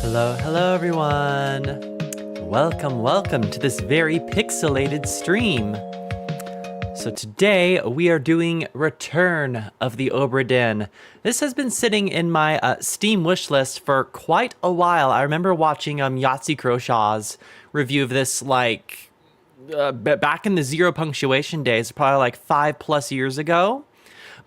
Hello everyone. Welcome to this very pixelated stream. So today we are doing Return of the Obra Dinn. This has been sitting in my Steam wishlist for quite a while. I remember watching Yahtzee Crowshaw's review of this back in the zero punctuation days, probably like 5+ years ago.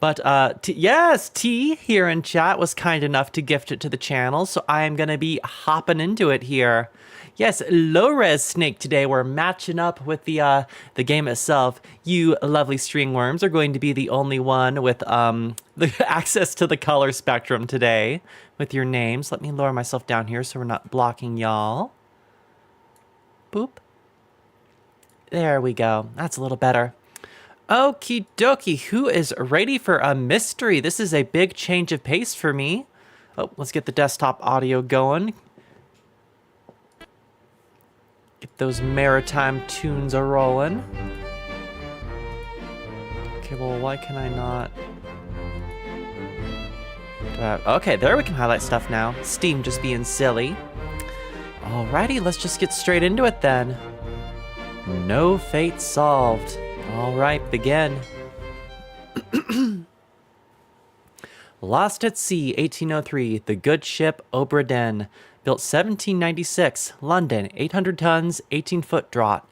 But yes, T here in chat was kind enough to gift it to the channel, so I am going to be hopping into it here. Yes, low-res Snake today. We're matching up with the game itself. You lovely string worms are going to be the only one with the access to the color spectrum today with your names. Let me lower myself down here so we're not blocking y'all. Boop. There we go. That's a little better. Okie dokie, who is ready for a mystery? This is a big change of pace for me. Oh, let's get the desktop audio going. Get those Maritime tunes a-rolling. Okay, well, why can I not? Okay, there we can highlight stuff now. Steam just being silly. Alrighty, let's just get straight into it then. No fate solved. All right, begin. Lost at Sea, 1803, the good ship Obra Dinn. Built 1796, London, 800 tons, 18-foot draught.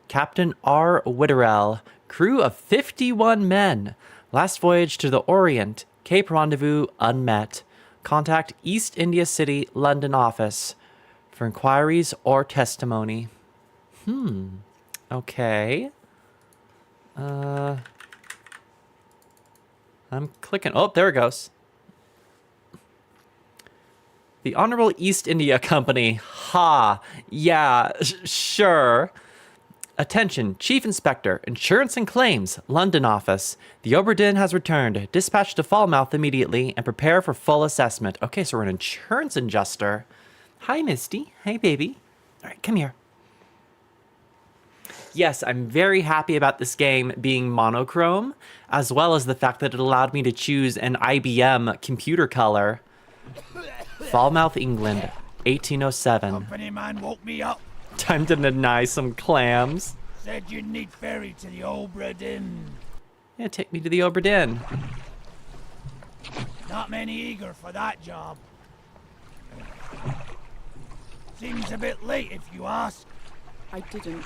Captain R. Witterell, crew of 51 men. Last voyage to the Orient, Cape Rendezvous unmet. Contact East India City, London office for inquiries or testimony. Okay. I'm clicking. Oh, there it goes. The Honorable East India Company. Ha. Yeah, sure. Attention, Chief Inspector, Insurance and Claims, London office. The Obra Dinn has returned. Dispatch to Falmouth immediately and prepare for full assessment. Okay, so we're an insurance adjuster. Hi, Misty. Hey, baby. All right, come here. Yes, I'm very happy about this game being monochrome, as well as the fact that it allowed me to choose an IBM computer color. Falmouth, England, 1807. Company man woke me up. Time to deny some clams. Said you'd need ferry to the Obra Dinn. Yeah, take me to the Obra Dinn. Not many eager for that job. Seems a bit late if you ask. I didn't.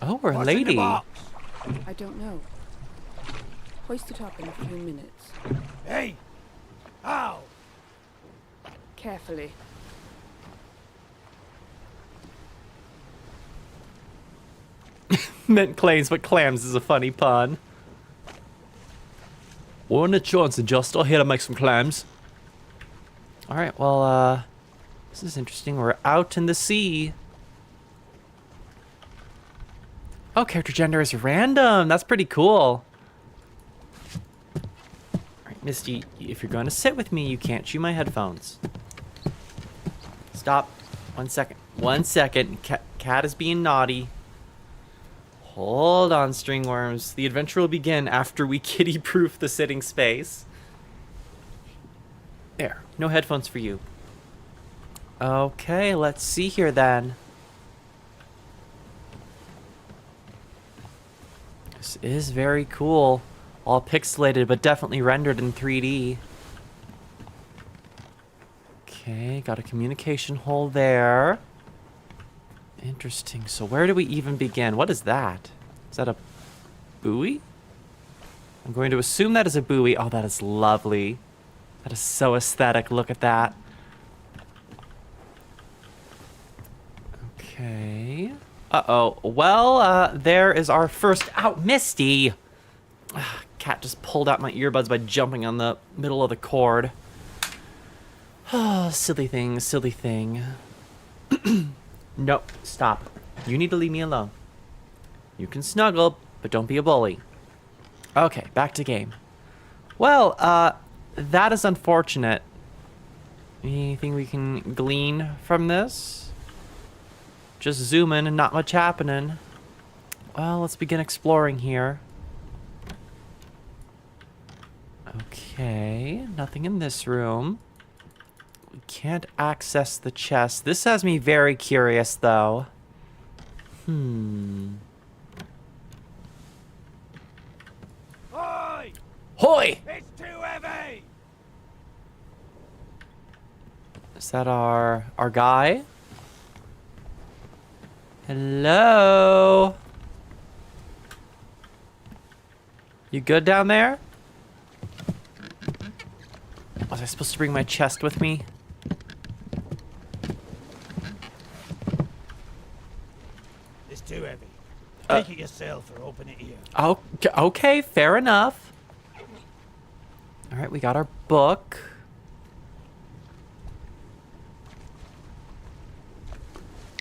Oh, we're a What's in the lady. box? I don't know. Hoist it up in a few minutes. Hey! How? Carefully. Meant claims, but clams is a funny pun. One insurance adjuster here to make some clams. All right, well, this is interesting. We're out in the sea. Oh, character gender is random. That's pretty cool. All right, Misty, if you're going to sit with me, you can't chew my headphones. Stop. 1 second. 1 second. Cat is being naughty. Hold on, stringworms. The adventure will begin after we kitty-proof the sitting space. There. No headphones for you. Okay, let's see here then. This is very cool. All pixelated, but definitely rendered in 3D. Okay, got a communication hole there. Interesting. So where do we even begin? What is that? Is that a buoy? I'm going to assume that is a buoy. Oh, that is lovely. That is so aesthetic. Look at that. Okay. Uh-oh. Well, there is our first... Ow, Misty! Cat just pulled out my earbuds by jumping on the middle of the cord. Oh, silly thing, silly thing. Nope, stop. You need to leave me alone. You can snuggle, but don't be a bully. Okay, back to game. Well, that is unfortunate. Anything we can glean from this? Just zooming and not much happening. Well, let's begin exploring here. Okay, nothing in this room. Can't access the chest. This has me very curious, though. Oi! Hoi! It's too heavy! Is that our guy? Hello? You good down there? Was I supposed to bring my chest with me? It's too heavy. Take it yourself or open it here. Okay, fair enough. All right, we got our book.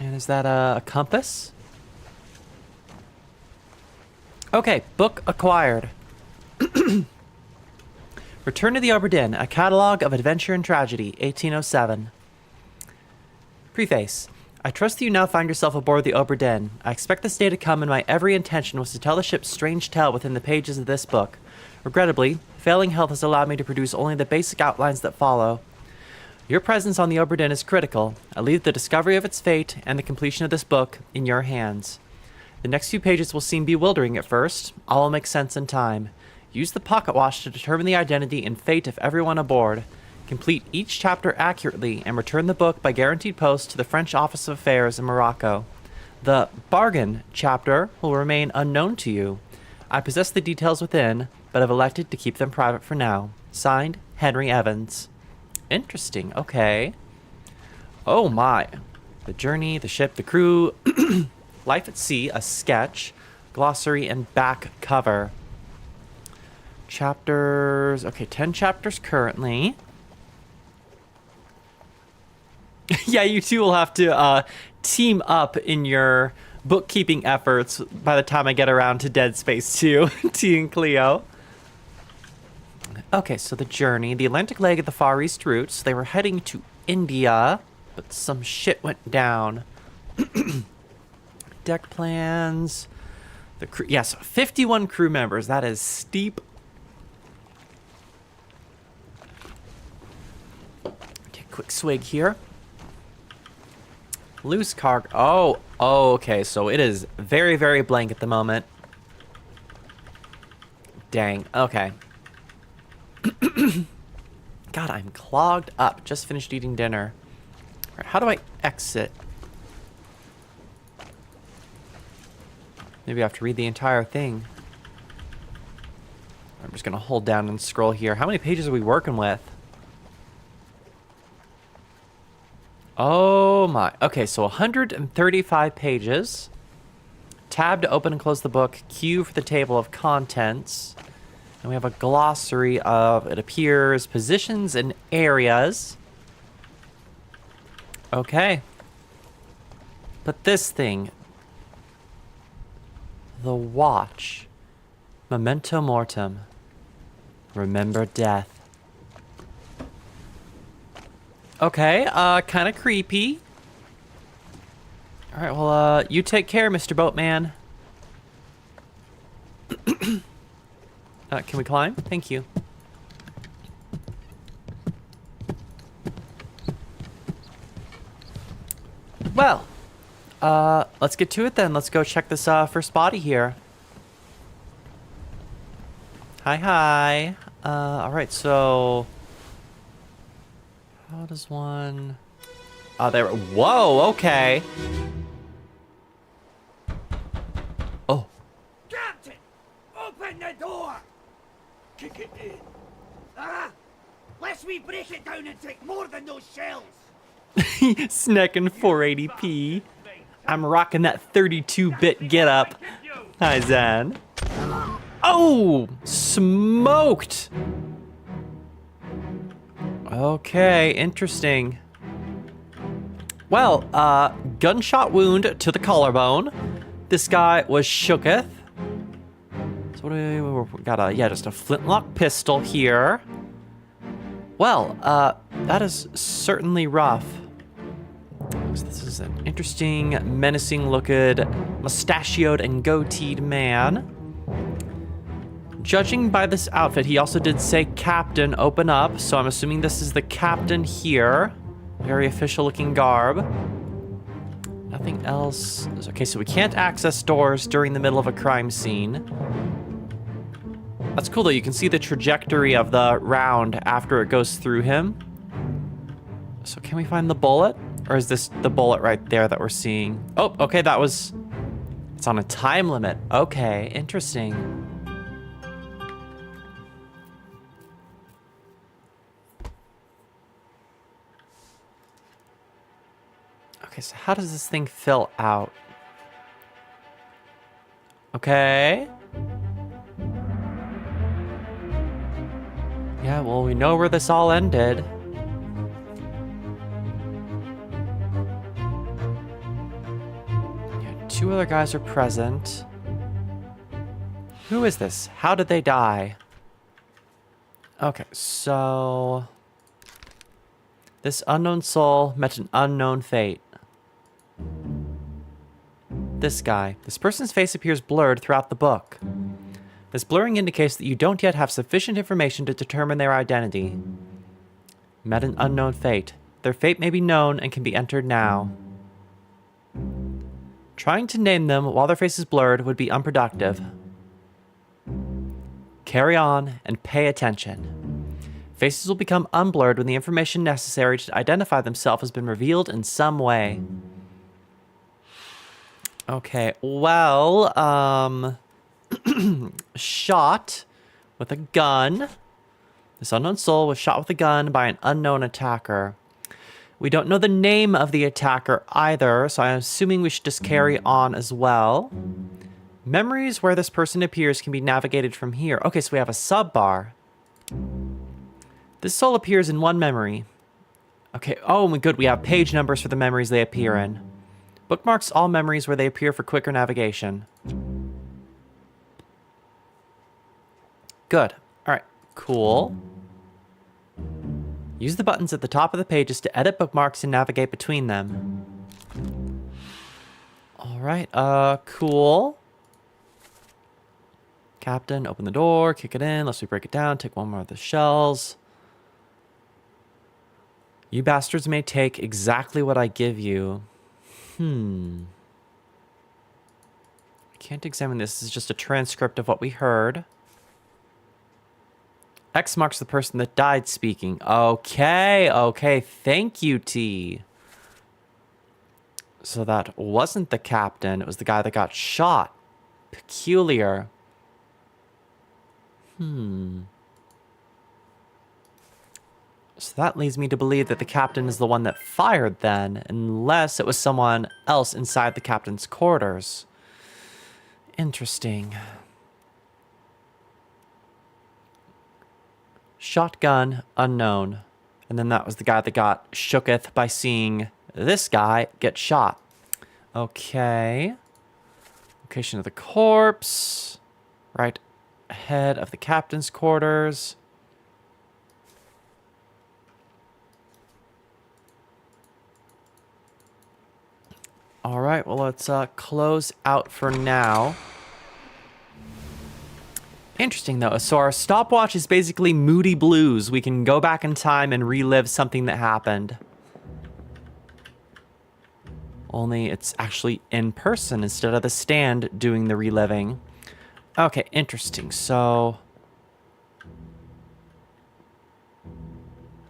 And is that a compass? Okay, book acquired. Return to the Obra Dinn, a catalog of adventure and tragedy, 1807. Preface. I trust that you now find yourself aboard the Obra Dinn. I expect this day to come, and my every intention was to tell the ship's strange tale within the pages of this book. Regrettably, failing health has allowed me to produce only the basic outlines that follow. Your presence on the Obra Dinn is critical. I leave the discovery of its fate and the completion of this book in your hands. The next few pages will seem bewildering at first. All will make sense in time. Use the pocket watch to determine the identity and fate of everyone aboard. Complete each chapter accurately and return the book by guaranteed post to the French Office of Affairs in Morocco. The bargain chapter will remain unknown to you. I possess the details within, but have elected to keep them private for now. Signed, Henry Evans. Interesting, okay. Oh my. The journey, the ship, the crew, life at sea, a sketch, glossary, and back cover. Chapters, okay, 10 chapters currently. Yeah, you two will have to team up in your bookkeeping efforts by the time I get around to Dead Space 2, T and Cleo. Okay, so the journey, the Atlantic leg of the Far East routes. They were heading to India, but some shit went down. Deck plans. The crew, yes, 51 crew members. That is steep. Take a quick swig here. Loose cargo. Oh, okay. So it is very, very blank at the moment. Dang. Okay. God, I'm clogged up. Just finished eating dinner. All right, how do I exit? Maybe I have to read the entire thing. I'm just going to hold down and scroll here. How many pages are we working with? Oh my. Okay, so 135 pages. Tab to open and close the book. Q for the table of contents. And we have a glossary of, it appears, positions and areas. Okay. But this thing. The watch. Memento mortem. Remember death. Okay, kind of creepy. All right, well, you take care, Mr. Boatman. Can we climb? Thank you. Well, let's get to it then. Let's go check this first body here. Hi. All right, so how does one? Oh, there. Whoa. Okay. Oh. Captain! Open the door! Kick it in. Lest we break it down and take more than those shells. Snacking 480p. I'm rocking that 32-bit getup. Hi, Zan. Oh! Smoked! Okay, interesting. Well, gunshot wound to the collarbone. This guy was shooketh. So what do we got? Just a flintlock pistol here. Well, that is certainly rough. This is an interesting, menacing-looking, mustachioed and goateed man. Judging by this outfit, he also did say captain, open up, so I'm assuming this is the captain here. Very official-looking garb. Nothing else. Okay, so we can't access doors during the middle of a crime scene. That's cool, though. You can see the trajectory of the round after it goes through him. So can we find the bullet? Or is this the bullet right there that we're seeing? Oh, okay, that was... It's on a time limit. Okay, interesting. Okay, so how does this thing fill out? Okay. Yeah, well, we know where this all ended. Yeah, 2 other guys are present. Who is this? How did they die? Okay, so... This unknown soul met an unknown fate. This guy. This person's face appears blurred throughout the book. This blurring indicates that you don't yet have sufficient information to determine their identity. Met an unknown fate. Their fate may be known and can be entered now. Trying to name them while their face is blurred would be unproductive. Carry on and pay attention. Faces will become unblurred when the information necessary to identify themselves has been revealed in some way. Okay, well, shot with a gun. This unknown soul was shot with a gun by an unknown attacker. We don't know the name of the attacker either, so I'm assuming we should just carry on as well. Memories where this person appears can be navigated from here. Okay, so we have a sub-bar. This soul appears in one memory. Okay, oh my good, we have page numbers for the memories they appear in. Bookmarks all memories where they appear for quicker navigation. Good. Alright, cool. Use the buttons at the top of the pages to edit bookmarks and navigate between them. Alright, cool. Captain, open the door, kick it in, let's break it down, take one more of the shells. You bastards may take exactly what I give you. I can't examine this. This is just a transcript of what we heard. X marks the person that died speaking. Okay, okay. Thank you, T. So that wasn't the captain. It was the guy that got shot. Peculiar. So that leads me to believe that the captain is the one that fired then, unless it was someone else inside the captain's quarters. Interesting. Shotgun, unknown. And then that was the guy that got shooketh by seeing this guy get shot. Okay. Location of the corpse. Right ahead of the captain's quarters. All right, well, let's close out for now. Interesting, though. So our stopwatch is basically Moody Blues. We can go back in time and relive something that happened. Only it's actually in person instead of the stand doing the reliving. Okay, interesting. So...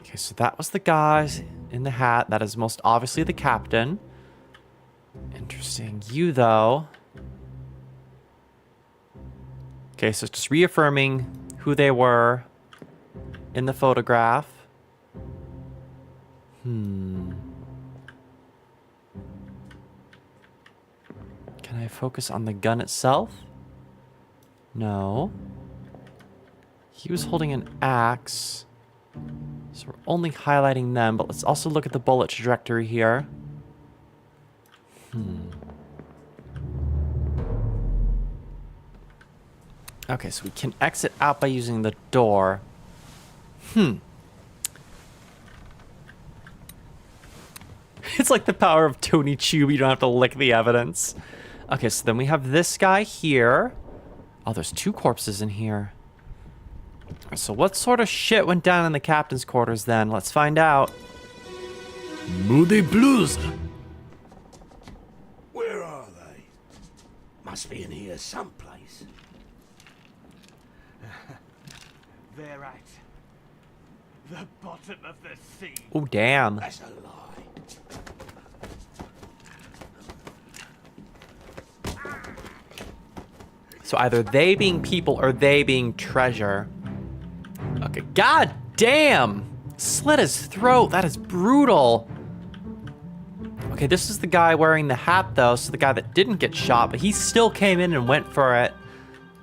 Okay, so that was the guy in the hat. That is most obviously the captain. Interesting. You, though. Okay, so it's just reaffirming who they were in the photograph. Can I focus on the gun itself? No. He was holding an axe. So we're only highlighting them, but let's also look at the bullet trajectory here. Okay, so we can exit out by using the door. It's like the power of Tony Chube. You don't have to lick the evidence. Okay, so then we have this guy here. Oh, there's 2 corpses in here. So what sort of shit went down in the captain's quarters then? Let's find out. Moody Blues. Where are they? Must be in here someplace. They're at the bottom of the sea. Oh, damn. That's a lie. So either they being people or they being treasure. Okay, god damn! Slit his throat, that is brutal. Okay, this is the guy wearing the hat though, so the guy that didn't get shot, but he still came in and went for it.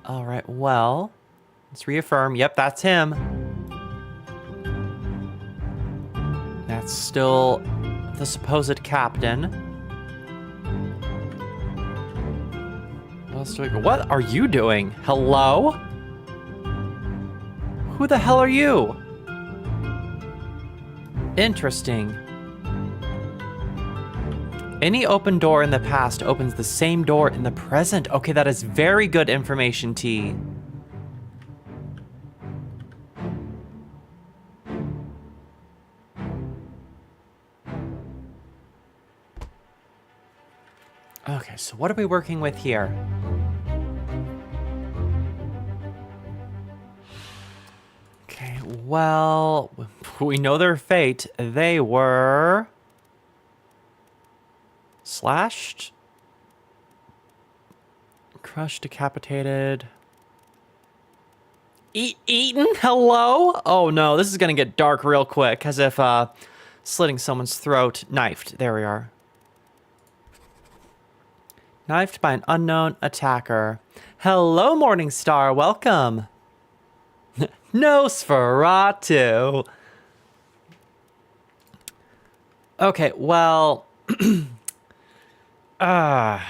All right, well, let's reaffirm. Yep, that's him. That's still the supposed captain. What are you doing? Hello? Who the hell are you? Interesting. Any open door in the past opens the same door in the present. Okay, that is very good information, T. Okay, so what are we working with here? Okay, well, we know their fate. They were slashed, crushed, decapitated, eaten. Hello? Oh no, this is gonna get dark real quick, as if slitting someone's throat. Knifed. There we are. Knifed by an unknown attacker. Hello, Morningstar. Welcome. Nosferatu. Okay, well... I'm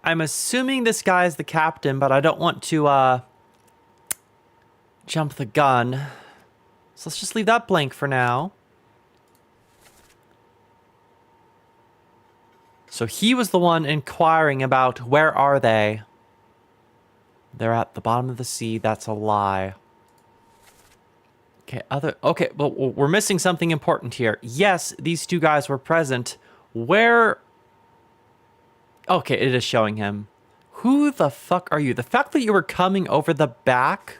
assuming this guy is the captain, but I don't want to, jump the gun. So let's just leave that blank for now. So he was the one inquiring about where are they? They're at the bottom of the sea. That's a lie. Okay, but we're missing something important here. Yes, these two guys were present. Where? Okay, it is showing him. Who the fuck are you? The fact that you were coming over the back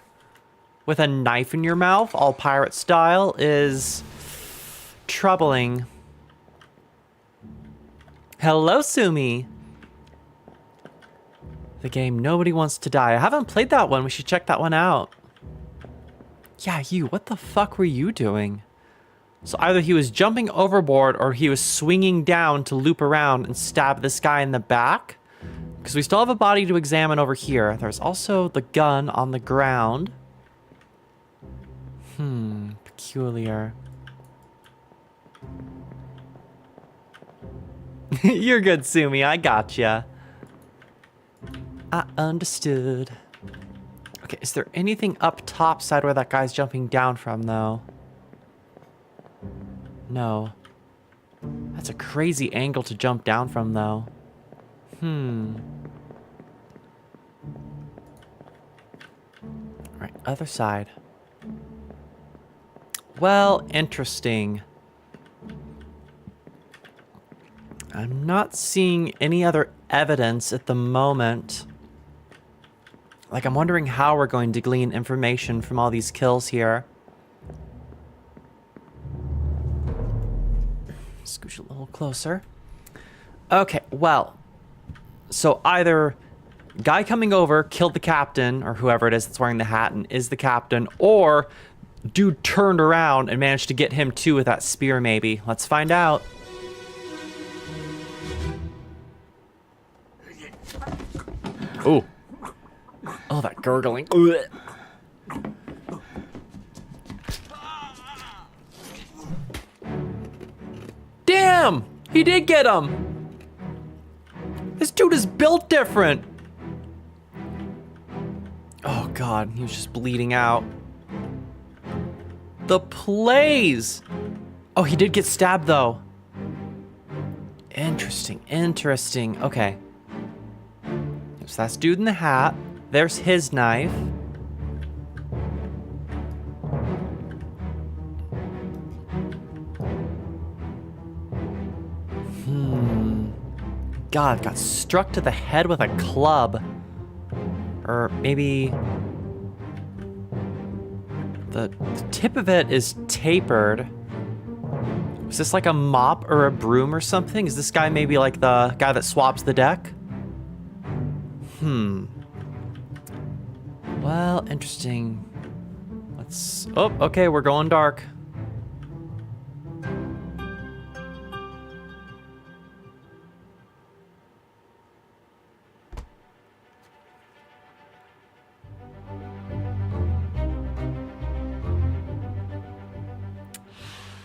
with a knife in your mouth, all pirate style, is troubling. Hello, Sumi. The game Nobody Wants to Die. I haven't played that one. We should check that one out. Yeah, you. What the fuck were you doing? So either he was jumping overboard or he was swinging down to loop around and stab this guy in the back. Because we still have a body to examine over here. There's also the gun on the ground. Peculiar. You're good, Sumi. I gotcha. I understood. Okay, is there anything up top side where that guy's jumping down from, though? No. That's a crazy angle to jump down from, though. Right, other side. Well, interesting. I'm not seeing any other evidence at the moment. Like, I'm wondering how we're going to glean information from all these kills here. Scooch a little closer. Okay, well. So either guy coming over killed the captain, or whoever it is that's wearing the hat and is the captain, or dude turned around and managed to get him too with that spear, maybe. Let's find out. Ooh. Oh, that gurgling. Damn! He did get him! This dude is built different! Oh god, he was just bleeding out. The plays! Oh, he did get stabbed though. Interesting, interesting. Okay. So that's dude in the hat. There's his knife. God, got struck to the head with a club. Or maybe the tip of it is tapered. Is this like a mop or a broom or something? Is this guy maybe like the guy that swabs the deck? Well, interesting. Let's... Oh, okay, we're going dark.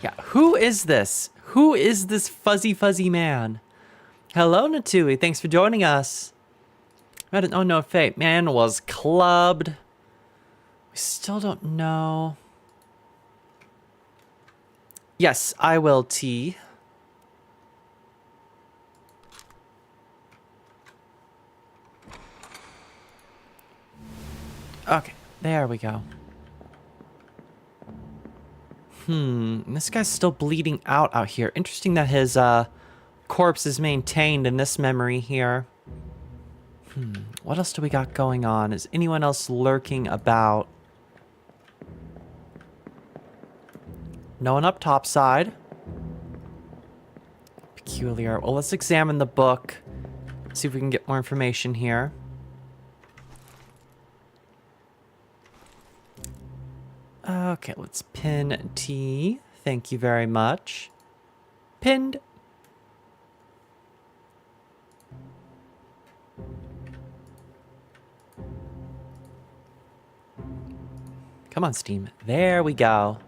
Yeah, who is this? Who is this fuzzy man? Hello, Natui. Thanks for joining us. Oh no, fate. Man was clubbed. We still don't know. Yes, I will, T. Okay, there we go. This guy's still bleeding out here. Interesting that his corpse is maintained in this memory here. What else do we got going on? Is anyone else lurking about? No one up top side. Peculiar. Well, let's examine the book. See if we can get more information here. Okay, let's pin T. Thank you very much. Pinned. Come on, Steam. There we go.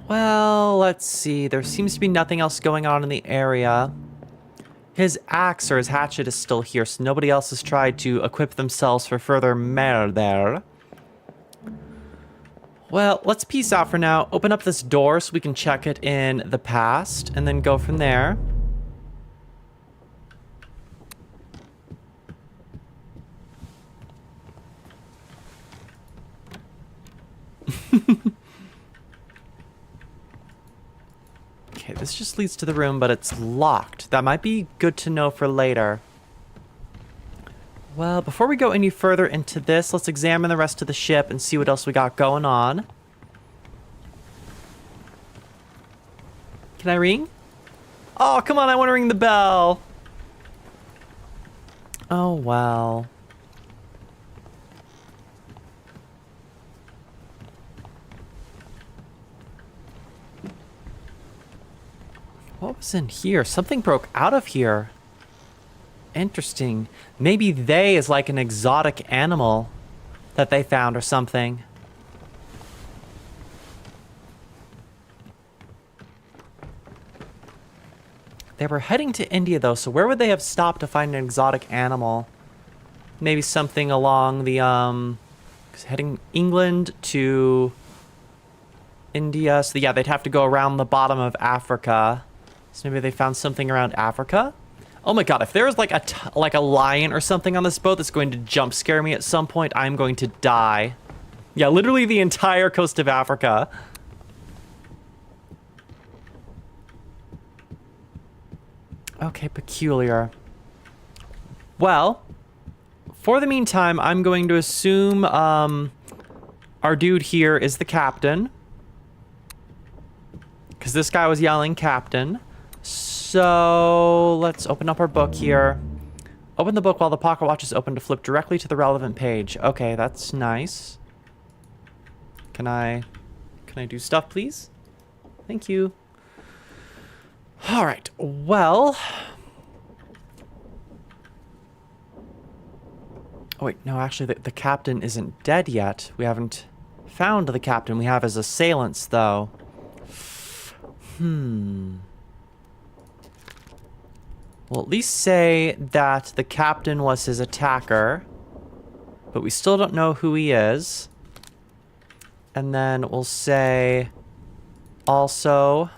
Well, let's see. There seems to be nothing else going on in the area. His axe or his hatchet is still here, so nobody else has tried to equip themselves for further murder. Well, let's peace out for now. Open up this door so we can check it in the past, and then go from there. Okay, this just leads to the room, but it's locked. That might be good to know for later. Well, before we go any further into this, let's examine the rest of the ship and see what else we got going on. Can I ring? Oh, come on, I want to ring the bell. Oh, well. What was in here? Something broke out of here. Interesting. Maybe they is like an exotic animal that they found or something. They were heading to India though, so where would they have stopped to find an exotic animal? Maybe something along the, heading England to India. So yeah, they'd have to go around the bottom of Africa. So maybe they found something around Africa? Oh my god, if there was like a lion or something on this boat that's going to jump scare me at some point, I'm going to die. Yeah, literally the entire coast of Africa. Okay, peculiar. Well, for the meantime, I'm going to assume our dude here is the captain. Because this guy was yelling captain. So let's open up our book here. Open the book while the pocket watch is open to flip directly to the relevant page. Okay, that's nice. Can I do stuff, please? Thank you. All right, well. Oh, wait, no, actually, the captain isn't dead yet. We haven't found the captain. We have his assailants, though. We'll at least say that the captain was his attacker, but we still don't know who he is. And then we'll say also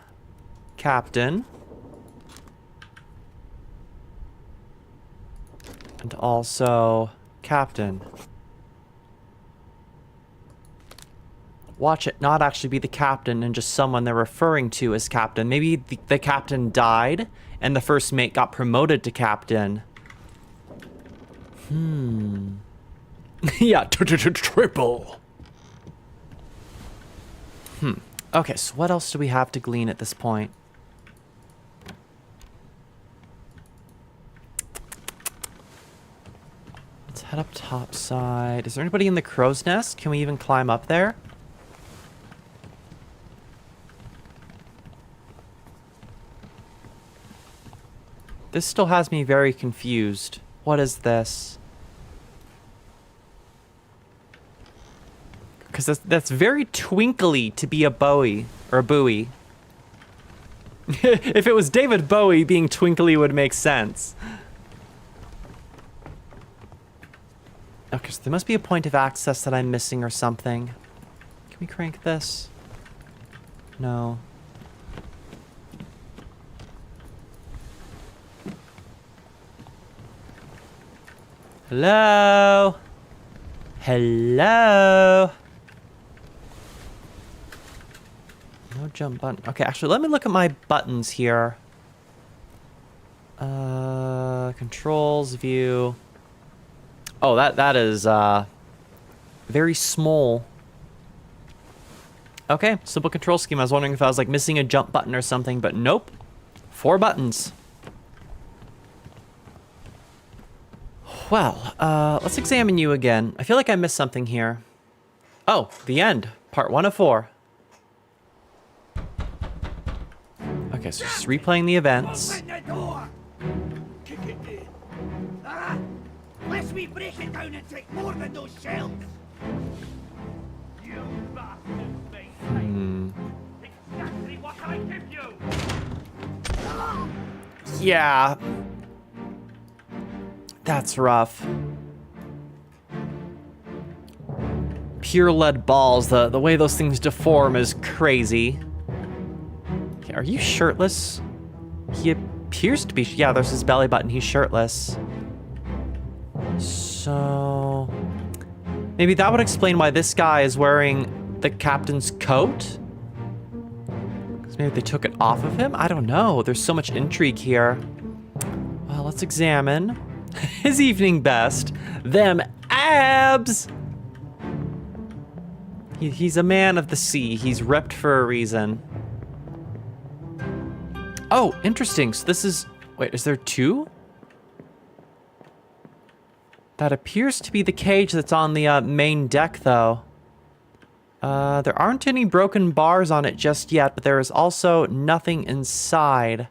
captain. And also captain. watch it not actually be the captain and just someone they're referring to as captain. Maybe the captain died and the first mate got promoted to captain. Yeah, triple. Okay, so what else do we have to glean at this point? Let's head up top side. Is there anybody in the crow's nest? Can we even climb up there? This still has me very confused. What is this? Because that's very twinkly to be a Bowie, or a buoy. If it was David Bowie, being twinkly would make sense. Okay, so there must be a point of access that I'm missing or something. Can we crank this? No. Hello? Hello? No jump button. Okay, actually, let me look at my buttons here. Controls, view. Oh, that is, very small. Okay, simple control scheme. I was wondering if I was, like, missing a jump button or something, but nope. 4 buttons. Well, let's examine you again. I feel like I missed something here. Oh, the end. Part 1 of 4. Okay, so just replaying the events. Open the door! Kick it in. Ah! Lest we break it down and take more than those shells! You bastards, mate. Exactly what I give you. Yeah. That's rough. Pure lead balls. The way those things deform is crazy. Okay, are you shirtless? He appears to be. Yeah, there's his belly button. He's shirtless. So maybe that would explain why this guy is wearing the captain's coat. Because maybe they took it off of him. I don't know. There's so much intrigue here. Well, let's examine his evening best. Them abs. He's a man of the sea. He's ripped for a reason. Oh, interesting. So this is... Wait, is there 2? That appears to be the cage that's on the main deck, though. There aren't any broken bars on it just yet, but there is also nothing inside.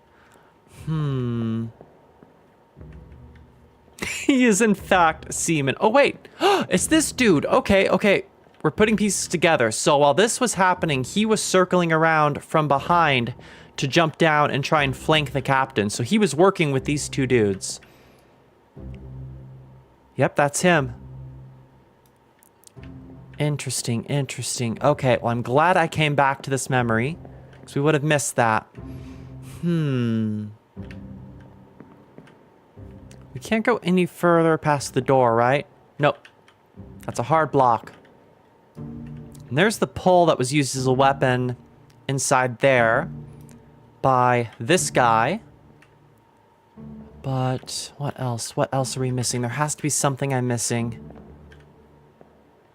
He is, in fact, seaman. Oh, wait. It's this dude. Okay. We're putting pieces together. So while this was happening, he was circling around from behind to jump down and try and flank the captain. So he was working with these 2 dudes. Yep, that's him. Interesting. Okay, well, I'm glad I came back to this memory, because we would have missed that. We can't go any further past the door, right? Nope. That's a hard block. And there's the pole that was used as a weapon inside there by this guy. But what else? What else are we missing? There has to be something I'm missing.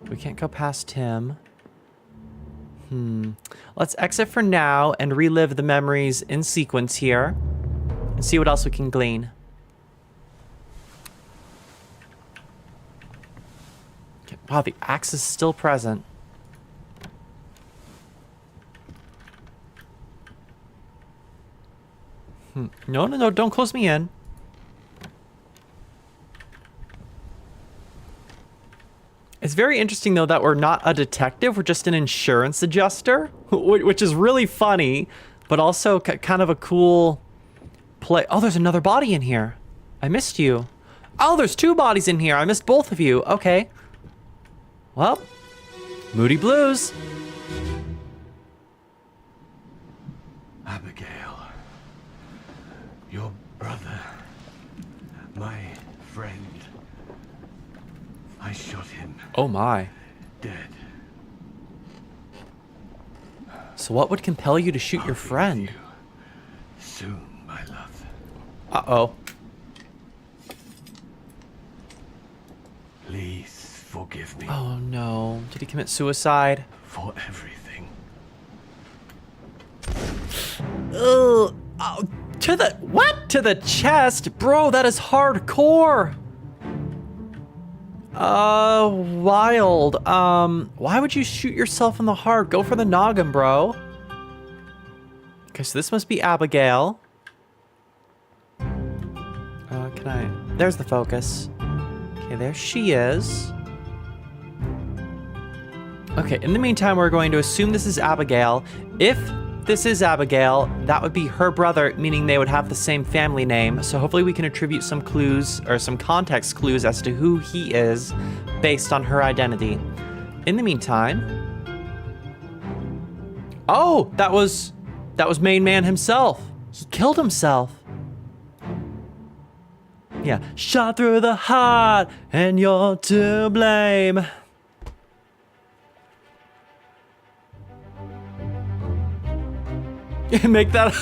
We can't go past him. Let's exit for now and relive the memories in sequence here and see what else we can glean. Okay. Wow, the axe is still present. No, don't close me in. It's very interesting, though, that we're not a detective. We're just an insurance adjuster, which is really funny, but also kind of a cool play. Oh, there's another body in here. I missed you. Oh, there's 2 bodies in here. I missed both of you. Okay. Well, Moody Blues. Abigail, your brother, my friend. I shot him Oh, my. dead. So what would compel you to shoot your friend? Soon, my love. Uh-oh. Please forgive me Oh no. Did he commit suicide? for everything. Ugh. Oh, to the what? To the chest? Bro, that is hardcore. Wild. Why would you shoot yourself in the heart? Go for the noggin, bro. Okay, so this must be Abigail. Can I? There's the focus. Okay, there she is. Okay, in the meantime, we're going to assume this is Abigail. If this is Abigail, that would be her brother, meaning they would have the same family name. So hopefully we can attribute some clues or some context clues as to who he is based on her identity. In the meantime... Oh, that was main man himself. He killed himself. Yeah, shot through the heart and you're to blame. Make that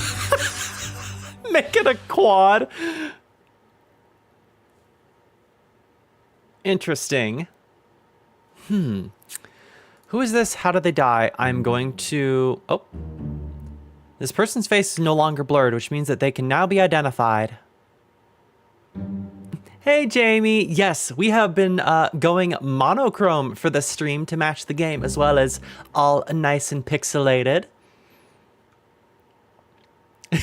make it a quad. Interesting. Who is this? How did they die? I'm going to... Oh. This person's face is no longer blurred, which means that they can now be identified. Hey, Jamie. Yes, we have been going monochrome for this stream to match the game, as well as all nice and pixelated.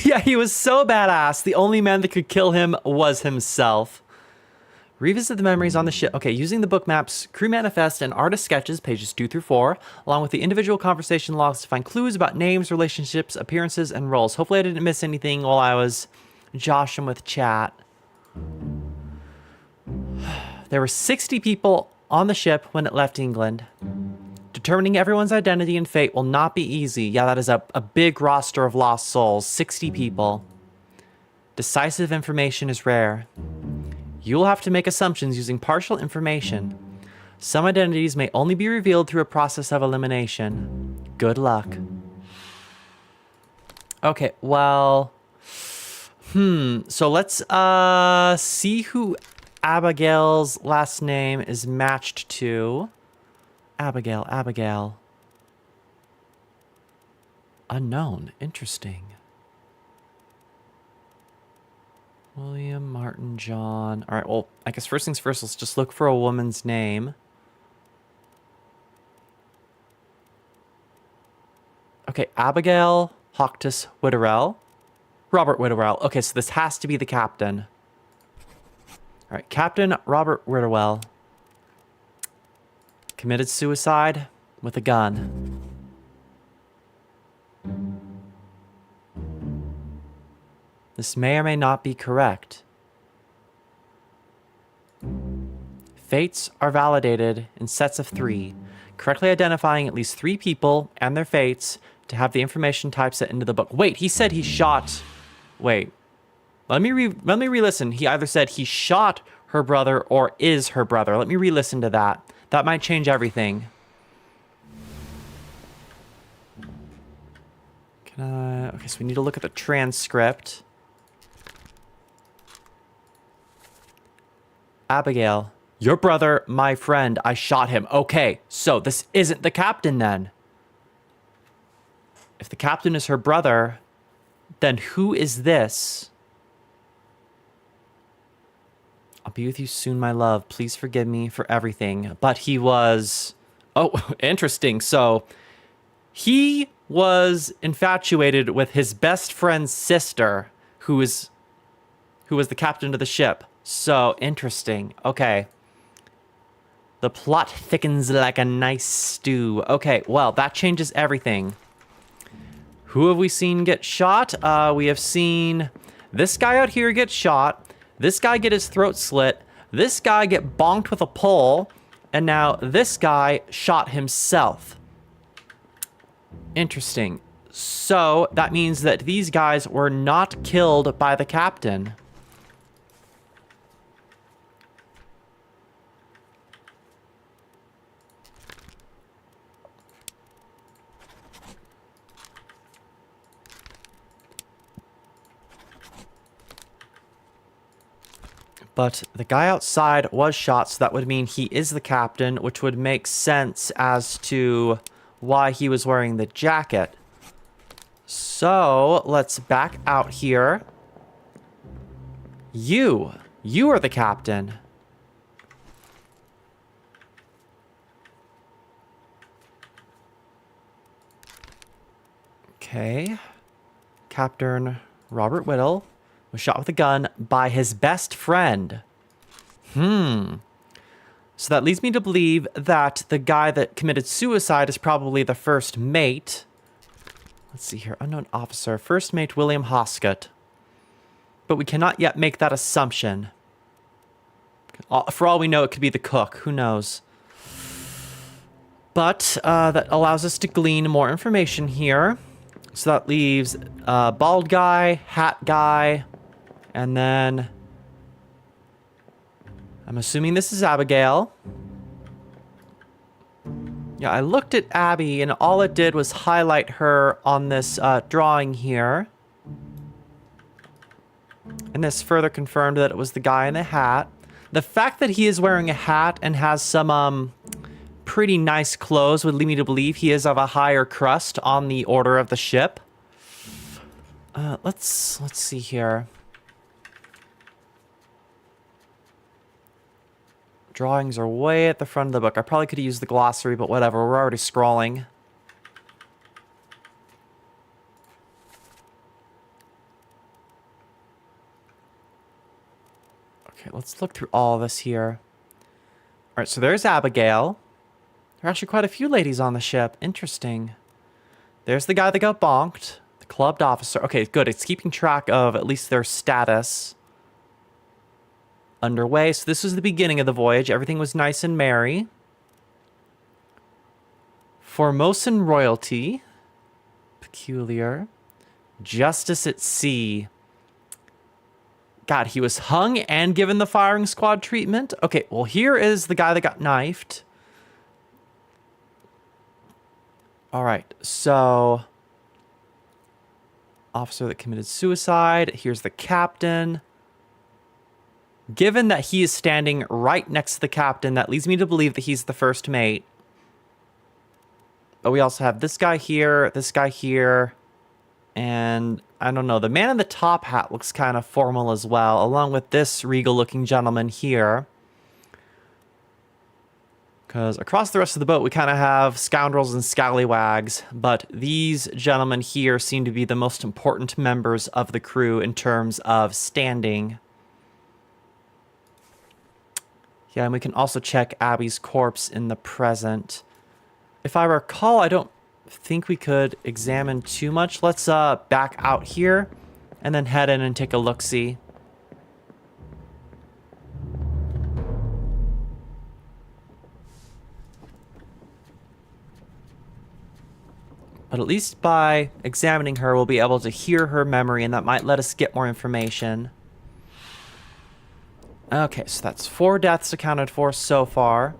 Yeah, he was so badass. The only man that could kill him was himself. Revisit the memories on the ship. Okay, using the book maps, crew manifest, and artist sketches, pages 2 through 4, along with the individual conversation logs to find clues about names, relationships, appearances, and roles. Hopefully I didn't miss anything while I was joshing with chat. There were 60 people on the ship when it left England. Determining everyone's identity and fate will not be easy. Yeah, that is a big roster of lost souls. 60 people. Decisive information is rare. You'll have to make assumptions using partial information. Some identities may only be revealed through a process of elimination. Good luck. Okay, well... So let's see who Abigail's last name is matched to. Abigail. Unknown. Interesting. William, Martin, John. All right, well, I guess first things first, let's just look for a woman's name. Okay, Abigail Hoctus Witterell. Robert Witterell. Okay, so this has to be the captain. All right, Captain Robert Witterell committed suicide with a gun. This may or may not be correct. Fates are validated in sets of 3, correctly identifying at least 3 people and their fates to have the information type set into the book. Wait, he said he shot... Wait. Let me re-listen. He either said he shot her brother or is her brother. Let me re-listen to that. That might change everything. Okay, so we need to look at the transcript. Abigail, your brother, my friend, I shot him. Okay, so this isn't the captain then. If the captain is her brother, then who is this? I'll be with you soon, my love. Please forgive me for everything. But he was... Oh, interesting. So he was infatuated with his best friend's sister, who was the captain of the ship. So interesting. Okay. The plot thickens like a nice stew. Okay, well, that changes everything. Who have we seen get shot? We have seen this guy out here get shot. This guy get his throat slit. This guy get bonked with a pole. And now this guy shot himself. Interesting. So that means that these guys were not killed by the captain. But the guy outside was shot, so that would mean he is the captain, which would make sense as to why he was wearing the jacket. So, let's back out here. You are the captain. Okay. Captain Robert Whittle was shot with a gun by his best friend. So that leads me to believe that the guy that committed suicide is probably the first mate. Let's see here. Unknown officer. First mate William Hoscott. But we cannot yet make that assumption. For all we know, it could be the cook. Who knows? But that allows us to glean more information here. So that leaves bald guy, hat guy, and then I'm assuming this is Abigail. Yeah, I looked at Abby, and all it did was highlight her on this drawing here. And this further confirmed that it was the guy in the hat. The fact that he is wearing a hat and has some pretty nice clothes would lead me to believe he is of a higher crust on the order of the ship. Let's see here. Drawings are way at the front of the book. I probably could have used the glossary, but whatever. We're already scrolling. Okay, let's look through all this here. All right, so there's Abigail. There are actually quite a few ladies on the ship. Interesting. There's the guy that got bonked. The clubbed officer. Okay, good. It's keeping track of at least their status. Underway. So this was the beginning of the voyage. Everything was nice and merry. Formosan royalty. Peculiar. Justice at sea. God, he was hung and given the firing squad treatment? Okay, well, here is the guy that got knifed. All right, so officer that committed suicide. Here's the captain. Given that he is standing right next to the captain, that leads me to believe that he's the first mate. But we also have this guy here, and I don't know, the man in the top hat looks kind of formal as well, along with this regal-looking gentleman here. Because across the rest of the boat, we kind of have scoundrels and scallywags, but these gentlemen here seem to be the most important members of the crew in terms of standing. Yeah, and we can also check Abby's corpse in the present. If I recall, I don't think we could examine too much. Let's back out here and then head in and take a look-see. But at least by examining her, we'll be able to hear her memory, and that might let us get more information. Okay, so that's 4 deaths accounted for so far.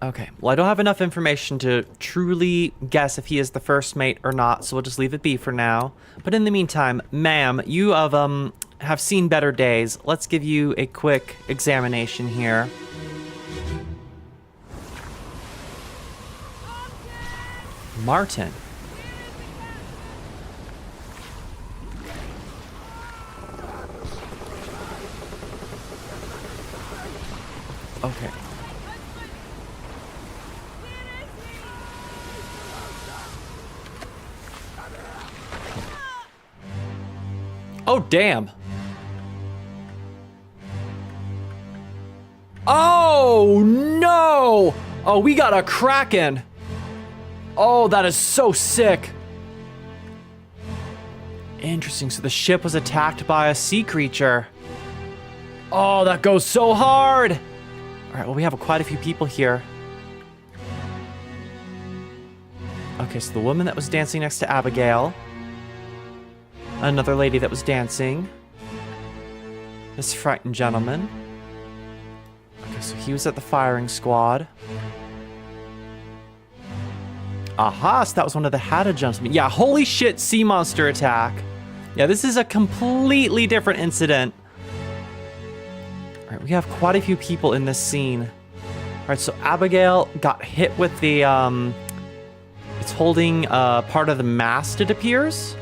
Okay, well, I don't have enough information to truly guess if he is the first mate or not, so we'll just leave it be for now. But in the meantime, ma'am, you have seen better days. Let's give you a quick examination here. Martin. Okay. Oh, damn. Oh, no. Oh, we got a Kraken. Oh, that is so sick. Interesting. So the ship was attacked by a sea creature. Oh, that goes so hard. All right, well, we have quite a few people here. Okay, so the woman that was dancing next to Abigail. Another lady that was dancing. This frightened gentleman. Okay, so he was at the firing squad. Aha, so that was one of the Hada jumps. Yeah, holy shit, sea monster attack. Yeah, this is a completely different incident. All right, we have quite a few people in this scene. All right, so Abigail got hit with the, it's holding part of the mast, it appears.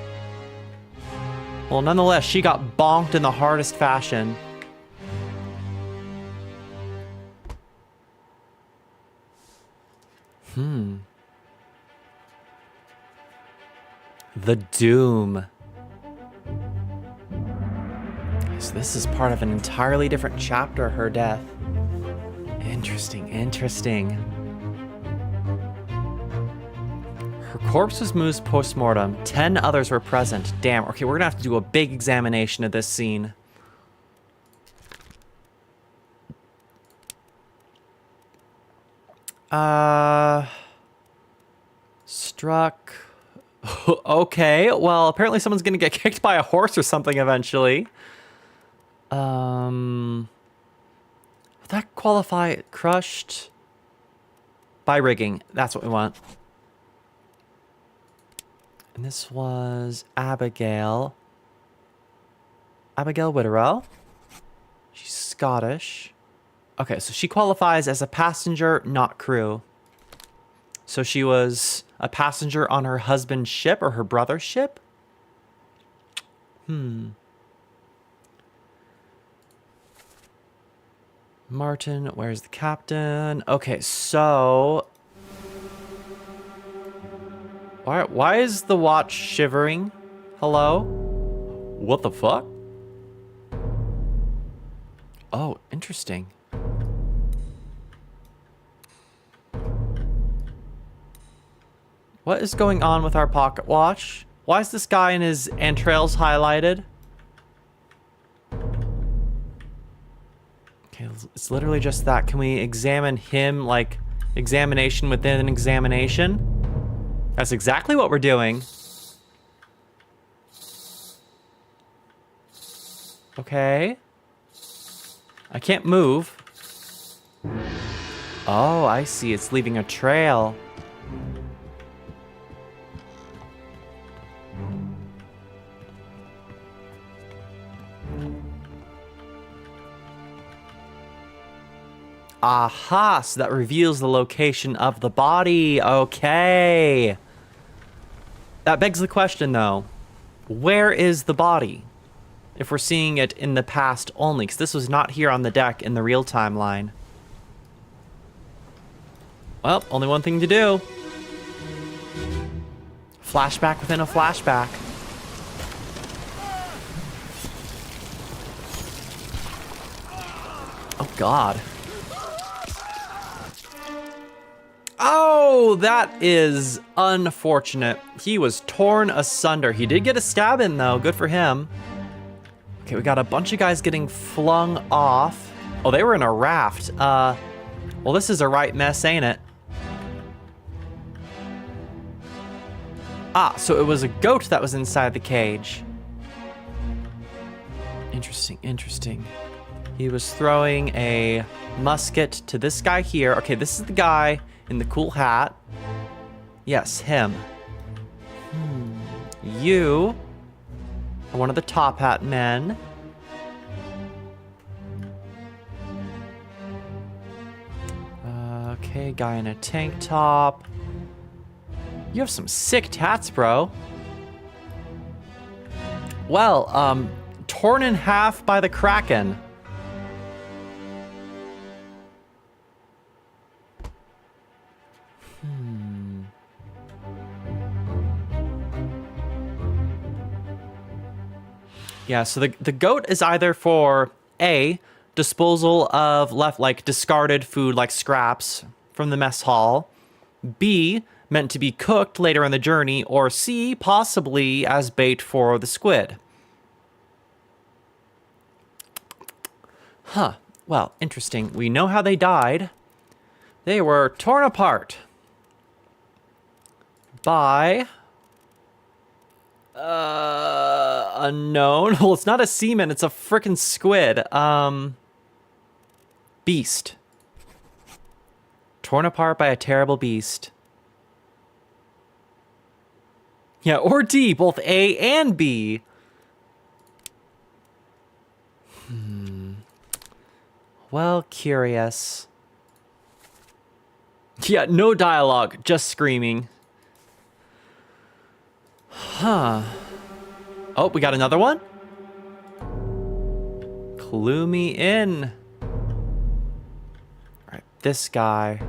Well, nonetheless, she got bonked in the hardest fashion. The Doom. So this is part of an entirely different chapter, her death. Interesting, interesting. Her corpse was moved post-mortem. 10 others were present. Damn, okay, we're gonna have to do a big examination of this scene. Struck. Okay, well, apparently someone's gonna get kicked by a horse or something eventually. Would that qualify? Crushed by rigging. That's what we want. And this was Abigail. Abigail Witterell. She's Scottish. Okay, so she qualifies as a passenger, not crew. So she was a passenger on her husband's ship or her brother's ship? Martin, where's the captain? Okay, so... Why is the watch shivering? Hello? What the fuck? Oh, interesting. What is going on with our pocket watch? Why is this guy and his entrails highlighted? Okay, it's literally just that. Can we examine him, like, examination within an examination? That's exactly what we're doing. Okay. I can't move. Oh, I see. It's leaving a trail. Aha, so that reveals the location of the body. Okay. That begs the question, though. Where is the body? If we're seeing it in the past only, because this was not here on the deck in the real timeline. Well, only one thing to do. Flashback within a flashback. Oh, God. Oh, that is unfortunate. He was torn asunder. He did get a stab in, though. Good for him. Okay, we got a bunch of guys getting flung off. Oh, they were in a raft. Well, this is a right mess, ain't it? Ah, so it was a goat that was inside the cage. Interesting, interesting. He was throwing a musket to this guy here. Okay, this is the guy in the cool hat. Yes, him. You are one of the top hat men. Okay, guy in a tank top. You have some sick tats, bro. Well, torn in half by the Kraken. Yeah, so the goat is either for A, disposal of discarded food like scraps from the mess hall, B, meant to be cooked later in the journey, or C, possibly as bait for the squid. Huh, well, interesting. We know how they died. They were torn apart by... unknown. Well, it's not a seaman, it's a frickin' squid. Beast. Torn apart by a terrible beast. Yeah, or D, both A and B. Well, curious. Yeah, no dialogue, just screaming. Huh. Oh, we got another one? Clue me in. All right, this guy.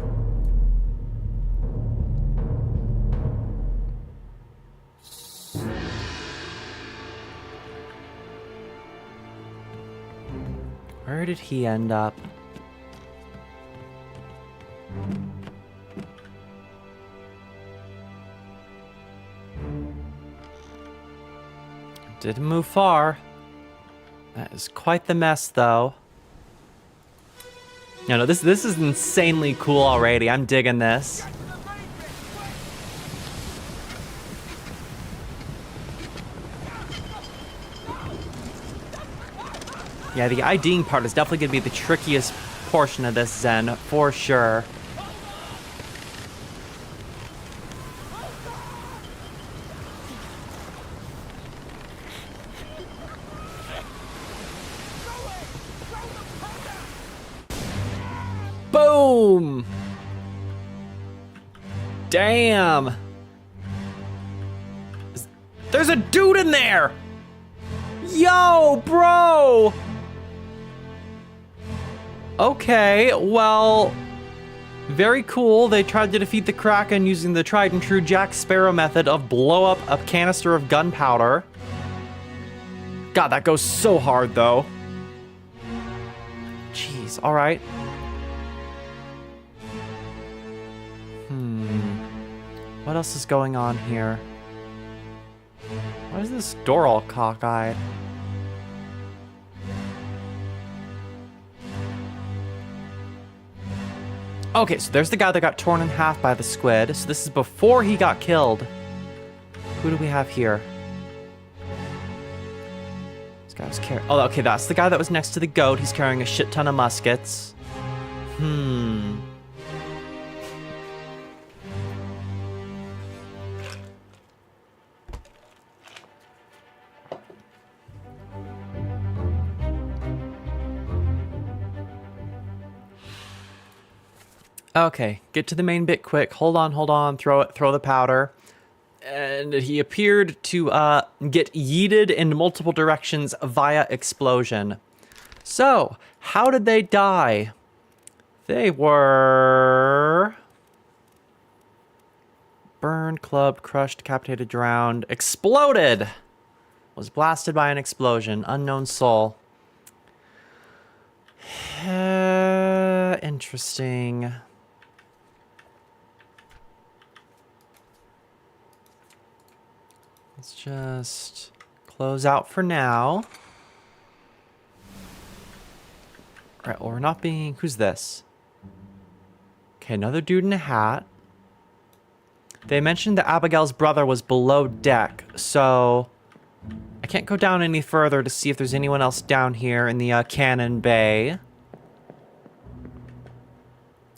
Where did he end up? Didn't move far. That is quite the mess, though. No, this is insanely cool already. I'm digging this. Yeah, the IDing part is definitely going to be the trickiest portion of this Zen, for sure. Boom! Damn! There's a dude in there! Yo, bro! Okay, well, very cool. They tried to defeat the Kraken using the tried and true Jack Sparrow method of blow up a canister of gunpowder. God, that goes so hard, though. Jeez, all right. What else is going on here? Why is this door all cockeyed? Okay, so there's the guy that got torn in half by the squid. So this is before he got killed. Who do we have here? This guy was carrying... Oh, okay, that's the guy that was next to the goat. He's carrying a shit ton of muskets. Okay, get to the main bit quick. Hold on. Throw the powder. And he appeared to get yeeted in multiple directions via explosion. So, how did they die? They were... burned, clubbed, crushed, decapitated, drowned, exploded! Was blasted by an explosion. Unknown soul. Interesting. Let's just close out for now. Alright, well, we're not being... Who's this? Okay, another dude in a hat. They mentioned that Abigail's brother was below deck, so... I can't go down any further to see if there's anyone else down here in the cannon bay.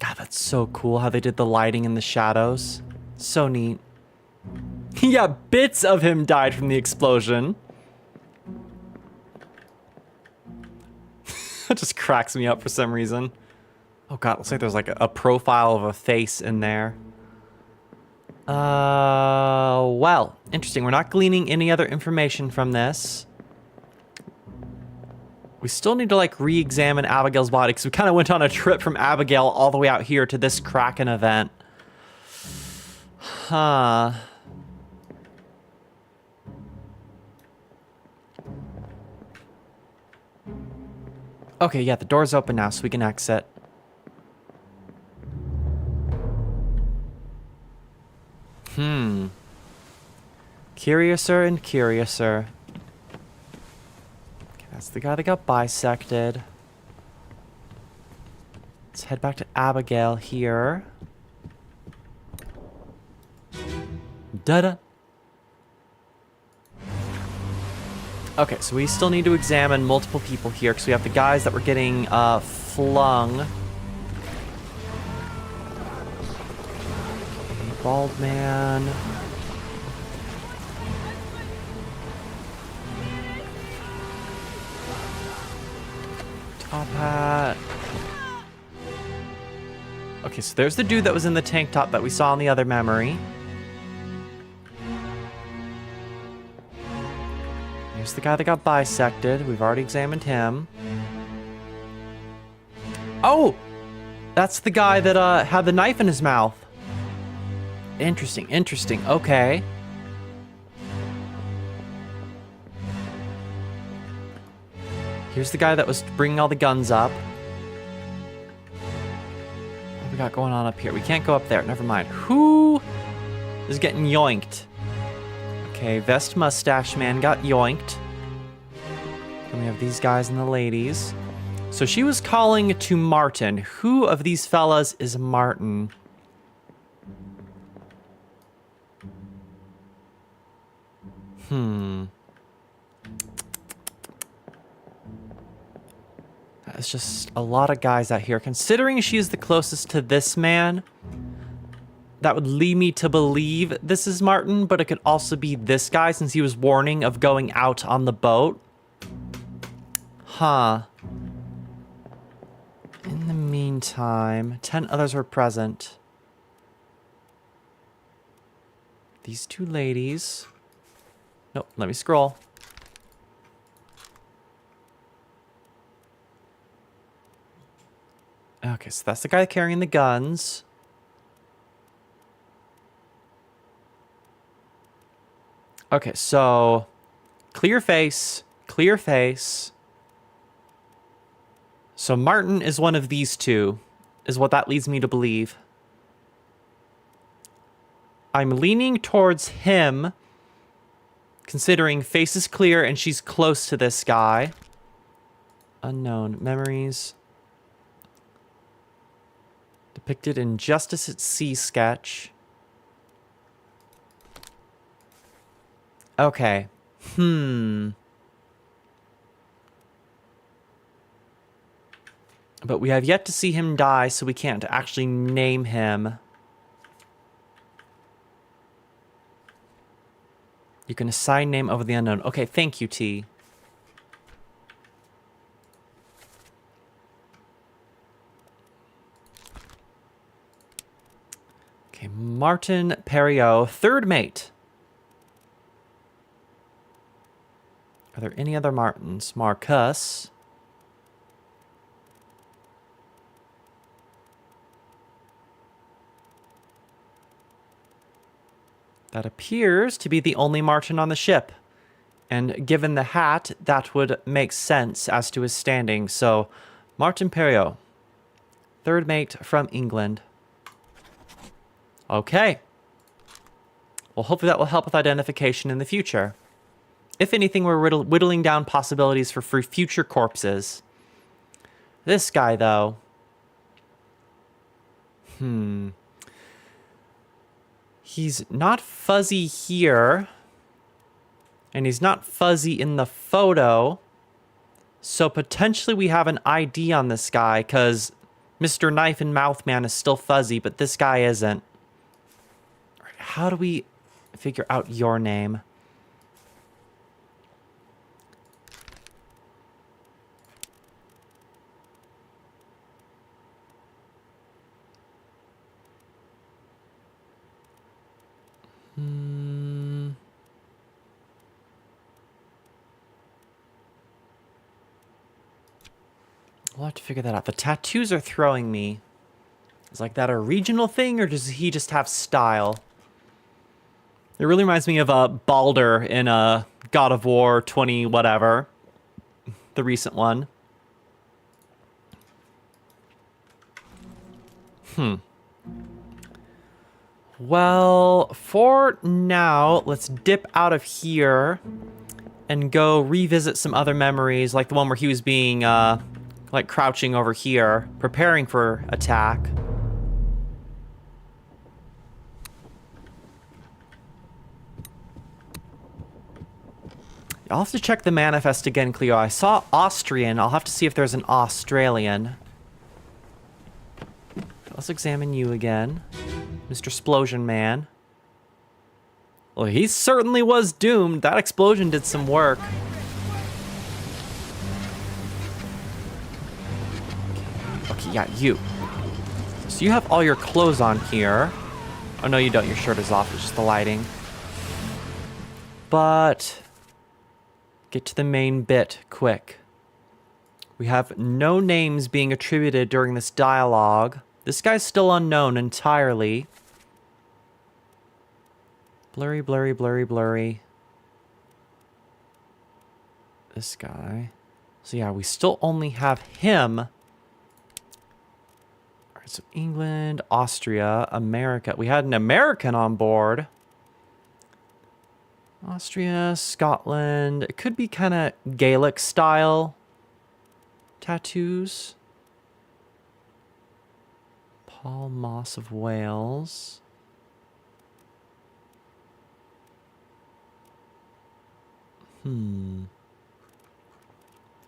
God, that's so cool how they did the lighting and the shadows. So neat. Yeah, bits of him died from the explosion. That just cracks me up for some reason. Oh god, looks like there's like a profile of a face in there. Well, interesting. We're not gleaning any other information from this. We still need to like re-examine Abigail's body because we kind of went on a trip from Abigail all the way out here to this Kraken event. Huh. Okay, yeah, the door's open now, so we can exit. Curiouser and curiouser. Okay, that's the guy that got bisected. Let's head back to Abigail here. Da-da. Okay, so we still need to examine multiple people here because we have the guys that were getting flung. Bald man. Top hat. Okay, so there's the dude that was in the tank top that we saw in the other memory. Here's the guy that got bisected. We've already examined him. Oh! That's the guy that had the knife in his mouth. Interesting, interesting. Okay. Here's the guy that was bringing all the guns up. What we got going on up here? We can't go up there. Never mind. Who is getting yoinked? Okay, vest mustache man got yoinked. And we have these guys and the ladies. So she was calling to Martin. Who of these fellas is Martin? That's just a lot of guys out here. Considering she's the closest to this man, that would lead me to believe this is Martin, but it could also be this guy since he was warning of going out on the boat. Huh. In the meantime, 10 others were present. These two ladies. Nope, let me scroll. Okay, so that's the guy carrying the guns. Okay, so clear face, clear face. So Martin is one of these two, is what that leads me to believe. I'm leaning towards him, considering face is clear and she's close to this guy. Unknown memories. Depicted in Justice at Sea sketch. Okay. But we have yet to see him die, so we can't actually name him. You can assign name over the unknown. Okay, thank you, T. Okay, Martin Perriot, third mate. Are there any other Martins? Marcus. That appears to be the only Martin on the ship. And given the hat, that would make sense as to his standing. So, Martin Perriot, third mate from England. Okay. Well, hopefully that will help with identification in the future. If anything, we're whittling down possibilities for future corpses. This guy, though. He's not fuzzy here. And he's not fuzzy in the photo. So potentially we have an ID on this guy, because Mr. Knife and Mouth Man is still fuzzy, but this guy isn't. How do we figure out your name? We'll have to figure that out. The tattoos are throwing me. Is like that a regional thing, or does he just have style? It really reminds me of Baldur in God of War 20 whatever. The recent one. Well, for now, let's dip out of here and go revisit some other memories, like the one where he was being, like crouching over here, preparing for attack. I'll have to check the manifest again, Cleo. I saw Austrian. I'll have to see if there's an Australian. Let's examine you again, Mr. Splosion Man. Well, he certainly was doomed. That explosion did some work. Okay, yeah, you. So you have all your clothes on here. Oh, no, you don't. Your shirt is off. It's just the lighting. But get to the main bit quick. We have no names being attributed during this dialogue. This guy's still unknown entirely. Blurry, blurry, blurry, blurry. This guy. So yeah, we still only have him. All right, so England, Austria, America. We had an American on board. Austria, Scotland. It could be kind of Gaelic style tattoos. Paul Moss of Wales.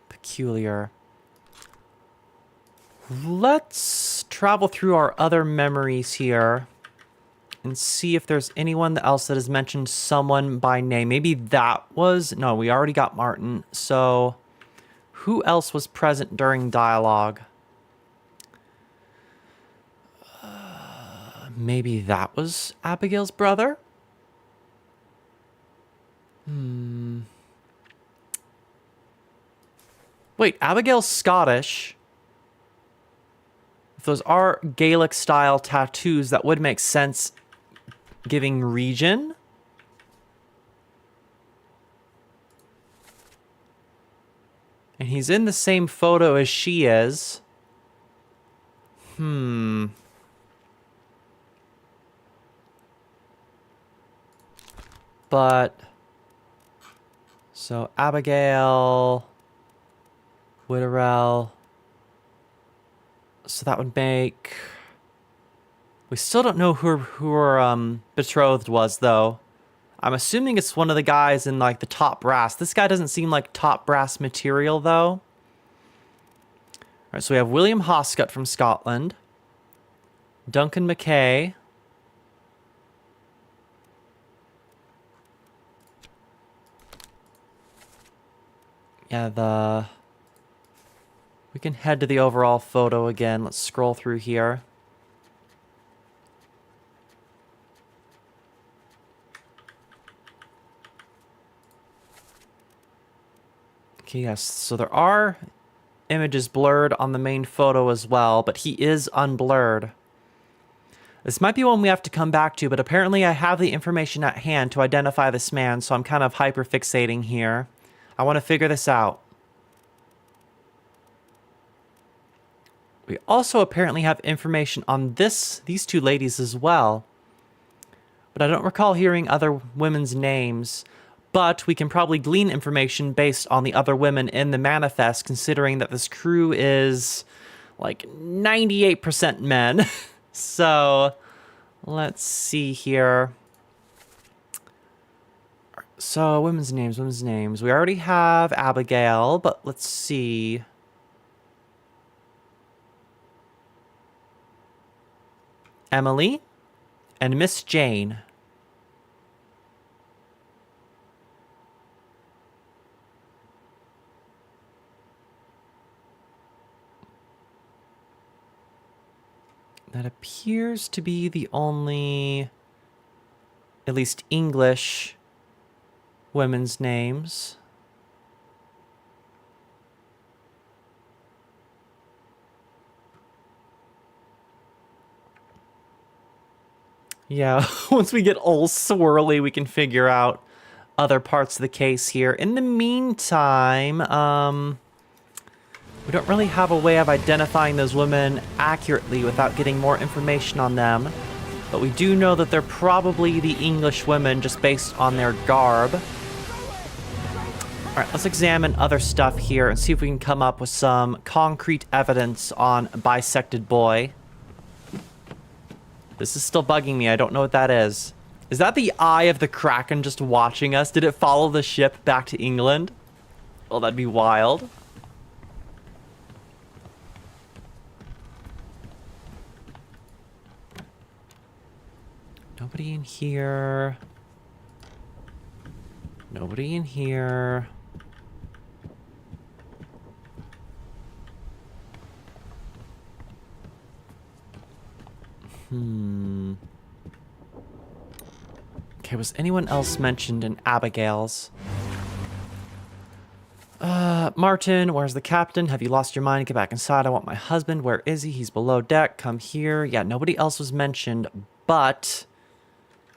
Peculiar. Let's travel through our other memories here and see if there's anyone else that has mentioned someone by name. Maybe that was... No, we already got Martin. So, who else was present during dialogue? Maybe that was Abigail's brother? Wait, Abigail's Scottish. If those are Gaelic-style tattoos, that would make sense giving region. And he's in the same photo as she is. But... So, Abigail... Witterell... So that would make... We still don't know who her betrothed was, though. I'm assuming it's one of the guys in, like, the top brass. This guy doesn't seem like top brass material, though. Alright, so we have William Hoscott from Scotland. Duncan McKay. Yeah, we can head to the overall photo again. Let's scroll through here. Okay, yes, so there are images blurred on the main photo as well, but he is unblurred. This might be one we have to come back to, but apparently I have the information at hand to identify this man, so I'm kind of hyper-fixating here. I want to figure this out. We also apparently have information on these two ladies as well. But I don't recall hearing other women's names. But we can probably glean information based on the other women in the manifest, considering that this crew is like 98% men. So let's see here. So women's names. We already have Abigail, but let's see. Emily and Miss Jane. That appears to be the only, at least English, women's names. Yeah, once we get all swirly, we can figure out other parts of the case here. In the meantime, we don't really have a way of identifying those women accurately without getting more information on them. But we do know that they're probably the English women just based on their garb. Alright, let's examine other stuff here and see if we can come up with some concrete evidence on Bisected Boy. This is still bugging me. I don't know what that is. Is that the eye of the Kraken just watching us? Did it follow the ship back to England? Oh, that'd be wild. Nobody in here. Nobody in here. Okay, was anyone else mentioned in Abigail's? Martin, where's the captain? Have you lost your mind? Get back inside. I want my husband. Where is he? He's below deck. Come here. Yeah, nobody else was mentioned, but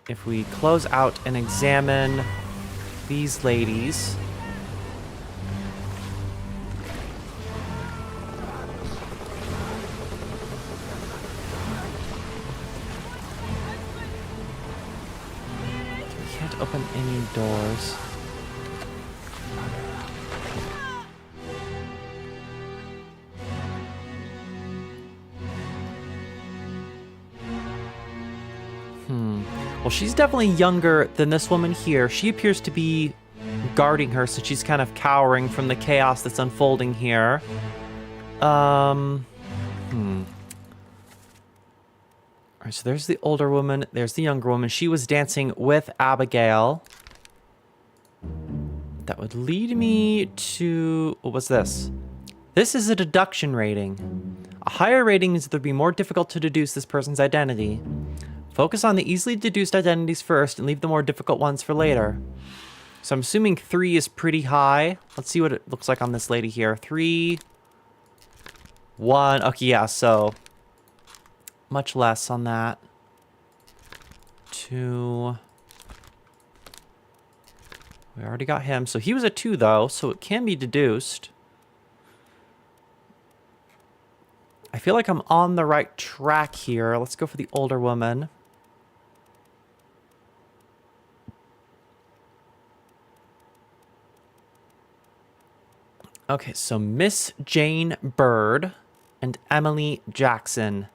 if we close out and examine these ladies. We can't open any doors. Well, she's definitely younger than this woman here. She appears to be guarding her, so she's kind of cowering from the chaos that's unfolding here. Alright, so there's the older woman. There's the younger woman. She was dancing with Abigail. That would lead me to... What was this? This is a deduction rating. A higher rating means that it would be more difficult to deduce this person's identity. Focus on the easily deduced identities first and leave the more difficult ones for later. So I'm assuming 3 is pretty high. Let's see what it looks like on this lady here. 3, 1. Okay, yeah, so much less on that. 2. We already got him. So he was a 2, though, so it can be deduced. I feel like I'm on the right track here. Let's go for the older woman. Okay, so Miss Jane Bird and Emily Jackson.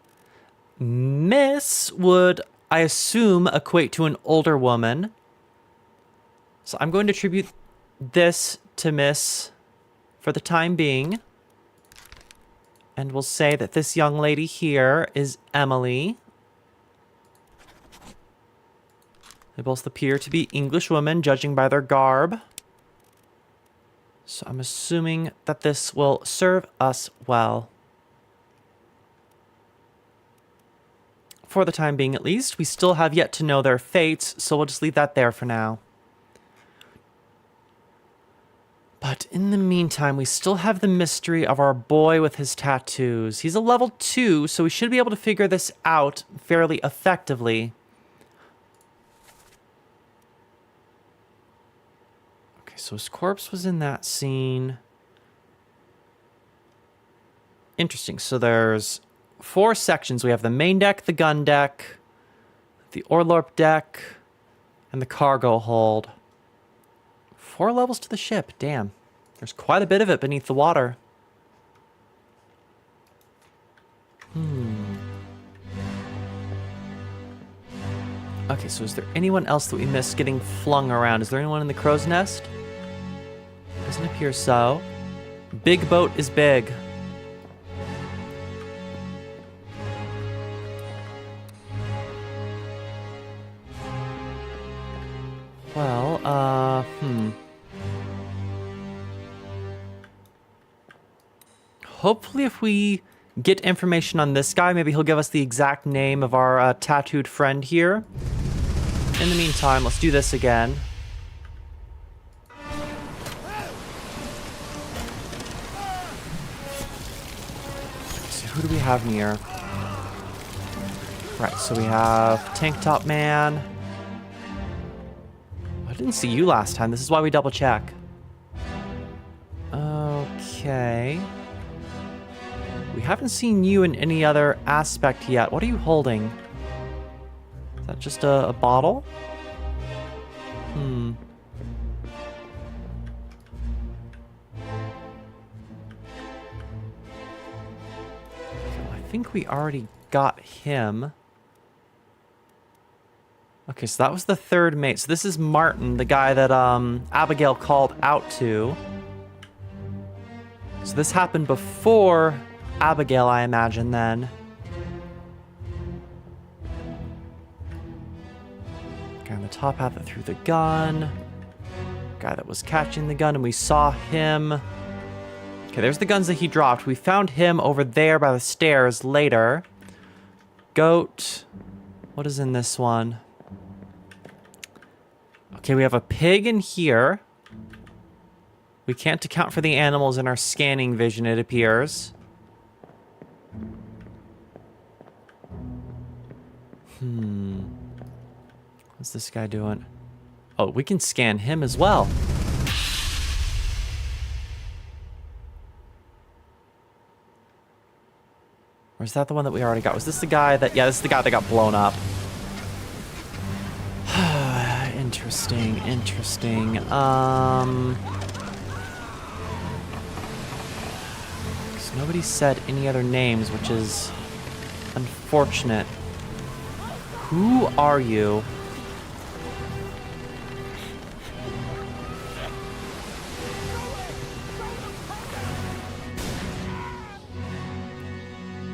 Miss would, I assume, equate to an older woman. So I'm going to attribute this to Miss for the time being. And we'll say that this young lady here is Emily. They both appear to be English women, judging by their garb. So I'm assuming that this will serve us well. For the time being, at least. We still have yet to know their fates, so we'll just leave that there for now. But in the meantime, we still have the mystery of our boy with his tattoos. He's a level 2, so we should be able to figure this out fairly effectively. Okay, so his corpse was in that scene. Interesting. So there's 4 sections. We have the main deck, the gun deck, the orlop deck, and the cargo hold. 4 levels to the ship. Damn. There's quite a bit of it beneath the water. Okay, so is there anyone else that we missed getting flung around? Is there anyone in the crow's nest? Doesn't appear so. Big boat is big. Well, hopefully if we get information on this guy, maybe he'll give us the exact name of our tattooed friend here. In the meantime, let's do this again. So who do we have near? Right, so we have Tank Top Man. I didn't see you last time. This is why we double check. Okay. We haven't seen you in any other aspect yet. What are you holding? Is that just a bottle? I think we already got him. Okay, so that was the 3rd mate. So this is Martin, the guy that Abigail called out to. So this happened before Abigail, I imagine, then. Guy on the top half that threw the gun. Guy that was catching the gun, and we saw him. Okay, there's the guns that he dropped. We found him over there by the stairs later. goat. What is in this one? Okay, we have a pig in here. We can't account for the animals in our scanning vision, it appears. What's this guy doing? Oh, we can scan him as well. Or is that the one that we already got? Was this the guy that... Yeah, this is the guy that got blown up. Interesting, interesting. 'Cause nobody said any other names, which is unfortunate. Who are you?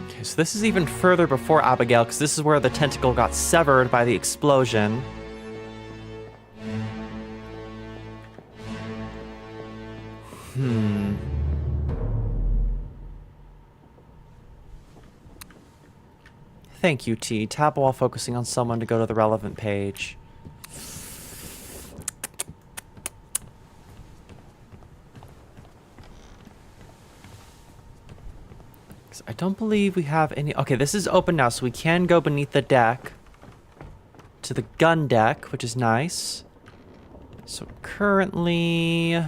Okay, so this is even further before Abigail, because this is where the tentacle got severed by the explosion. Thank you, T. Tap while focusing on someone to go to the relevant page. I don't believe we have any... Okay, this is open now, so we can go beneath the deck to the gun deck, which is nice. So currently...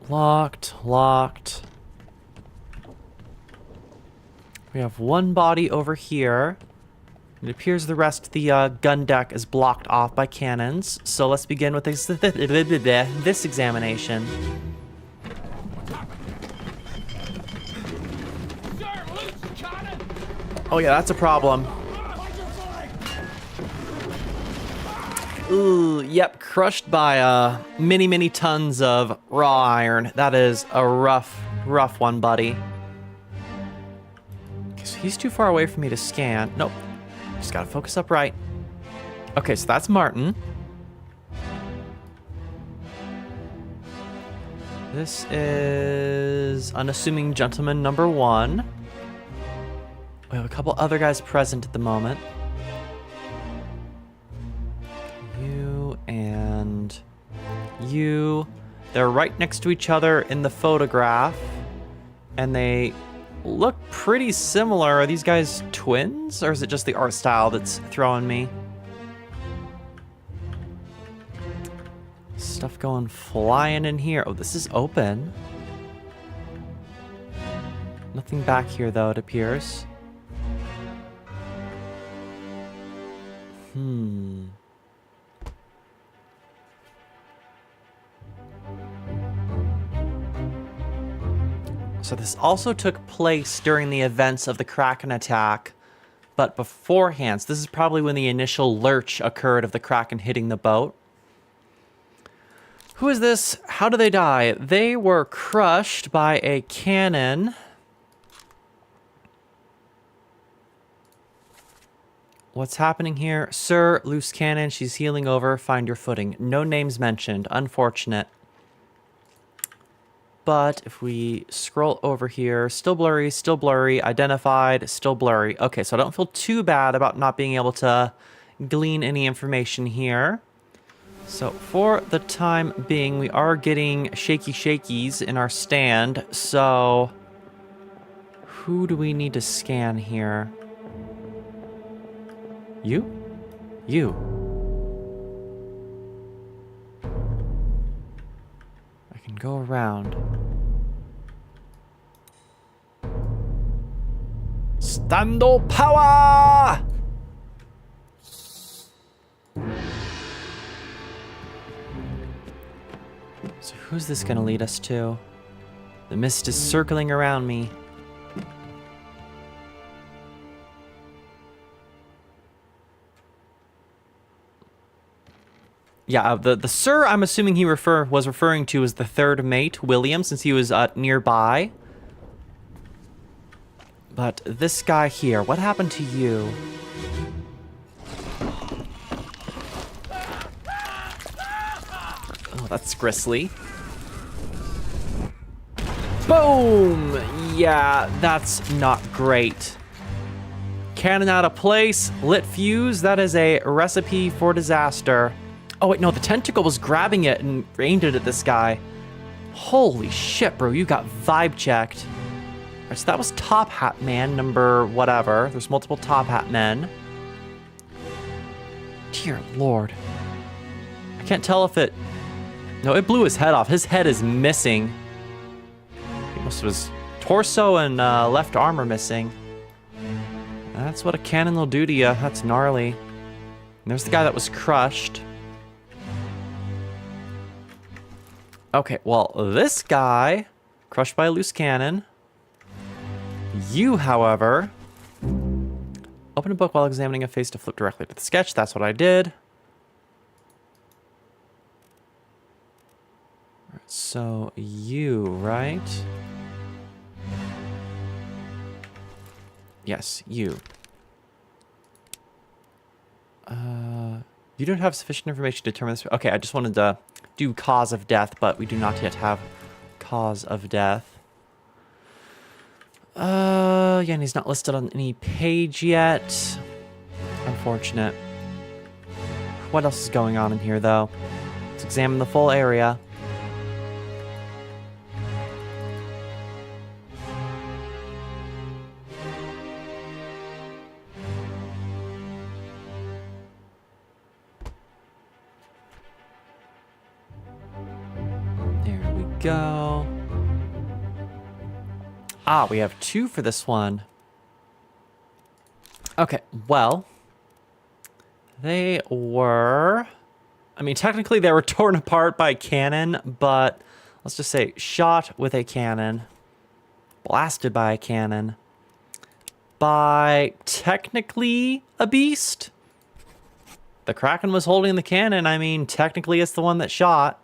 Locked. We have one body over here. It appears the rest of the gun deck is blocked off by cannons. So let's begin with this examination. Oh yeah, that's a problem. Ooh, yep, crushed by many tons of raw iron. That is a rough one, buddy. Okay, so he's too far away for me to scan. Nope, just gotta focus up right. Okay, so that's Martin. This is unassuming gentleman number 1. We have a couple other guys present at the moment. You and you. They're right next to each other in the photograph. And they look pretty similar. Are these guys twins? Or is it just the art style that's throwing me? Stuff going flying in here. Oh, this is open. Nothing back here, though, it appears. So this also took place during the events of the Kraken attack, but beforehand. So this is probably when the initial lurch occurred of the Kraken hitting the boat. Who is this? How do they die? They were crushed by a cannon. What's happening here? Sir, loose cannon. She's healing over. Find your footing. No names mentioned. Unfortunate. But if we scroll over here, still blurry, identified, still blurry. Okay, so I don't feel too bad about not being able to glean any information here. So for the time being, we are getting shakies in our stand. So who do we need to scan here? You? I can go around. Stando power! So who's this gonna lead us to? The mist is circling around me. Yeah, the sir I'm assuming he was referring to as the third mate, William, since he was nearby. But this guy here, what happened to you? Oh, that's grisly. Boom! Yeah, that's not great. Cannon out of place, lit fuse, that is a recipe for disaster. Oh wait, no, the tentacle was grabbing it and aimed it at this guy. Holy shit, bro, you got vibe checked. All right, so that was Top Hat Man, number whatever. There's multiple Top Hat Men. Dear Lord. I can't tell if it... No, it blew his head off. His head is missing. Most of his torso and left arm are missing. That's what a cannon will do to you. That's gnarly. And there's the guy that was crushed. Okay, well, this guy, crushed by a loose cannon. You, however, open a book while examining a face to flip directly to the sketch. That's what I did. So, you, right? Yes, you. You don't have sufficient information to determine this. Okay, I just wanted to do cause of death, but we do not yet have cause of death. Yeah, and he's not listed on any page yet. Unfortunate. What else is going on in here, though? Let's examine the full area. There we go. Ah, we have 2 for this one. Okay, well, they were... I mean, technically they were torn apart by a cannon, but let's just say shot with a cannon, blasted by a cannon, by technically a beast. The Kraken was holding the cannon. I mean, technically it's the one that shot.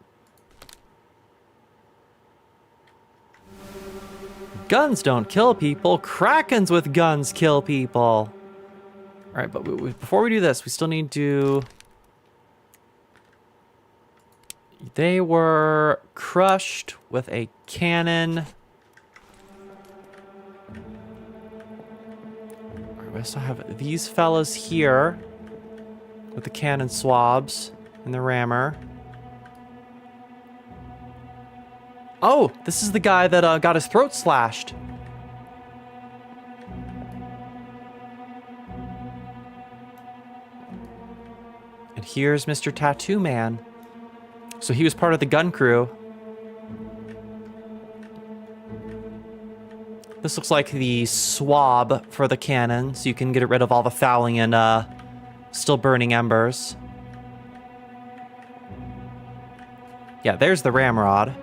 Guns don't kill people. Krakens with guns kill people. All right, but before we do this, we still need to... They were crushed with a cannon. All right, we also have these fellas here with the cannon swabs and the rammer. Oh, this is the guy that got his throat slashed. And here's Mr. Tattoo Man. So he was part of the gun crew. This looks like the swab for the cannon, so you can get rid of all the fouling and still burning embers. Yeah, there's the ramrod.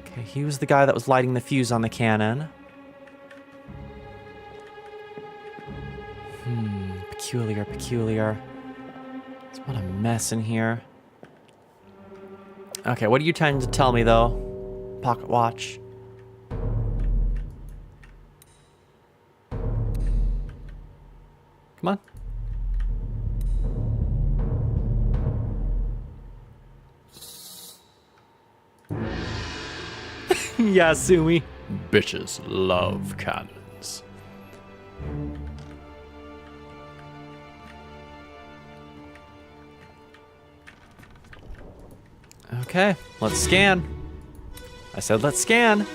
Okay, he was the guy that was lighting the fuse on the cannon. Peculiar, peculiar. What a mess in here. Okay, what are you trying to tell me, though? Pocket watch. Come on. Yeah, Sumi. Bitches love cannons. Okay, let's scan. I said let's scan.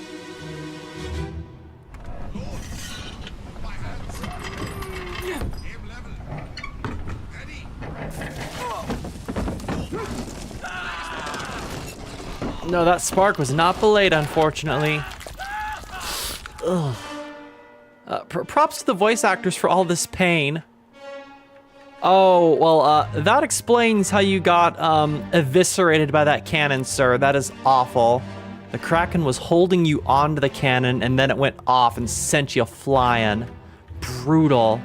No, that spark was not belayed, unfortunately. Ugh. Props to the voice actors for all this pain. Oh, well, that explains how you got eviscerated by that cannon, sir. That is awful. The Kraken was holding you onto the cannon, and then it went off and sent you flying. Brutal.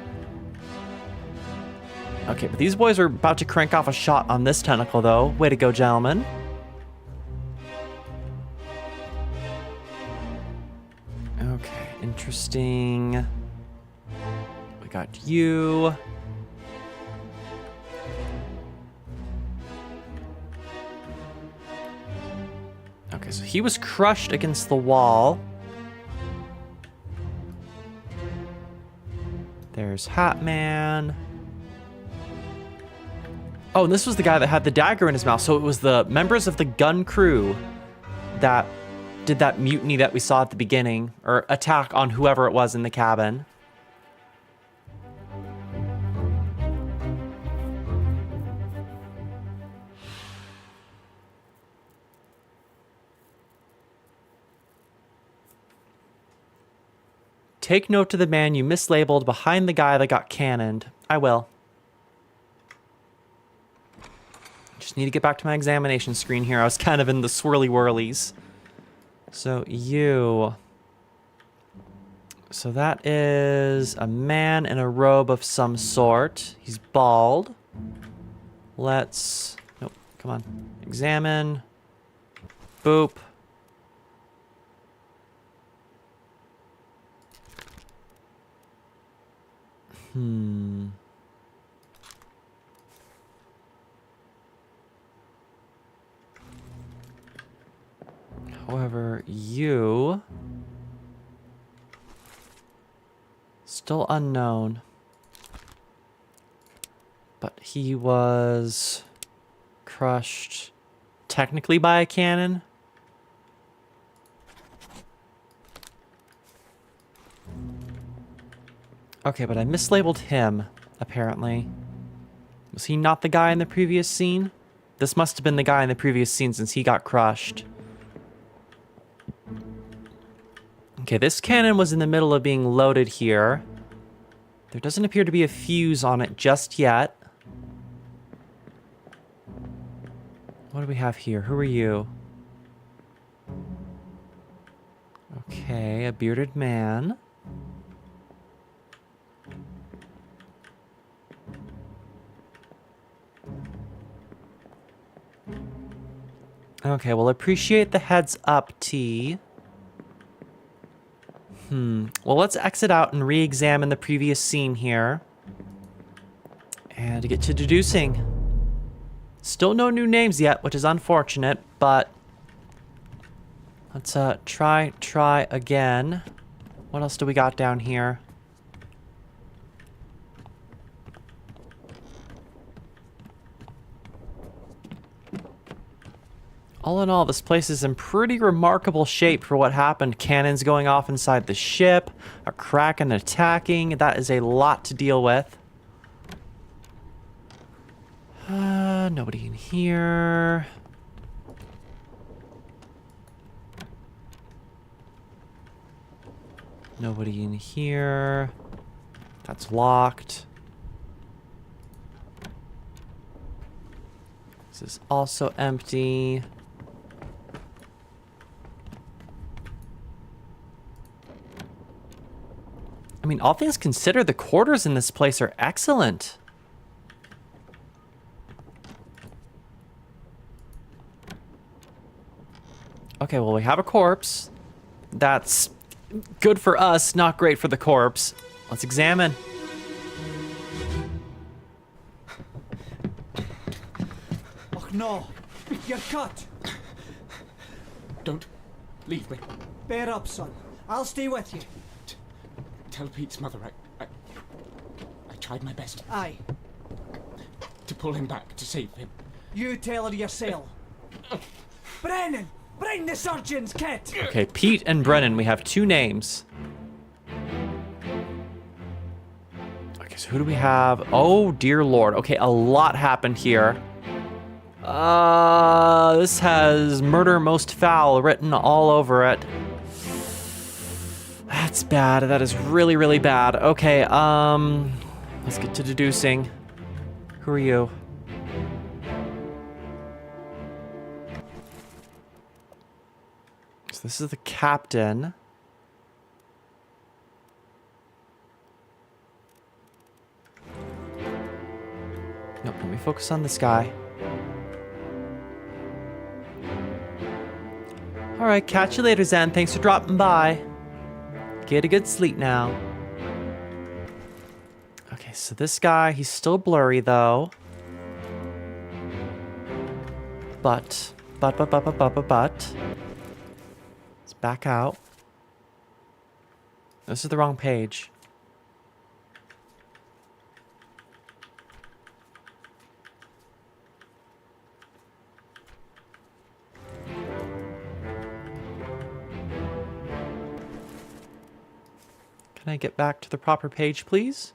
Okay, but these boys are about to crank off a shot on this tentacle, though. Way to go, gentlemen. Okay, interesting. We got you. Okay, Okay, so he was crushed against the wall. There's Hat Man. Oh, and this was the guy that had the dagger in his mouth. So it was the members of the gun crew that did that mutiny that we saw at the beginning, or attack on whoever it was in the cabin. Take note to the man you mislabeled behind the guy that got cannoned. I will. Just need to get back to my examination screen here. I was kind of in the swirly whirlies. So you. So that is a man in a robe of some sort. He's bald. Let's. Nope. Come on. Examine. Boop. However, you... Still unknown. But he was... crushed... technically by a cannon? Okay, but I mislabeled him, apparently. Was he not the guy in the previous scene? This must have been the guy in the previous scene since he got crushed. Okay, this cannon was in the middle of being loaded here. There doesn't appear to be a fuse on it just yet. What do we have here? Who are you? Okay, a bearded man. Okay, well, appreciate the heads up, T. Well, let's exit out and re-examine the previous scene here. And to get to deducing. Still no new names yet, which is unfortunate, but... let's try again. What else do we got down here? All in all, this place is in pretty remarkable shape for what happened. Cannons going off inside the ship, a Kraken attacking. That is a lot to deal with. Nobody in here. Nobody in here. That's locked. This is also empty. I mean, all things considered, the quarters in this place are excellent. Okay, well, we have a corpse. That's good for us, not great for the corpse. Let's examine. Oh no, you're cut. Don't leave me. Bear up, son. I'll stay with you. Tell Pete's mother I tried my best Aye, to pull him back, to save him. you tell her yourself. Brennan, bring the surgeon's kit. Okay, Pete and Brennan, we have two names. Okay, so who do we have? Oh, dear Lord. Okay, a lot happened here. This has murder most foul written all over it. That's bad. That is really, really bad. Okay, let's get to deducing. Who are you? So this is the captain. Nope, let me focus on this guy. Alright, catch you later, Zen. Thanks for dropping by. Get a good sleep now. Okay, so this guy, he's still blurry though. But. back out. This is the wrong page. Can I get back to the proper page, please?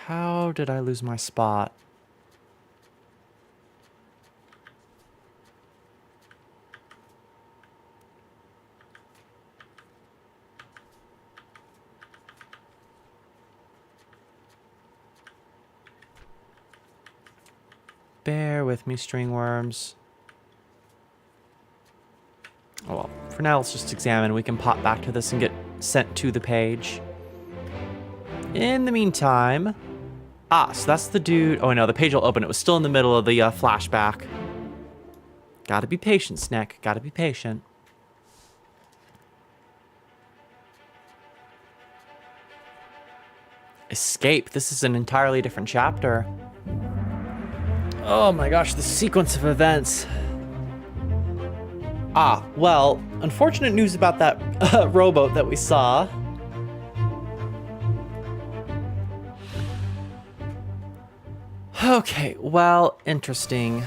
How did I lose my spot? Bear with me, stringworms. Oh well, for now let's just examine. We can pop back to this and get sent to the page. In the meantime... Ah, so that's the dude... Oh, no, the page will open. It was still in the middle of the flashback. Gotta be patient, Snack. Gotta be patient. Escape. This is an entirely different chapter. Oh my gosh, the sequence of events. Ah, well, unfortunate news about that rowboat that we saw. Okay, well, interesting.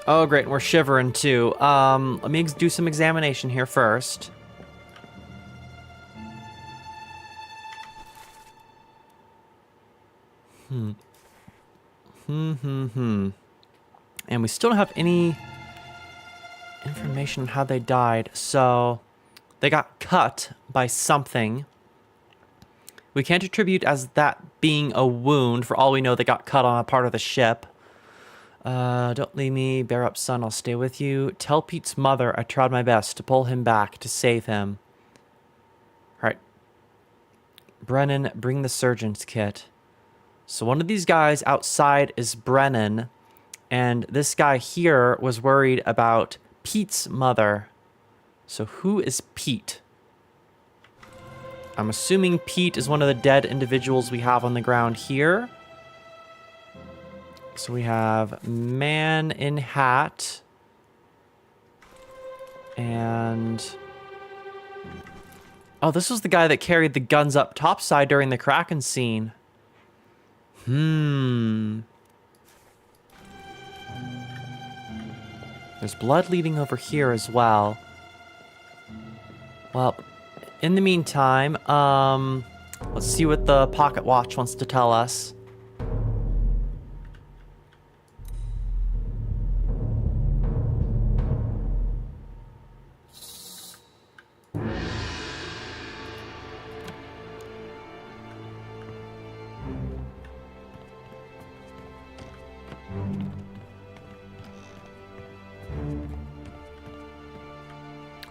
Oh, great, we're shivering too. Let me do some examination here first. And we still don't have any information on how they died. So, they got cut by something. We can't attribute as that being a wound. For all we know, they got cut on a part of the ship. Don't leave me. Bear up, son. I'll stay with you. Tell Pete's mother I tried my best to pull him back, to save him. All right. Brennan, bring the surgeon's kit. So one of these guys outside is Brennan. And this guy here was worried about Pete's mother. So who is Pete? I'm assuming Pete is one of the dead individuals we have on the ground here. So we have man in hat. And... oh, this was the guy that carried the guns up topside during the Kraken scene. There's blood leading over here as well. Well... in the meantime, let's see what the pocket watch wants to tell us.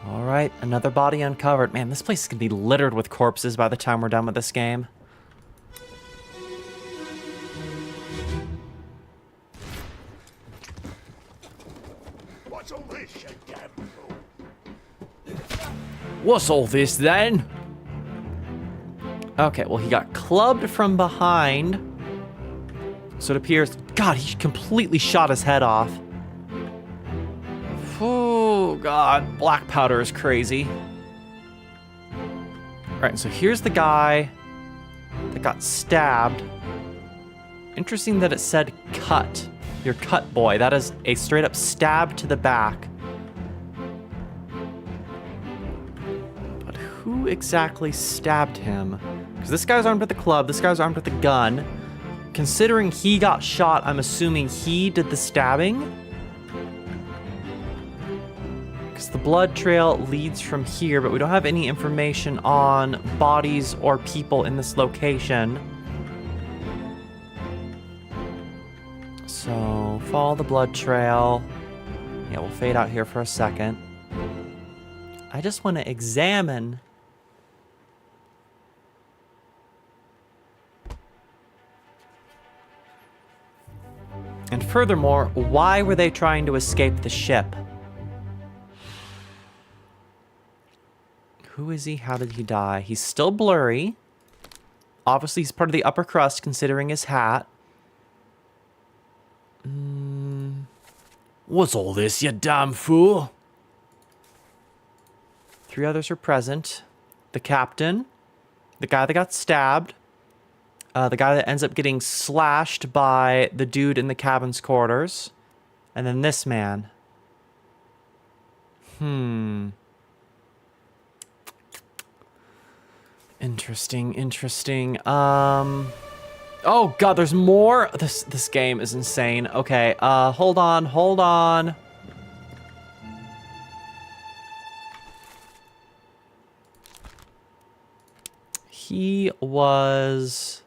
Alright, another body uncovered. Man, this place is going to be littered with corpses by the time we're done with this game. What's all this, you damn fool? What's all this then? Okay, well, he got clubbed from behind. So it appears... God, he completely shot his head off. Oh, God. Black powder is crazy. Alright, so here's the guy that got stabbed. Interesting that it said cut. Your cut boy. That is a straight up stab to the back. But who exactly stabbed him? Because this guy's armed with a club, this guy's armed with a gun. Considering he got shot, I'm assuming he did the stabbing. Because the blood trail leads from here, but we don't have any information on bodies or people in this location. So, follow the blood trail. Yeah, we'll fade out here for a second. I just want to examine. And furthermore, why were they trying to escape the ship? Who is he? How did he die? He's still blurry. Obviously, he's part of the upper crust, considering his hat. What's all this, you damn fool? 3 others are present. The captain, the guy that got stabbed, the guy that ends up getting slashed by the dude in the cabin's quarters, and then this man. Interesting. Oh god, there's more. This game is insane. Okay, hold on. He was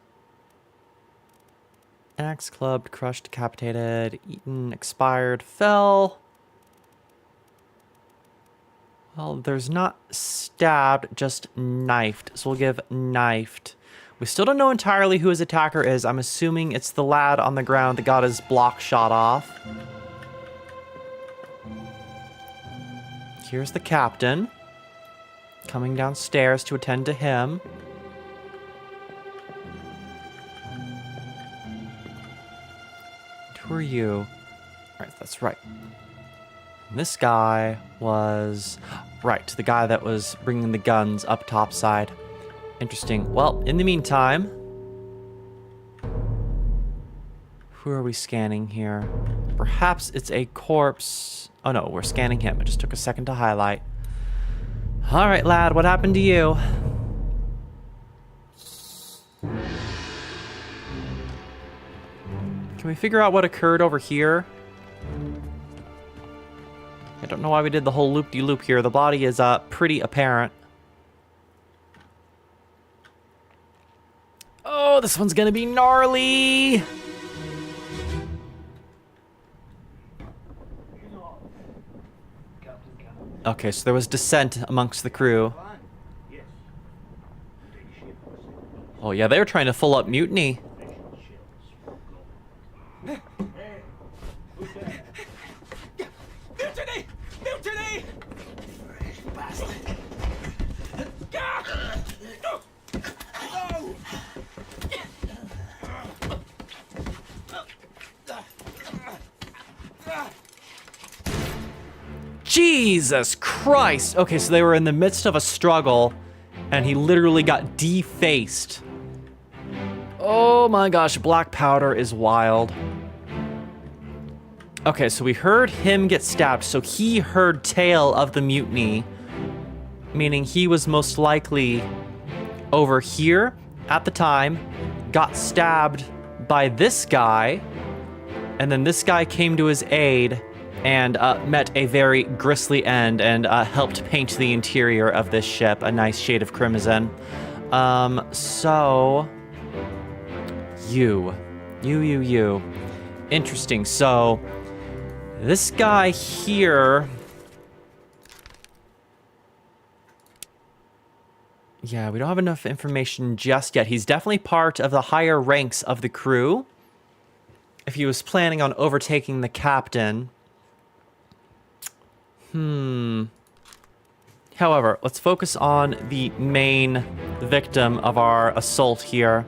axe clubbed, crushed, decapitated, eaten, expired, fell. Well, there's not stabbed, just knifed. So we'll give knifed. We still don't know entirely who his attacker is. I'm assuming it's the lad on the ground that got his block shot off. Here's the captain coming downstairs to attend to him. Who are you? All right, that's right. And this guy was... Right, the guy that was bringing the guns up topside. Interesting. Well, in the meantime... Who are we scanning here? Perhaps it's a corpse... Oh no, we're scanning him. It just took a second to highlight. All right, lad, what happened to you? Can we figure out what occurred over here? I don't know why we did the whole loop-de-loop here. The body is pretty apparent. Oh, this one's gonna be gnarly! Okay, so there was dissent amongst the crew. Oh yeah, they were trying to full up mutiny. Mutiny! Bastard! No! Jesus Christ! Okay, so they were in the midst of a struggle, and he literally got defaced. Oh my gosh, black powder is wild. Okay, so we heard him get stabbed, so he heard tale of the mutiny, meaning he was most likely over here at the time, got stabbed by this guy, and then this guy came to his aid and met a very grisly end and helped paint the interior of this ship a nice shade of crimson. So... You. Interesting, so... This guy here... Yeah, we don't have enough information just yet. He's definitely part of the higher ranks of the crew. If he was planning on overtaking the captain. However, let's focus on the main victim of our assault here.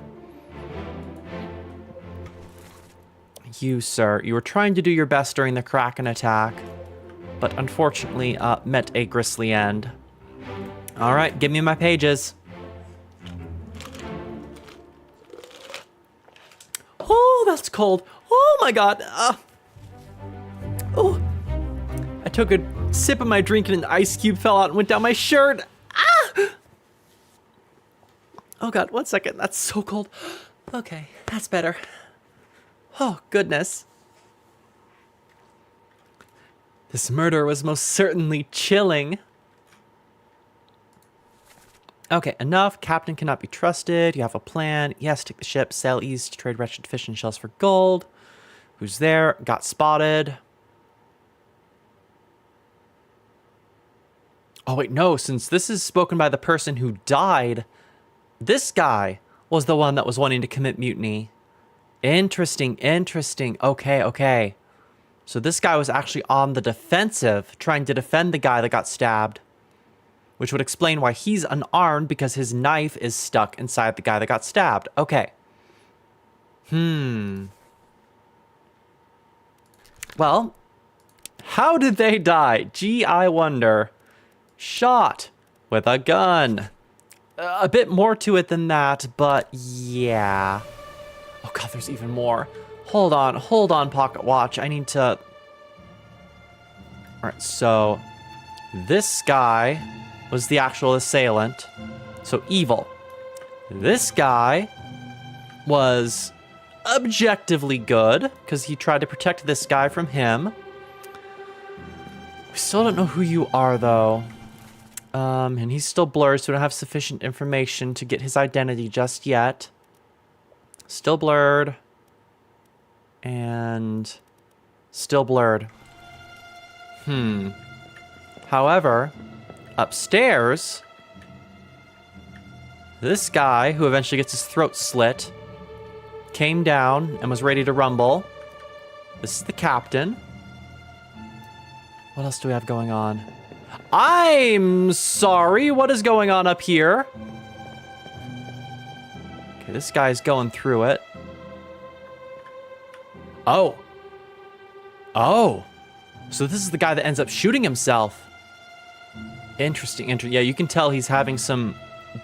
You, sir, you were trying to do your best during the Kraken attack, but unfortunately met a grisly end. All right, give me my pages. Oh, that's cold. Oh my God. Oh, I took a sip of my drink and an ice cube fell out and went down my shirt. Ah! Oh God, 1 second. That's so cold. Okay, that's better. Oh, goodness. This murder was most certainly chilling. Okay, enough. Captain cannot be trusted. You have a plan. Yes, take the ship, sail east, trade wretched fish and shells for gold. Who's there? Got spotted. Oh, wait, no. Since this is spoken by the person who died, this guy was the one that was wanting to commit mutiny. Interesting. Okay. So this guy was actually on the defensive, trying to defend the guy that got stabbed. which would explain why he's unarmed because his knife is stuck inside the guy that got stabbed. Okay. Well, how did they die? Gee, I wonder. Shot with a gun. A bit more to it than that, but yeah. Oh god, there's even more. Hold on, Pocket Watch. I need to... Alright, so... This guy was the actual assailant. So evil. This guy was objectively good, because he tried to protect this guy from him. We still don't know who you are, though. And he's still blurred, so we don't have sufficient information to get his identity just yet. Still blurred. And still blurred. However, upstairs, this guy, who eventually gets his throat slit, came down and was ready to rumble. This is the captain. What else do we have going on? I'm sorry, what is going on up here? Okay, this guy's going through it. Oh. Oh. So this is the guy that ends up shooting himself. Interesting. Yeah, you can tell he's having some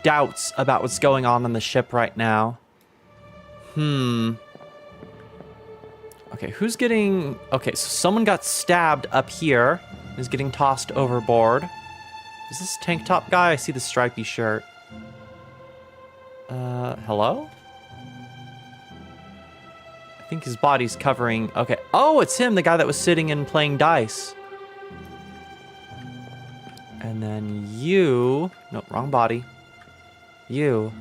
doubts about what's going on the ship right now. Okay, who's getting... Okay, so someone got stabbed up here. Is getting tossed overboard. Is this tank top guy? I see the stripy shirt. Hello? I think his body's covering... Okay. Oh, it's him, the guy that was sitting and playing dice. And then you... Nope, wrong body. You...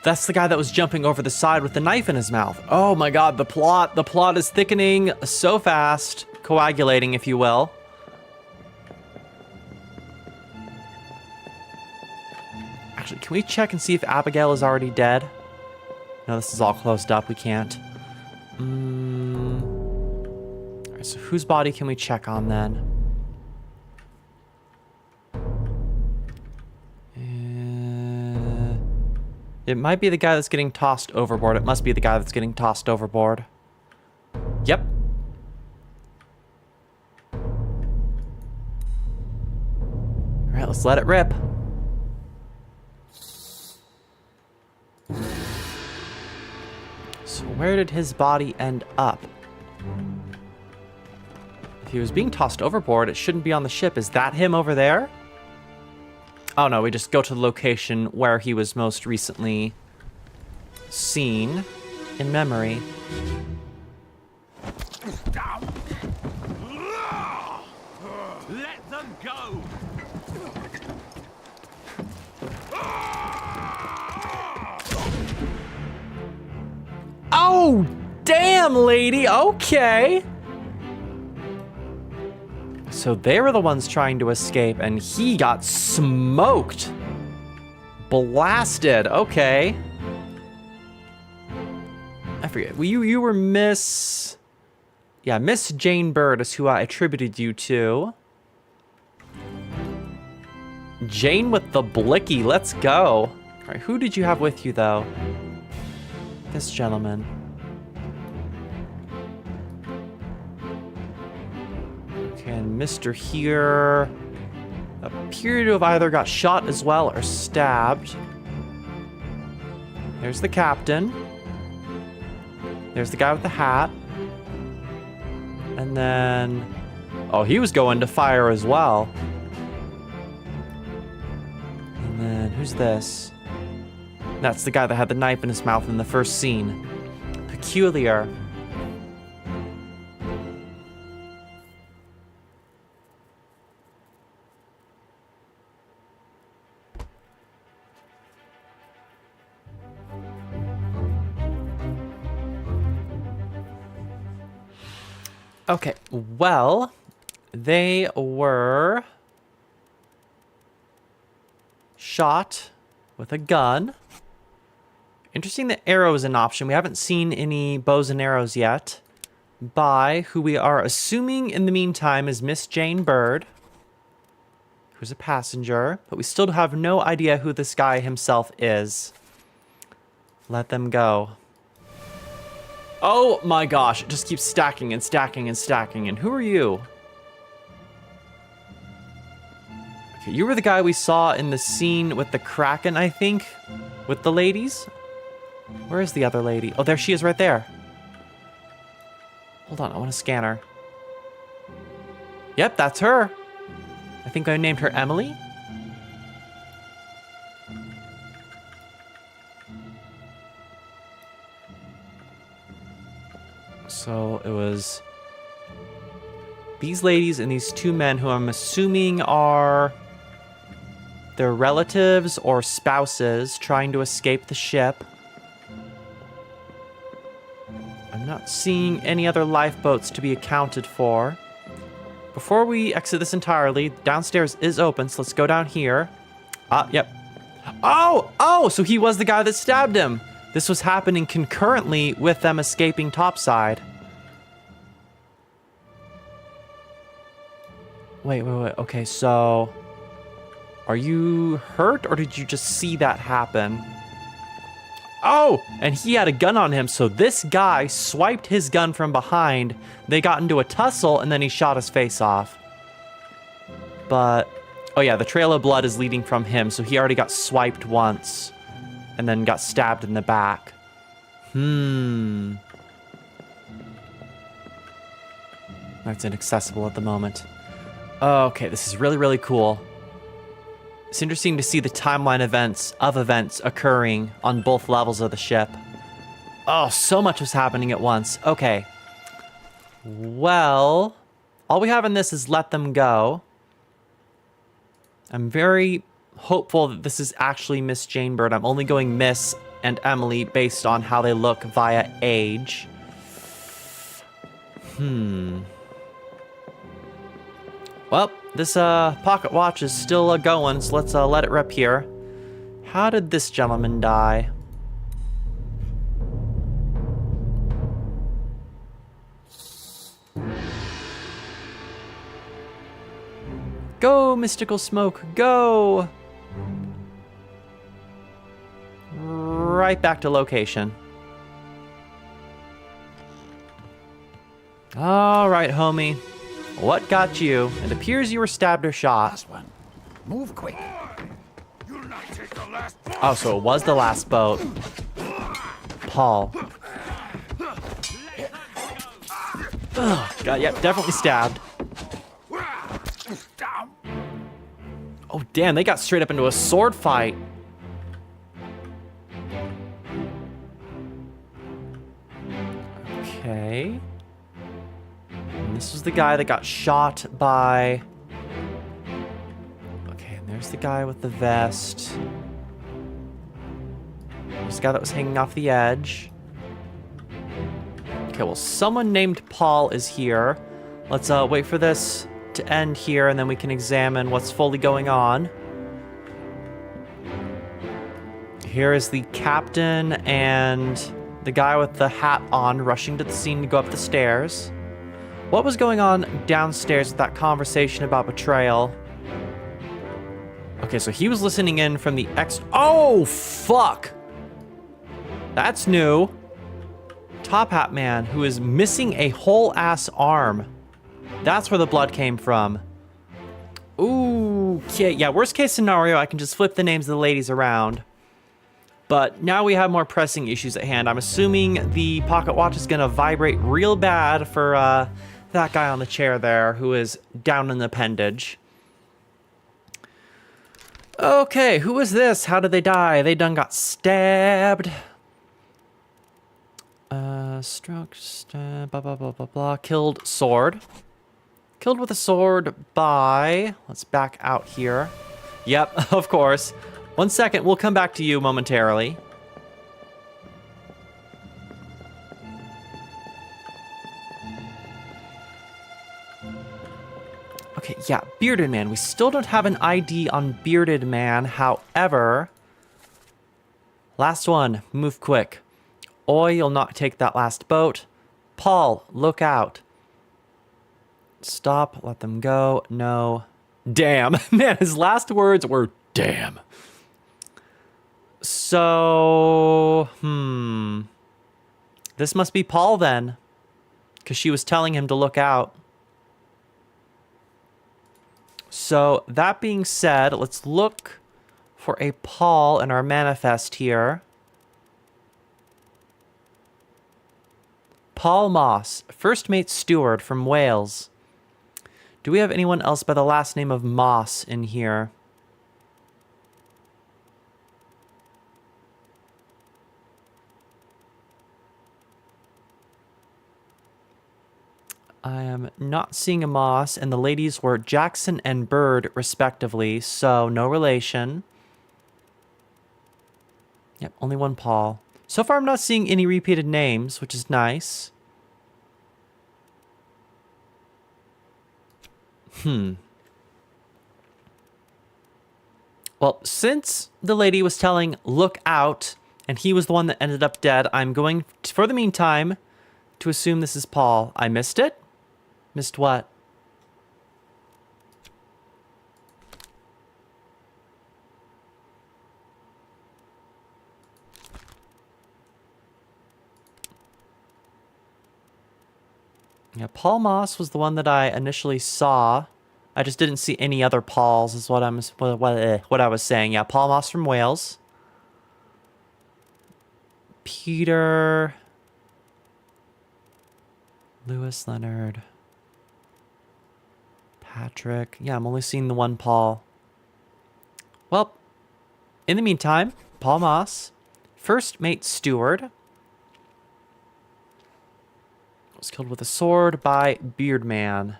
That's the guy that was jumping over the side with the knife in his mouth. Oh my god, the plot is thickening so fast. Coagulating, if you will. Actually, can we check and see if Abigail is already dead? No, this is all closed up. We can't. Alright, so whose body can we check on then? It might be the guy that's getting tossed overboard. It must be the guy that's getting tossed overboard. Yep. Alright, let's let it rip. So where did his body end up? If he was being tossed overboard, it shouldn't be on the ship. Is that him over there? Oh no, we just go to the location where he was most recently seen in memory. Let them go! Oh, damn, lady. Okay. So they were the ones trying to escape, and he got smoked. Blasted. Okay. I forget. You were Miss... Yeah, Miss Jane Bird is who I attributed you to. Jane with the blicky. Let's go. All right, who did you have with you, though? This gentleman. Okay, and Mr. here appeared to have either got shot as well or stabbed. There's the captain. There's the guy with the hat. And then... Oh, he was going to fire as well. And then, who's this? That's the guy that had the knife in his mouth in the first scene. Peculiar. Okay, well, they were shot with a gun. Interesting that arrow is an option. We haven't seen any bows and arrows yet. By who we are assuming in the meantime is Miss Jane Bird, who's a passenger, but we still have no idea who this guy himself is. Let them go. Oh my gosh, it just keeps stacking and stacking and stacking. And who are you? Okay, you were the guy we saw in the scene with the Kraken, I think, with the ladies. Where is the other lady? Oh, there she is right there. Hold on, I want to scan her. Yep, that's her. I think I named her Emily. So it was these ladies and these two men who I'm assuming are their relatives or spouses trying to escape the ship. I'm not seeing any other lifeboats to be accounted for. Before we exit this entirely, downstairs is open, so let's go down here. Yep. Oh, so he was the guy that stabbed him. This was happening concurrently with them escaping topside. Wait. Okay, so are you hurt or did you just see that happen? Oh, and he had a gun on him, so this guy swiped his gun from behind. They got into a tussle, and then he shot his face off. But, oh yeah, the trail of blood is leading from him, so he already got swiped once, and then got stabbed in the back. That's inaccessible at the moment. Okay, this is really, really cool. It's interesting to see the timeline events occurring on both levels of the ship. Oh, so much was happening at once. Okay. Well, all we have in this is let them go. I'm very hopeful that this is actually Miss Jane Bird. I'm only going Miss and Emily based on how they look via age. Well, this pocket watch is still going, so let's let it rip here. How did this gentleman die? Go, mystical smoke, go! Right back to location. All right, homie. What got you? It appears you were stabbed or shot. Last one. Move quick. You'll not take the last one. Oh, so it was the last boat. Paul. Oh, God, yep, definitely stabbed. Oh, damn, they got straight up into a sword fight. Okay. And this was the guy that got shot by... Okay, and there's the guy with the vest. There's the guy that was hanging off the edge. Okay, well, someone named Paul is here. Let's wait for this to end here, and then we can examine what's fully going on. Here is the captain and the guy with the hat on rushing to the scene to go up the stairs. What was going on downstairs with that conversation about betrayal? Okay, so he was listening in from the Oh, fuck! That's new. Top Hat Man, who is missing a whole ass arm. That's where the blood came from. Ooh, okay, yeah, worst case scenario, I can just flip the names of the ladies around. But now we have more pressing issues at hand. I'm assuming the pocket watch is gonna vibrate real bad for that guy on the chair there who is down in the appendage. Okay, who is this? How did they die? They done got stabbed. Struck, stab, blah, blah, blah, blah, blah. Killed sword. Killed with a sword by... Let's back out here. Yep, of course. 1 second, we'll come back to you momentarily. Okay, yeah, Bearded Man. We still don't have an ID on Bearded Man. However, last one. Move quick. Oi, you'll not take that last boat. Paul, look out. Stop. Let them go. No. Damn. Man, his last words were damn. So, this must be Paul then, because she was telling him to look out. So, that being said, let's look for a Paul in our manifest here. Paul Moss, first mate steward from Wales. Do we have anyone else by the last name of Moss in here? I am not seeing a Moss, and the ladies were Jackson and Bird, respectively, so no relation. Yep, only one Paul. So far, I'm not seeing any repeated names, which is nice. Well, since the lady was telling look out, and he was the one that ended up dead, I'm going, for the meantime, to assume this is Paul. I missed it? Missed what? Yeah, Paul Moss was the one that I initially saw. I just didn't see any other Pauls, is what I was saying. Yeah, Paul Moss from Wales. Peter. Lewis Leonard. Patrick. Yeah, I'm only seeing the one Paul. Well, in the meantime, Paul Moss, first mate steward, was killed with a sword by Beardman.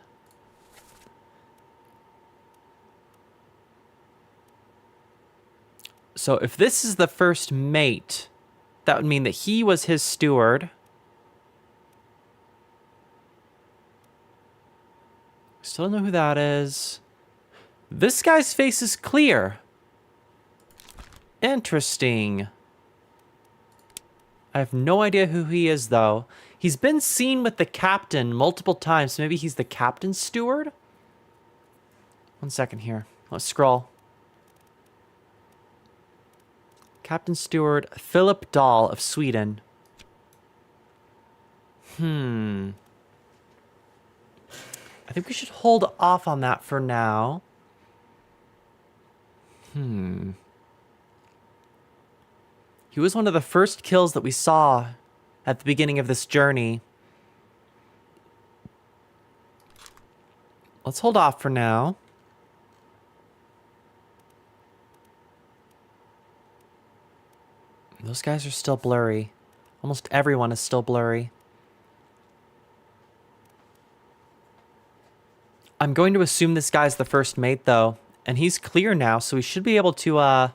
So if this is the first mate, that would mean that he was his steward. Still don't know who that is. This guy's face is clear. Interesting. I have no idea who he is, though. He's been seen with the captain multiple times. Maybe he's the captain's steward? 1 second here. Let's scroll. Captain Steward Philip Dahl of Sweden. I think we should hold off on that for now. He was one of the first kills that we saw at the beginning of this journey. Let's hold off for now. Those guys are still blurry. Almost everyone is still blurry. I'm going to assume this guy's the first mate, though. And he's clear now, so we should be able to,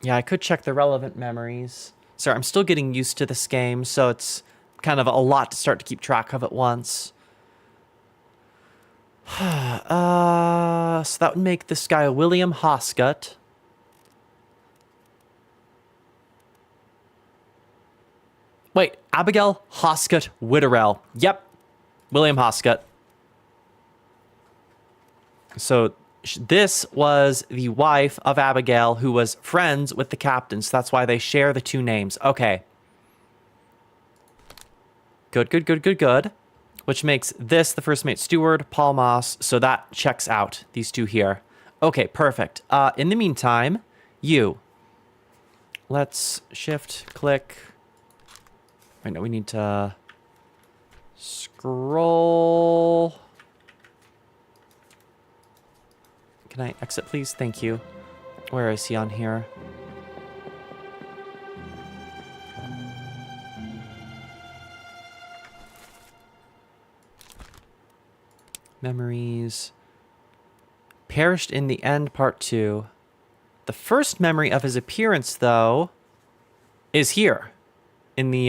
Yeah, I could check the relevant memories. Sorry, I'm still getting used to this game, so it's kind of a lot to start to keep track of at once. So that would make this guy William Hoscut. Wait, Abigail Hoscut Witterell. Yep, William Hoscut. So this was the wife of Abigail who was friends with the captain. So that's why they share the two names. Okay. Good. Which makes this the first mate steward, Paul Moss. So that checks out these two here. Okay, perfect. In the meantime, you. Let's shift, click. Wait, no, we need to scroll. Can I exit, please? Thank you. Where is he on here? Memories. Perished in the End, Part 2. The first memory of his appearance, though, is here. In the,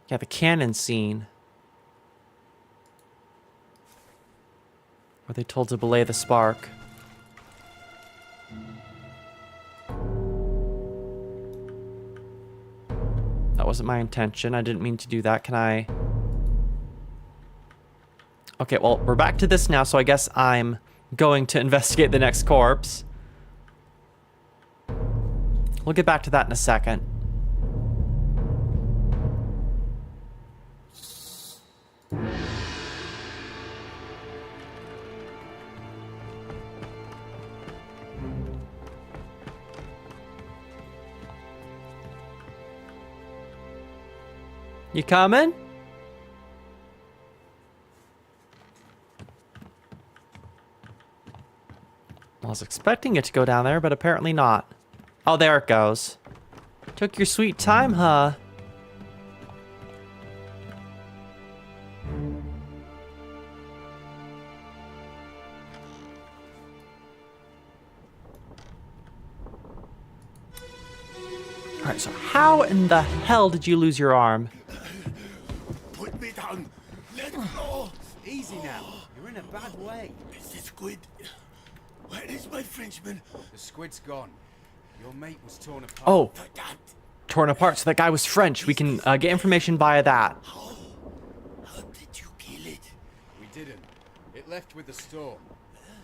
the cannon scene. Were they told to belay the spark? That wasn't my intention. I didn't mean to do that. Can I... Okay, well, we're back to this now, so I guess I'm going to investigate the next corpse. We'll get back to that in a second. You coming? I was expecting it to go down there, but apparently not. Oh, there it goes. Took your sweet time, huh? Alright, so how in the hell did you lose your arm? Put me down. Let go. Easy now. You're in a bad way. It's the squid. Where is my Frenchman? The squid's gone. Your mate was torn apart. Oh, That. torn apart. So that guy was French. We can get information via that. How did you kill it? We didn't. It left with the storm.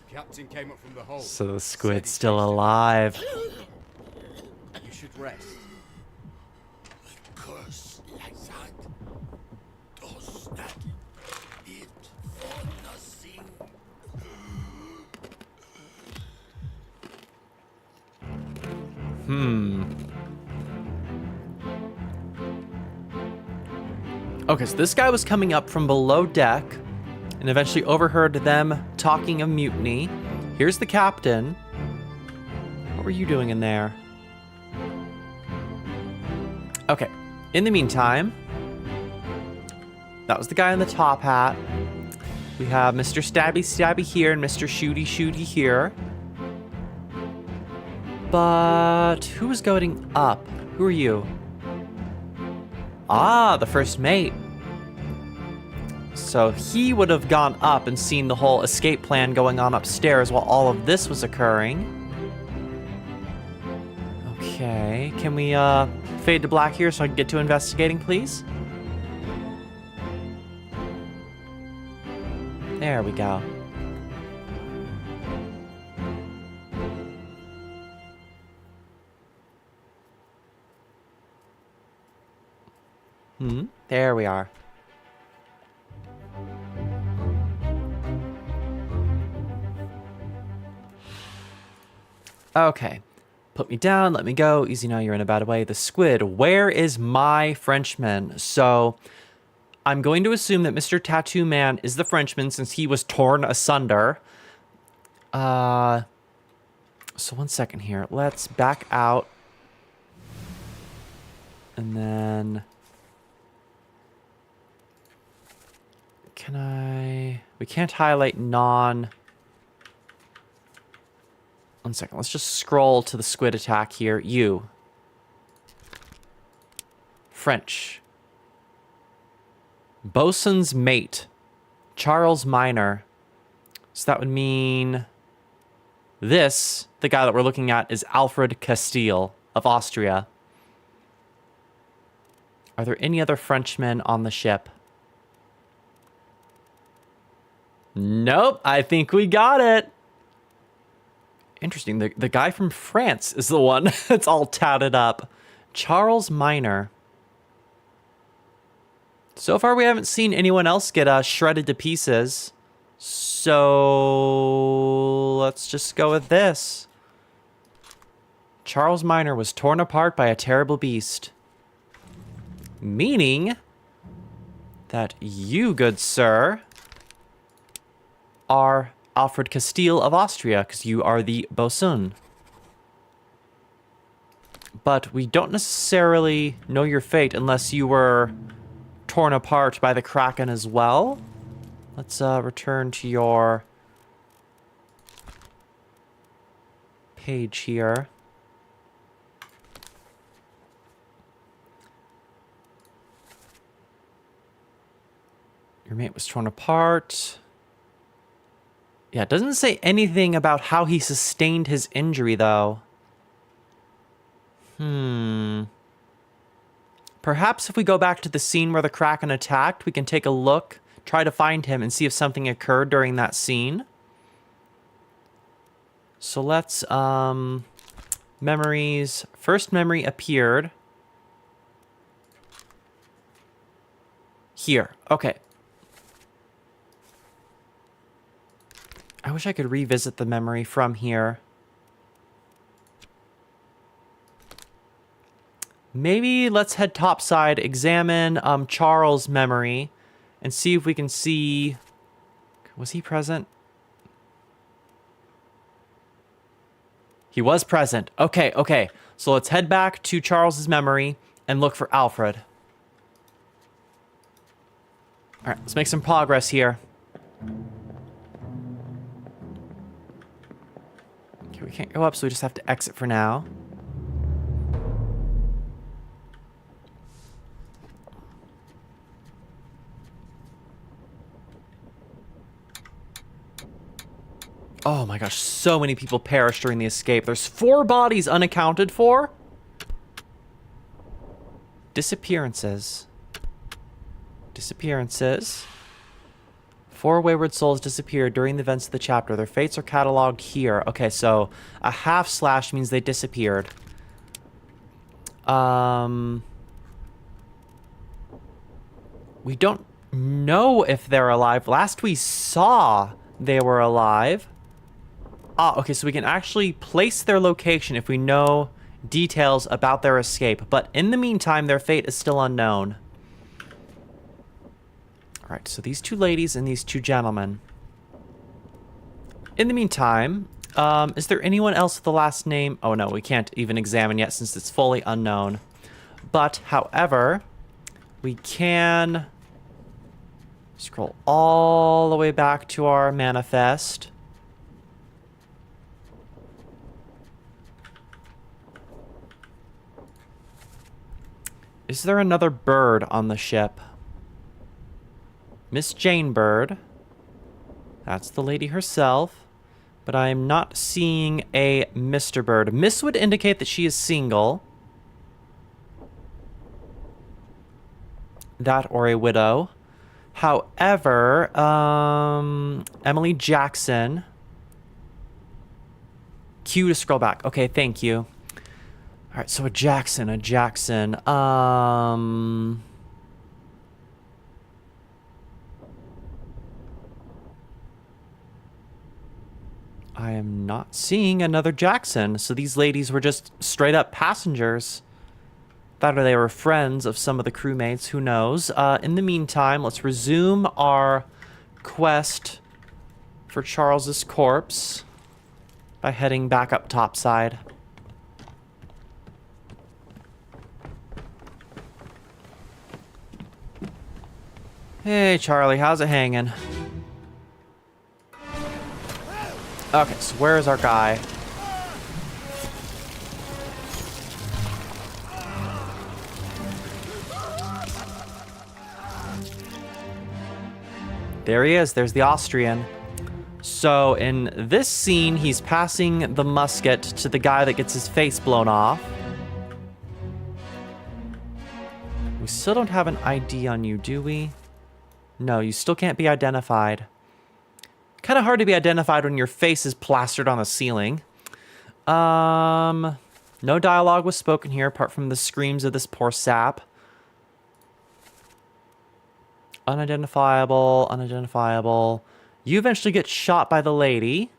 Captain came up from the hold. So the Said squid's he still chased it. alive. You should rest. Curse like that. Does that it for nothing? Okay, so this guy was coming up from below deck and eventually overheard them talking of mutiny. Here's the captain. What were you doing in there? Okay, in the meantime, that was the guy in the top hat. We have Mr. Stabby Stabby here and Mr. Shooty Shooty here. But who was going up? Who are you? Ah, the first mate. So he would have gone up and seen the whole escape plan going on upstairs while all of this was occurring. Okay, can we fade to black here so I can get to investigating, please? There we go. There we are. Okay. Put me down, let me go. Easy now, you're in a bad way. The squid, where is my Frenchman? So, I'm going to assume that Mr. Tattoo Man is the Frenchman since he was torn asunder. So one second here. Let's back out. And then... Can I... We can't highlight non... One second. Let's just scroll to the squid attack here. You. French. Bosun's mate. Charles Minor. So that would mean... This, the guy that we're looking at, is Alfred Castile of Austria. Are there any other Frenchmen on the ship? Nope, I think we got it. Interesting, the guy from France is the one that's all tatted up. Charles Minor. So far, we haven't seen anyone else get shredded to pieces. So let's just go with this. Charles Minor was torn apart by a terrible beast. Meaning that you, good sir, are Alfred Castile of Austria, because you are the bosun. But we don't necessarily know your fate unless you were torn apart by the Kraken as well. Let's return to your page here. Your mate was torn apart. Yeah, it doesn't say anything about how he sustained his injury, though. Perhaps if we go back to the scene where the Kraken attacked, we can take a look try to find him and see if something occurred during that scene. So let's, memories. First memory appeared here. Okay. I wish I could revisit the memory from here. Maybe let's head topside, examine Charles' memory, and see if we can see... Was he present? He was present. Okay, okay. So let's head back to Charles' memory and look for Alfred. All right, let's make some progress here. Okay, we can't go up, so we just have to exit for now. Oh my gosh, so many people perished during the escape. There's 4 bodies unaccounted for. Disappearances. Disappearances. 4 wayward souls disappeared during the events of the chapter. Their fates are cataloged here. Okay, so a half slash means they disappeared. We don't know if they're alive. Last we saw, they were alive. Ah, okay, so we can actually place their location if we know details about their escape. But in the meantime, their fate is still unknown. All right, so these 2 ladies and these 2 gentlemen. In the meantime, is there anyone else with the last name? Oh, no, we can't even examine yet since it's fully unknown. But, however, we can scroll all the way back to our manifest. Is there another bird on the ship? Miss Jane Bird. That's the lady herself. But I am not seeing a Mr. Bird. Miss would indicate that she is single. That or a widow. However, Emily Jackson. Q to scroll back. Okay, thank you. All right, so a Jackson. I am not seeing another Jackson. So these ladies were just straight up passengers. Thought they were friends of some of the crewmates. Who knows? In the meantime, let's resume our quest for Charles's corpse by heading back up topside. Hey, Charlie, how's it hanging? Okay, so where is our guy? There he is. There's the Austrian. So in this scene, he's passing the musket to the guy that gets his face blown off. We still don't have an ID on you, do we? No, you still can't be identified. Kind of hard to be identified when your face is plastered on the ceiling. No dialogue was spoken here apart from the screams of this poor sap. Unidentifiable, unidentifiable. You eventually get shot by the lady.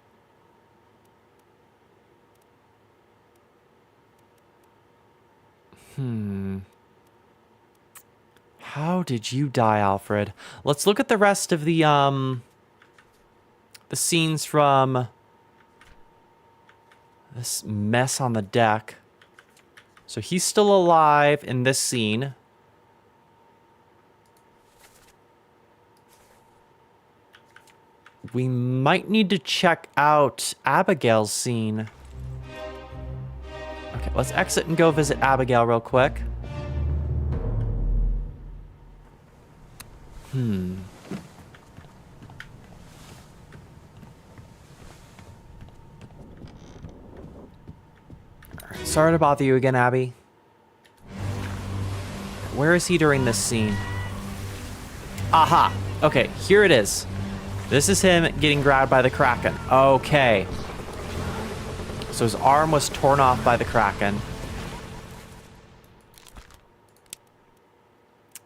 How did you die, Alfred? Let's look at the rest of the scenes from this mess on the deck. So he's still alive in this scene. We might need to check out Abigail's scene. Okay, let's exit and go visit Abigail real quick. Sorry to bother you again, Abby. Where is he during this scene? Aha! Okay, here it is. This is him getting grabbed by the Kraken. Okay. So his arm was torn off by the Kraken.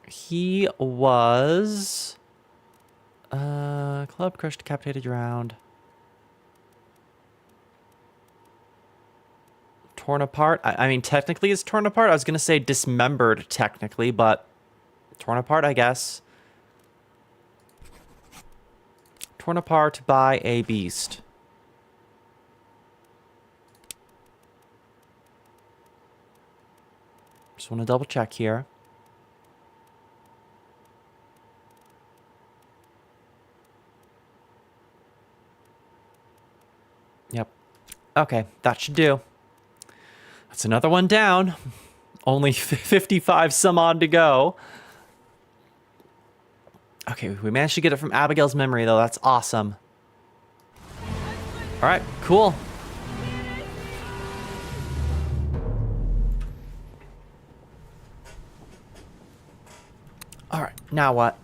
He was... club, crushed, decapitated, drowned. Torn apart? I mean, technically it's torn apart. I was going to say dismembered, technically, but torn apart, I guess. Torn apart by a beast. Just want to double check here. Yep. Okay, that should do. That's another one down. Only 55 some odd to go. Okay, we managed to get it from Abigail's memory, though. That's awesome. All right, cool. All right, now what?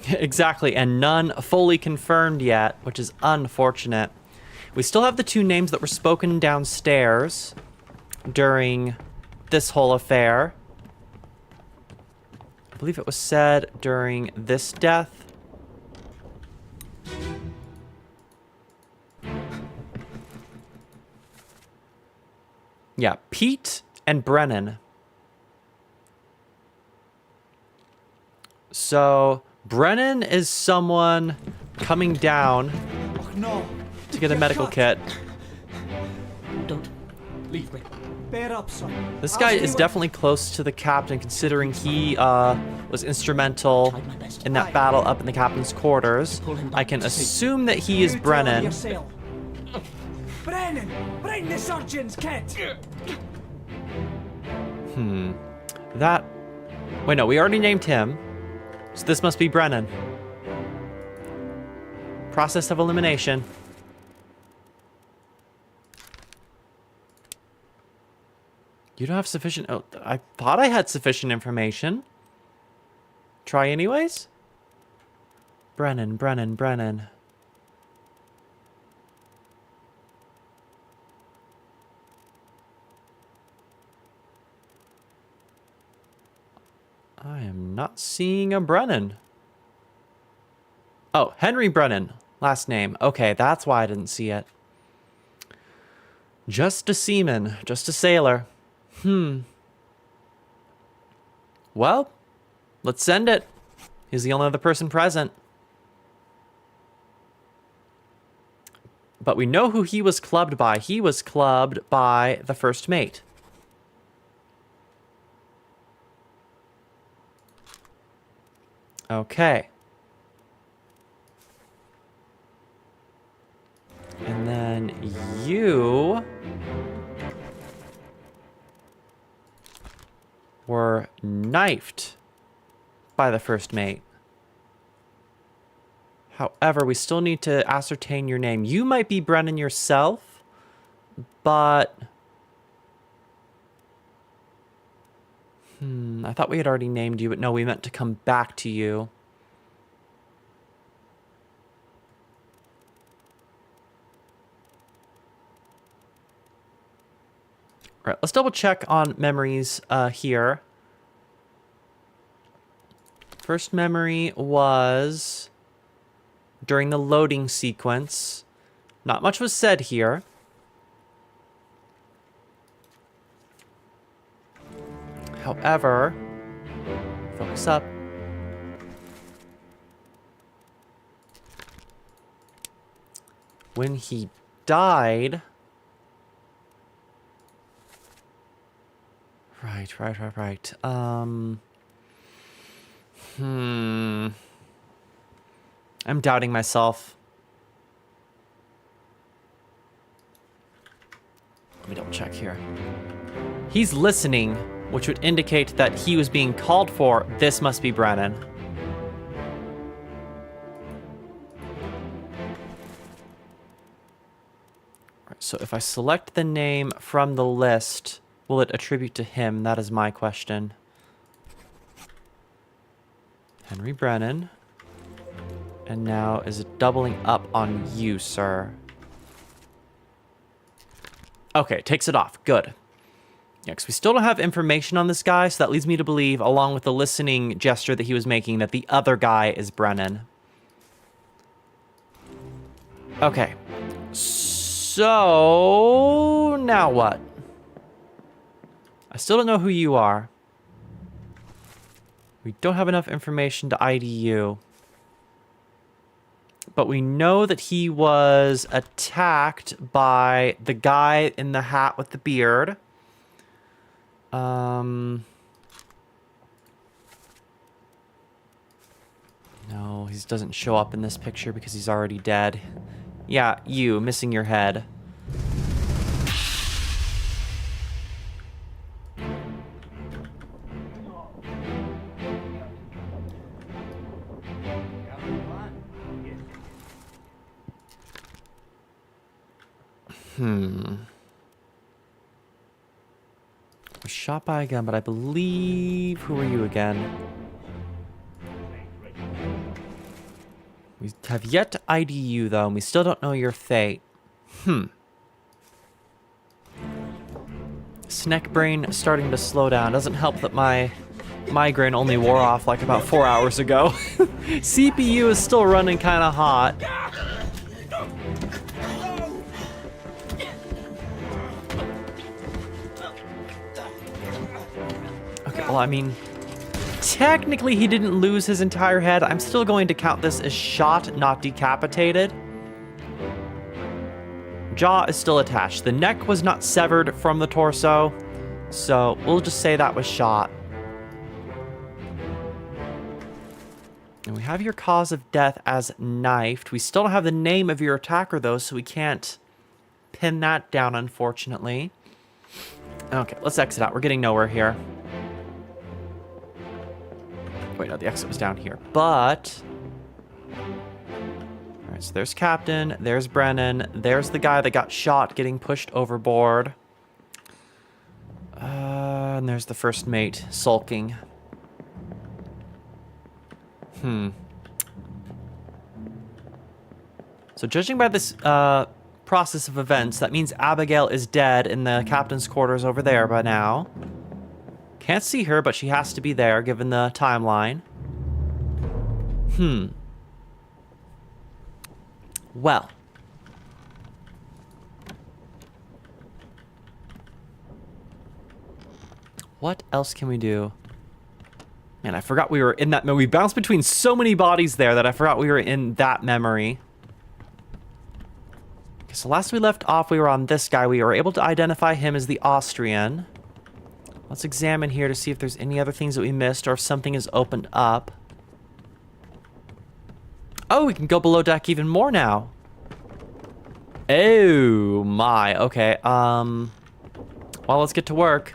Exactly, and none fully confirmed yet, which is unfortunate. We still have the two names that were spoken downstairs during this whole affair. I believe it was said during this death. Yeah, Pete and Brennan. So, Brennan is someone coming down to get a medical kit. Don't leave me. Bear up, son. This guy is definitely close to the captain, considering he was instrumental in that battle up in the captain's quarters. I can assume that he is Brennan. Brennan, bring the surgeon's kit. That... Wait, no, we already named him. So this must be Brennan. Process of elimination. You don't have sufficient... Oh, I thought I had sufficient information. Try anyways? Brennan. I am not seeing a Brennan. Oh, Henry Brennan. Last name. Okay, that's why I didn't see it. Just a seaman. Just a sailor. Well, let's send it. He's the only other person present. But we know who he was clubbed by. He was clubbed by the first mate. Okay. And then you were knifed by the first mate. However, we still need to ascertain your name. You might be Brennan yourself, but... I thought we had already named you, but no, we meant to come back to you. All right, let's double check on memories here. First memory was during the loading sequence. Not much was said here. However, focus up. When he died... Right. I'm doubting myself. Let me double check here. He's listening, which would indicate that he was being called for. This must be Brennan. Right, so if I select the name from the list, will it attribute to him? That is my question. Henry Brennan. And now is it doubling up on you, sir? Okay, takes it off. Good. Yeah, because we still don't have information on this guy, so that leads me to believe, along with the listening gesture that he was making, that the other guy is Brennan. Okay. So... now what? I still don't know who you are. We don't have enough information to ID you. But we know that he was attacked by the guy in the hat with the beard. No, he doesn't show up in this picture because he's already dead. Yeah, you, missing your head. Was shot by a gun, but I believe... Who are you again? We have yet to ID you, though, and we still don't know your fate. Snack brain starting to slow down. Doesn't help that my migraine only wore off like about 4 hours ago. CPU is still running kind of hot. Well, I mean, technically he didn't lose his entire head. I'm still going to count this as shot, not decapitated. Jaw is still attached. The neck was not severed from the torso, so we'll just say that was shot. And we have your cause of death as knifed. We still don't have the name of your attacker, though, so we can't pin that down, unfortunately. Okay, let's exit out. We're getting nowhere here. Wait, no, the exit was down here. But... Alright, so there's Captain, there's Brennan, there's the guy that got shot getting pushed overboard. And there's the first mate sulking. So judging by this process of events, that means Abigail is dead in the captain's quarters over there by now. Can't see her, but she has to be there, given the timeline. Well. What else can we do? Man, I forgot we were in that... We bounced between so many bodies there that I forgot we were in that memory. Okay, so last we left off, we were on this guy. We were able to identify him as the Austrian. Let's examine here to see if there's any other things that we missed or if something is opened up. Oh, we can go below deck even more now. Oh my, okay. Well, let's get to work.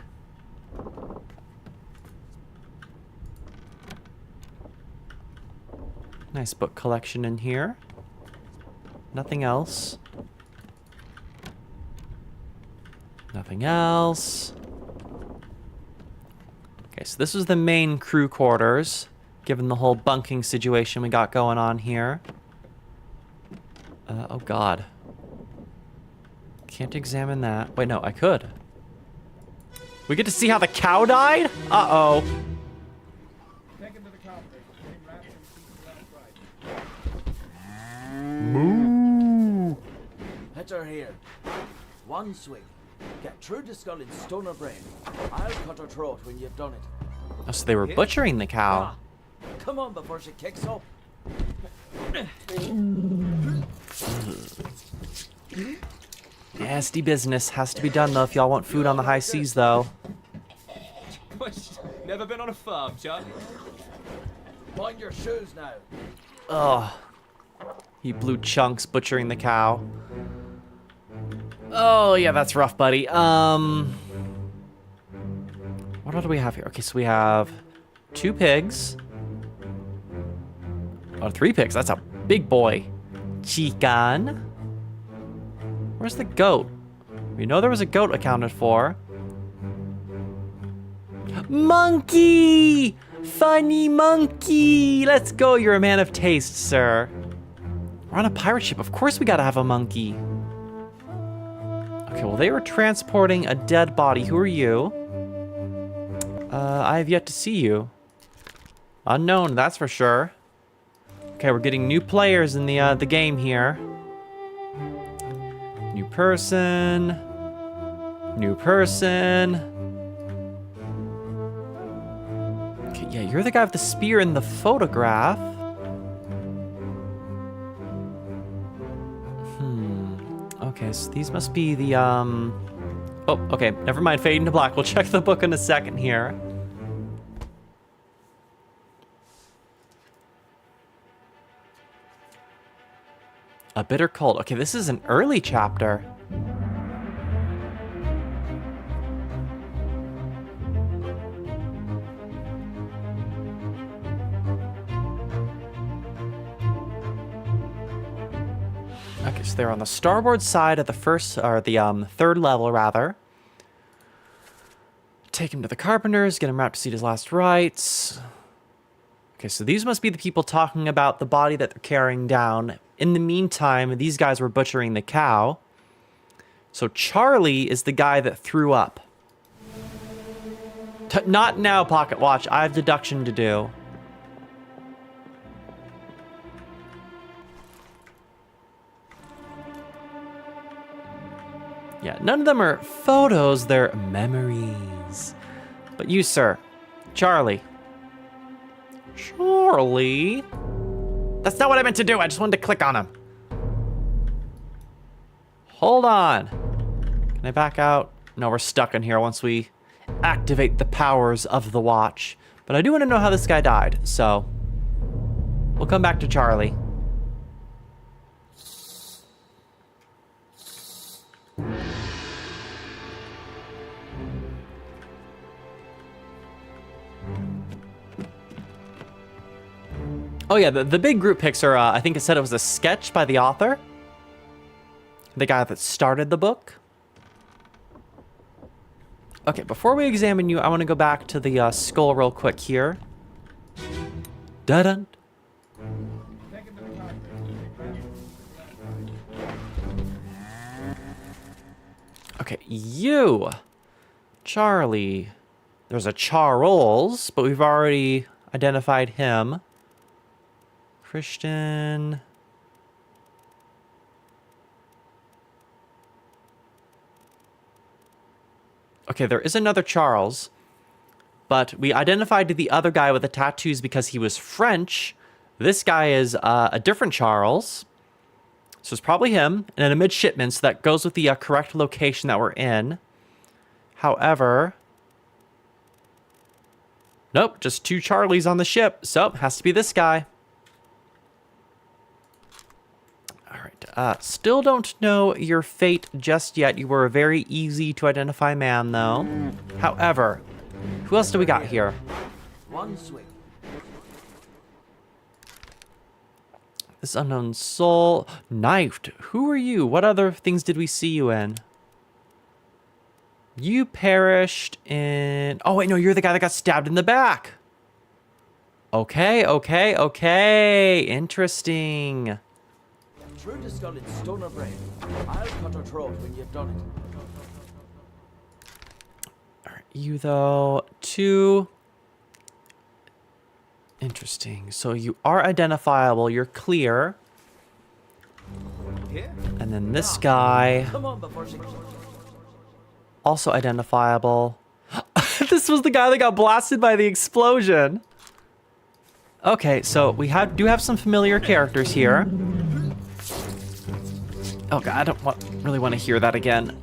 Nice book collection in here. Nothing else. Nothing else. Okay, so this was the main crew quarters, given the whole bunking situation we got going on here. Oh god. Can't examine that. Wait, no, I could. We get to see how the cow died? Uh-oh. Take him to the cockpit. Moo. Hit her here. One swing. Get through the skull in stone or brain. I'll cut her throat when you've done it. Oh, so they were butchering the cow. Come on before she kicks up. Nasty business. Has to be done, though, if y'all want food on the high seas, though. Never been on a farm, Chuck? Mind your shoes now. Ugh. He blew chunks butchering the cow. Oh, yeah, that's rough, buddy. What all do we have here? Okay, so we have 2 pigs. Oh, 3 pigs. That's a big boy. Chicken. Where's the goat? We know there was a goat accounted for. Monkey! Funny monkey! Let's go, you're a man of taste, sir. We're on a pirate ship, of course we gotta have a monkey. Okay, well they were transporting a dead body. Who are you? I have yet to see you. Unknown, that's for sure. Okay, we're getting new players in the game here. New person. New person. Okay, yeah, you're the guy with the spear in the photograph. Okay, so these must be the, Oh, okay, never mind, fading to black. We'll check the book in a second here. A bitter cold. Okay, this is an early chapter. Okay, so they're on the starboard side of the first, or the third level, rather. Take him to the carpenters, get him wrapped to see his last rites. Okay, so these must be the people talking about the body that they're carrying down. In the meantime, these guys were butchering the cow. So Charlie is the guy that threw up. Not now, Pocket Watch. I have deduction to do. Yeah, none of them are photos, they're memories. But you, sir, Charlie. Charlie? That's not what I meant to do, I just wanted to click on him. Hold on. Can I back out? No, we're stuck in here once we activate the powers of the watch. But I do want to know how this guy died, so we'll come back to Charlie. Oh yeah, the big group pics are, I think it said it was a sketch by the author. The guy that started the book. Okay, before we examine you, I want to go back to the skull real quick here. Dun-dun. Okay, you, Charlie. There's a Charles, but we've already identified him. Christian. Okay, there is another Charles, but we identified the other guy with the tattoos because he was French. This guy is a different Charles. So it's probably him, and a midshipman, so that goes with the correct location that we're in. However, nope, just two Charlies on the ship, so it has to be this guy. Still don't know your fate just yet. You were a very easy to identify man, though. However, who else do we got here? One swing. This unknown soul. Knifed. Who are you? What other things did we see you in? You perished in... Oh, wait, no, you're the guy that got stabbed in the back. Okay, okay, okay. Interesting. Through the skull in stone or brain. I'll cut her throat when you've done it. All right, you, though, two... Interesting. So you are identifiable. You're clear. And then this guy... Come on before she... Also identifiable. This was the guy that got blasted by the explosion. Okay, so we do have some familiar characters here. Oh god, I don't really want to hear that again.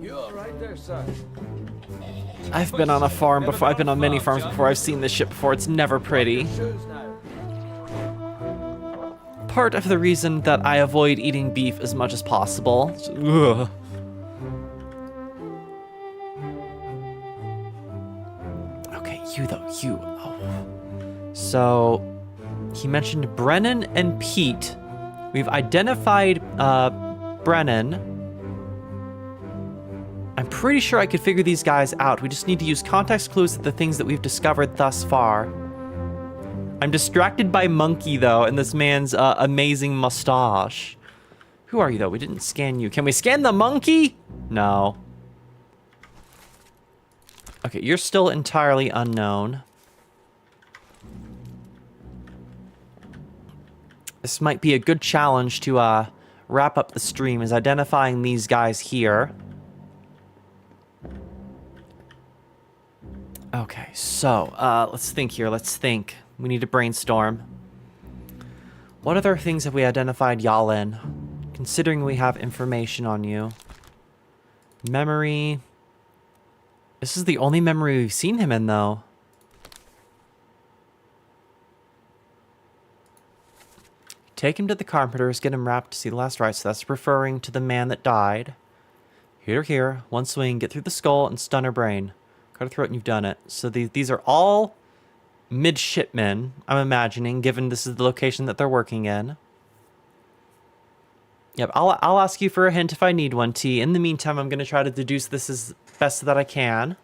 You all right there, son? I've been on a farm before. I've been on many farms before. I've seen this shit before. It's never pretty. Shoes now. Part of the reason that I avoid eating beef as much as possible. Ugh. Okay, you though, you. Oh. So, he mentioned Brennan and Pete. We've identified Brennan. I'm pretty sure I could figure these guys out. We just need to use context clues to the things that we've discovered thus far. I'm distracted by Monkey, though, and this man's amazing mustache. Who are you, though? We didn't scan you. Can we scan the monkey? No. Okay, you're still entirely unknown. This might be a good challenge to wrap up the stream, is identifying these guys here. Okay, so let's think here. Let's think. We need to brainstorm. What other things have we identified y'all in? Considering we have information on you. Memory. This is the only memory we've seen him in, though. Take him to the carpenters, get him wrapped to see the last rites. So that's referring to the man that died. Here, one swing, get through the skull and stun her brain. Cut her throat and you've done it. So these are all midshipmen, I'm imagining, given this is the location that they're working in. Yep, I'll ask you for a hint if I need one, T. In the meantime, I'm going to try to deduce this as best that I can.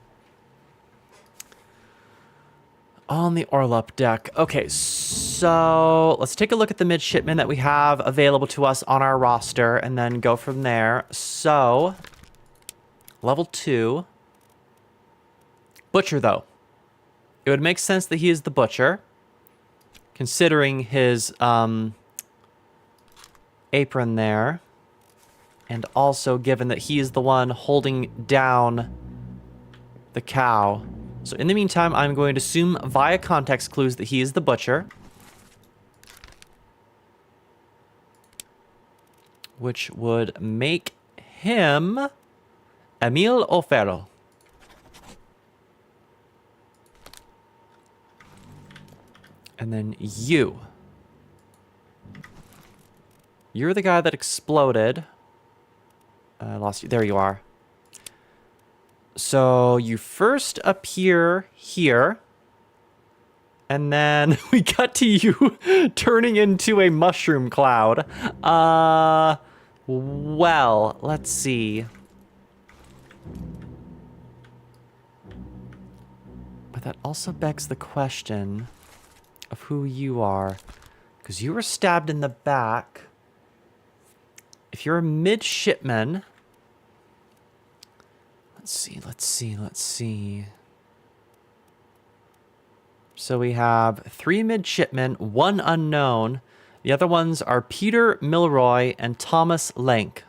On the Orlup deck. Okay, so let's take a look at the midshipmen that we have available to us on our roster and then go from there. So, level 2. Butcher, though. It would make sense that he is the butcher, considering his apron there, and also given that he is the one holding down the cow. So in the meantime, I'm going to assume via context clues that he is the butcher, which would make him Emile O'Farrell. And then you. You're the guy that exploded. I lost you. There you are. So you first appear here. And then we cut to you turning into a mushroom cloud. Well, let's see. But that also begs the question of who you are. Because you were stabbed in the back. If you're a midshipman... Let's see. So we have 3 midshipmen, 1 unknown. The other ones are Peter Milroy and Thomas Lank.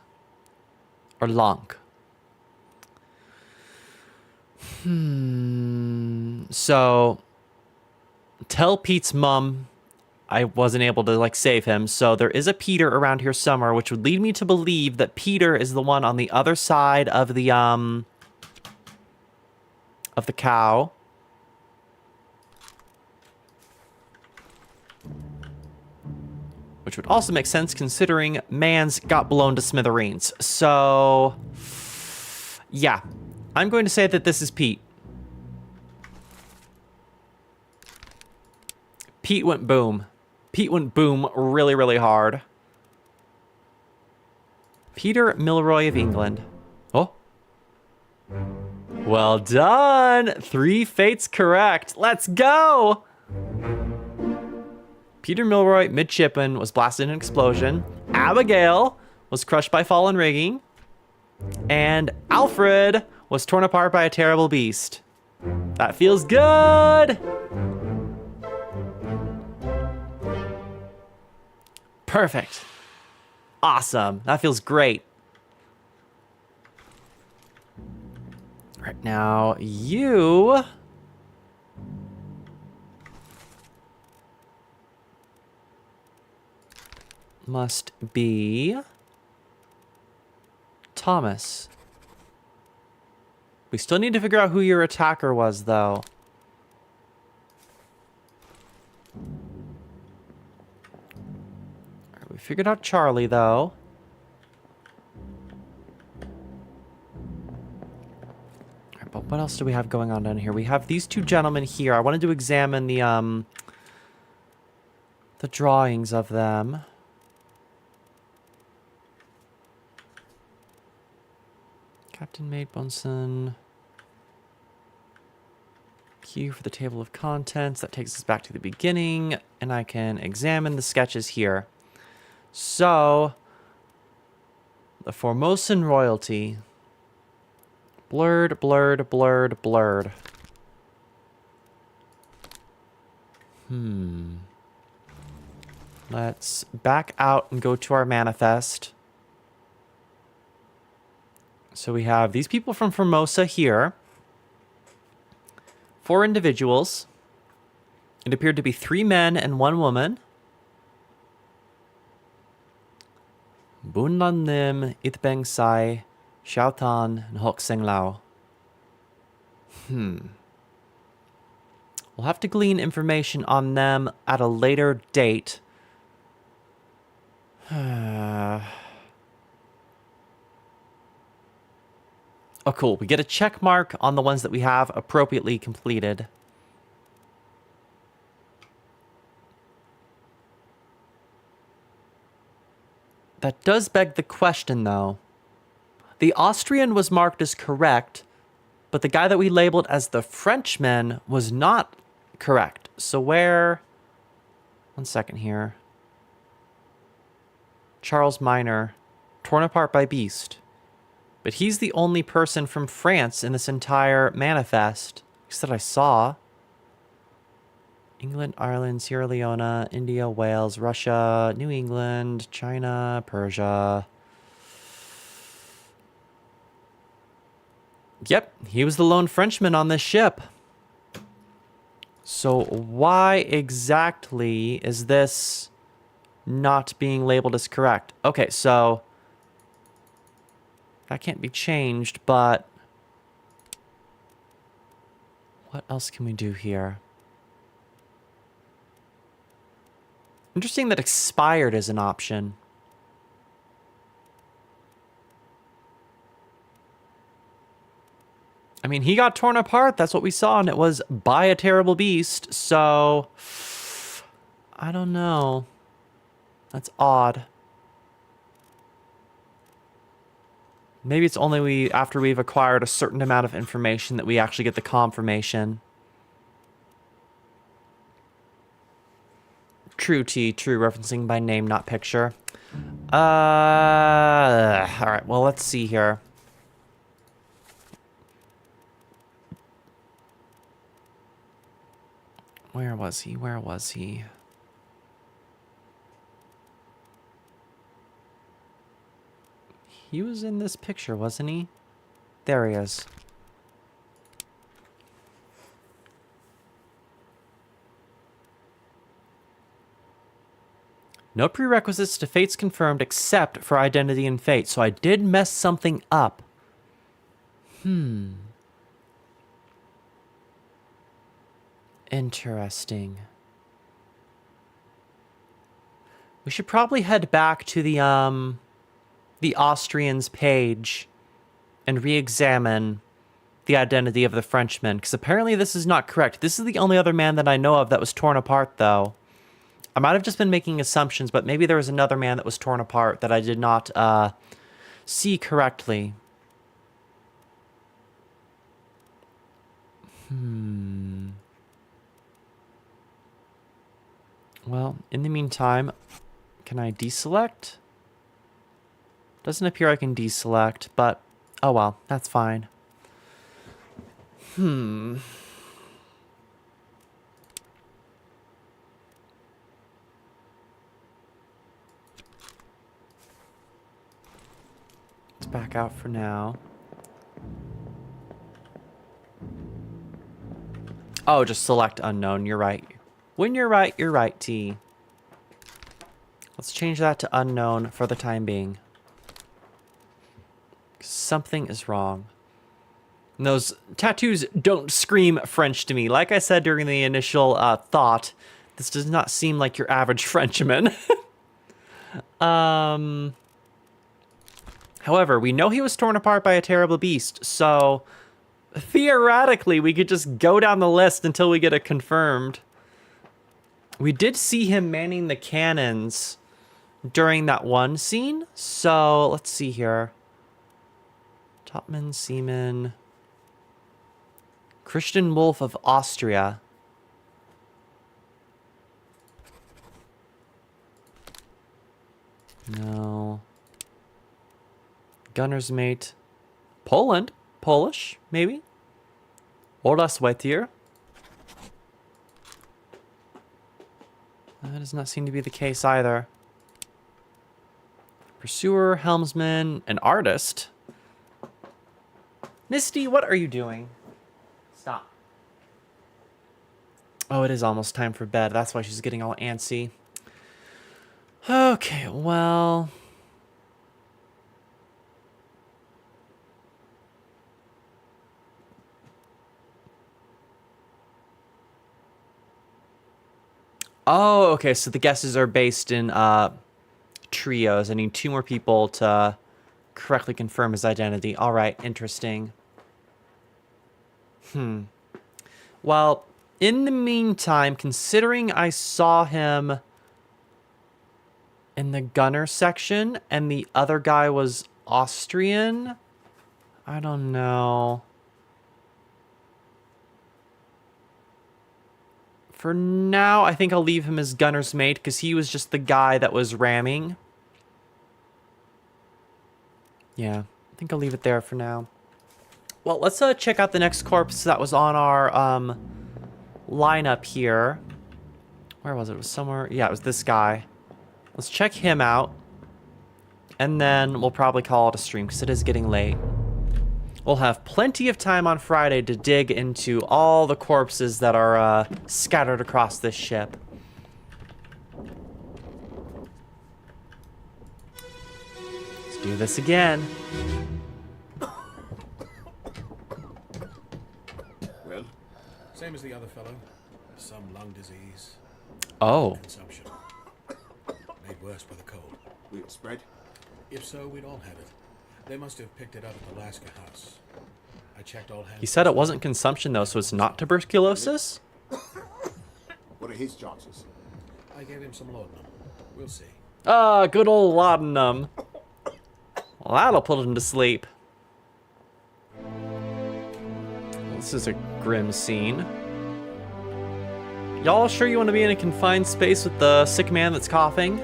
Or Lonk. So, tell Pete's mom I wasn't able to, save him. So there is a Peter around here somewhere, which would lead me to believe that Peter is the one on the other side of the cow. Which would also make sense considering man's got blown to smithereens. So, yeah. I'm going to say that this is Pete. Pete went boom. Pete went boom really, really hard. Peter Milroy of England. Oh. Well done. 3 fates correct. Let's go. Peter Milroy, midshipman, was blasted in an explosion. Abigail was crushed by fallen rigging. And Alfred was torn apart by a terrible beast. That feels good. Perfect. Awesome. That feels great. Right now, you... must be... Thomas. We still need to figure out who your attacker was, though. Alright, we figured out Charlie, though. Alright, but what else do we have going on down here? We have these 2 gentlemen here. I wanted to examine the drawings of them. Captain, mate, Bunsen. Q for the table of contents. That takes us back to the beginning, and I can examine the sketches here. So, the Formosan royalty. Blurred, blurred, blurred, blurred. Let's back out and go to our manifest. So we have these people from Formosa here. 4 individuals. It appeared to be 3 men and 1 woman. Bunlan Lim, Itbeng Sai, Xiaotan, and Hok Seng Lao. We'll have to glean information on them at a later date. Oh, cool. We get a check mark on the ones that we have appropriately completed. That does beg the question, though. The Austrian was marked as correct, but the guy that we labeled as the Frenchman was not correct. So where... One second here. Charles Minor, torn apart by Beast. But he's the only person from France in this entire manifest, that I saw. England, Ireland, Sierra Leone, India, Wales, Russia, New England, China, Persia. Yep, he was the lone Frenchman on this ship. So why exactly is this not being labeled as correct? Okay, so that can't be changed, but what else can we do here? Interesting that expired is an option. I mean, he got torn apart. That's what we saw, and it was by a terrible beast. So, I don't know. That's odd. Maybe it's only after we've acquired a certain amount of information that we actually get the confirmation. True, T. True. Referencing by name, not picture. All right. Well, let's see here. Where was he? Where was he? He was in this picture, wasn't he? There he is. No prerequisites to fates confirmed except for identity and fate. So I did mess something up. Interesting. We should probably head back to the Austrians page and re-examine the identity of the Frenchman, because apparently this is not correct. This is the only other man that I know of that was torn apart, though. I might have just been making assumptions, but maybe there was another man that was torn apart that I did not see correctly. Well, in the meantime, can I deselect? Doesn't appear I can deselect, but oh well, that's fine. Let's back out for now. Oh, just select unknown. You're right. When you're right, T. Let's change that to unknown for the time being. Something is wrong. And those tattoos don't scream French to me. Like I said during the initial thought, this does not seem like your average Frenchman. However, we know he was torn apart by a terrible beast, so theoretically we could just go down the list until we get it confirmed. We did see him manning the cannons during that one scene, so let's see here. Topman, Seaman. Christian Wolf of Austria. No. Gunner's mate. Poland. Polish, maybe? Ola Swetier. That does not seem to be the case either. Pursuer, helmsman, an artist. Misty, what are you doing? Stop. Oh, it is almost time for bed. That's why she's getting all antsy. Okay, well... Oh, okay, so the guesses are based in trios. I need 2 more people to correctly confirm his identity. All right, interesting. Well, in the meantime, considering I saw him in the gunner section and the other guy was Austrian, I don't know. For now, I think I'll leave him as gunner's mate because he was just the guy that was ramming. Yeah, I think I'll leave it there for now. Well, let's check out the next corpse that was on our lineup here. Where was it? It was somewhere... Yeah, it was this guy. Let's check him out. And then we'll probably call it a stream because it is getting late. We'll have plenty of time on Friday to dig into all the corpses that are scattered across this ship. Let's do this again. Well? Same as the other fellow. Some lung disease. Oh. Consumption. Made worse by the cold. Will it spread? If so, we'd all have it. They must have picked it up at the Alaska house. I checked all hands. He said it wasn't consumption, though, so it's not tuberculosis? What are his chances? I gave him some laudanum. We'll see. Ah, good old laudanum. Well, that'll put him to sleep. This is a grim scene. Y'all sure you want to be in a confined space with the sick man that's coughing?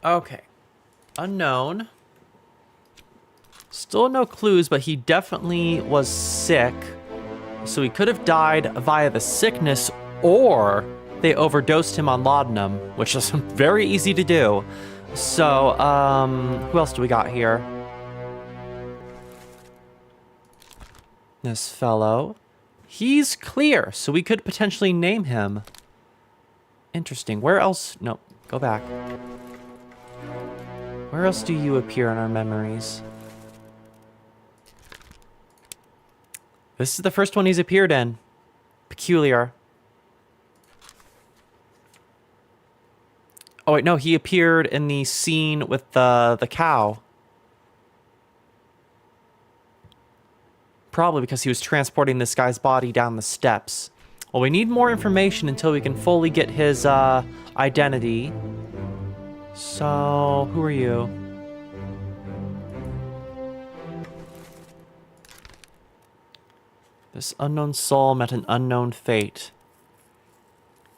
Okay. Unknown. Still no clues, but he definitely was sick. So he could have died via the sickness, or they overdosed him on laudanum, which is very easy to do. So, who else do we got here? This fellow. He's clear, so we could potentially name him. Interesting. Where else? No, go back. Where else do you appear in our memories? This is the first one he's appeared in. Peculiar. Oh wait, no, he appeared in the scene with the cow. Probably because he was transporting this guy's body down the steps. Well, we need more information until we can fully get his identity. So, who are you? This unknown soul met an unknown fate.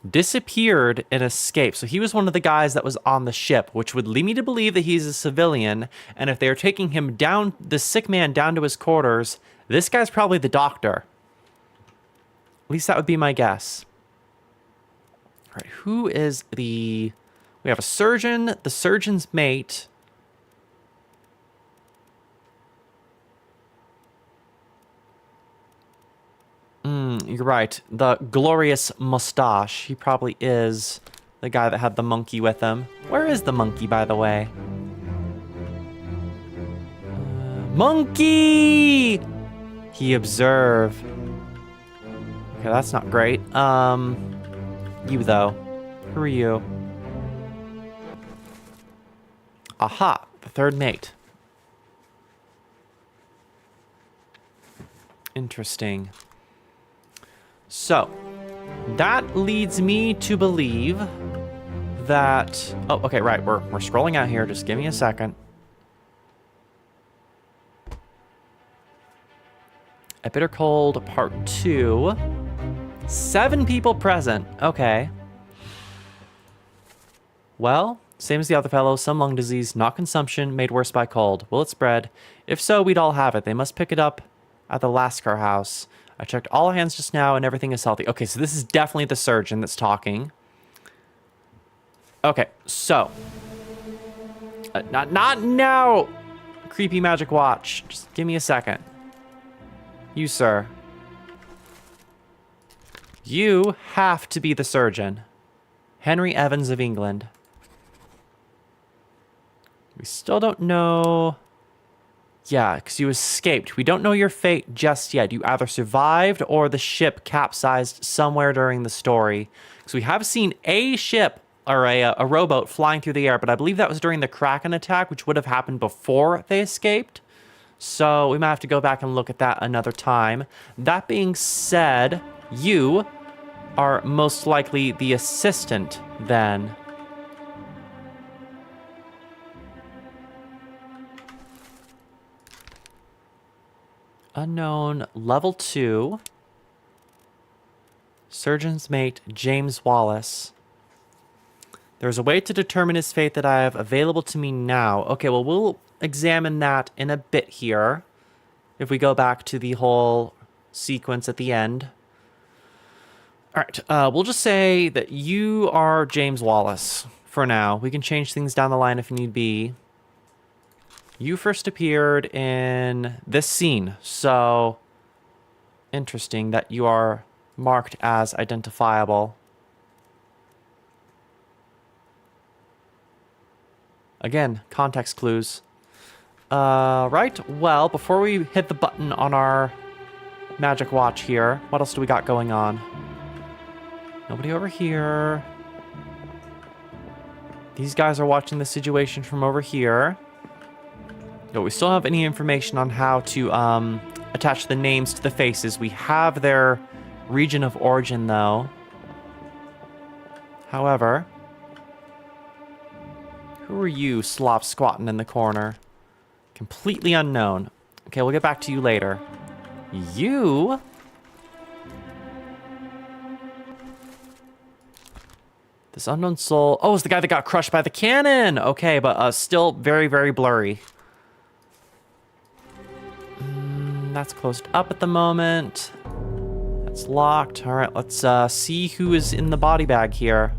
Disappeared and escaped. So he was one of the guys that was on the ship, which would lead me to believe that he's a civilian. And if they're taking him down, the sick man down to his quarters, this guy's probably the doctor. At least that would be my guess. All right, who is the... We have a surgeon, the surgeon's mate. You're right. The glorious mustache. He probably is the guy that had the monkey with him. Where is the monkey, by the way? Monkey! He observed. Okay, that's not great. You, though. Who are you? Aha, the third mate. Interesting. So, that leads me to believe that... Oh, okay, right. We're scrolling out here. Just give me a second. A Bitter Cold Part 2. 7 people present. Okay. Well, same as the other fellow. Some lung disease, not consumption, made worse by cold. Will it spread? If so, we'd all have it. They must pick it up at the Lascar house. I checked all hands just now and everything is healthy. Okay, so this is definitely the surgeon that's talking. Okay, so. Not now! Creepy magic watch. Just give me a second. You, sir. You have to be the surgeon. Henry Evans of England. We still don't know... Yeah, because you escaped. We don't know your fate just yet. You either survived or the ship capsized somewhere during the story. Because we have seen a ship or a rowboat flying through the air, but I believe that was during the Kraken attack, which would have happened before they escaped. So we might have to go back and look at that another time. That being said, you are most likely the assistant then. Unknown, level 2. Surgeon's mate, James Wallace. There's a way to determine his fate that I have available to me now. Okay, well, we'll examine that in a bit here. If we go back to the whole sequence at the end. All right, we'll just say that you are James Wallace for now. We can change things down the line if need be. You first appeared in this scene, so interesting that you are marked as identifiable. Again, context clues. Right, well, before we hit the button on our magic watch here, what else do we got going on? Nobody over here. These guys are watching the situation from over here. But we still don't have any information on how to attach the names to the faces. We have their region of origin, though. However, who are you, slop squatting in the corner? Completely unknown. Okay, we'll get back to you later. You? This unknown soul... Oh, it's the guy that got crushed by the cannon! Okay, but still very, very blurry. That's closed up at the moment. That's locked. All right, let's see who is in the body bag here.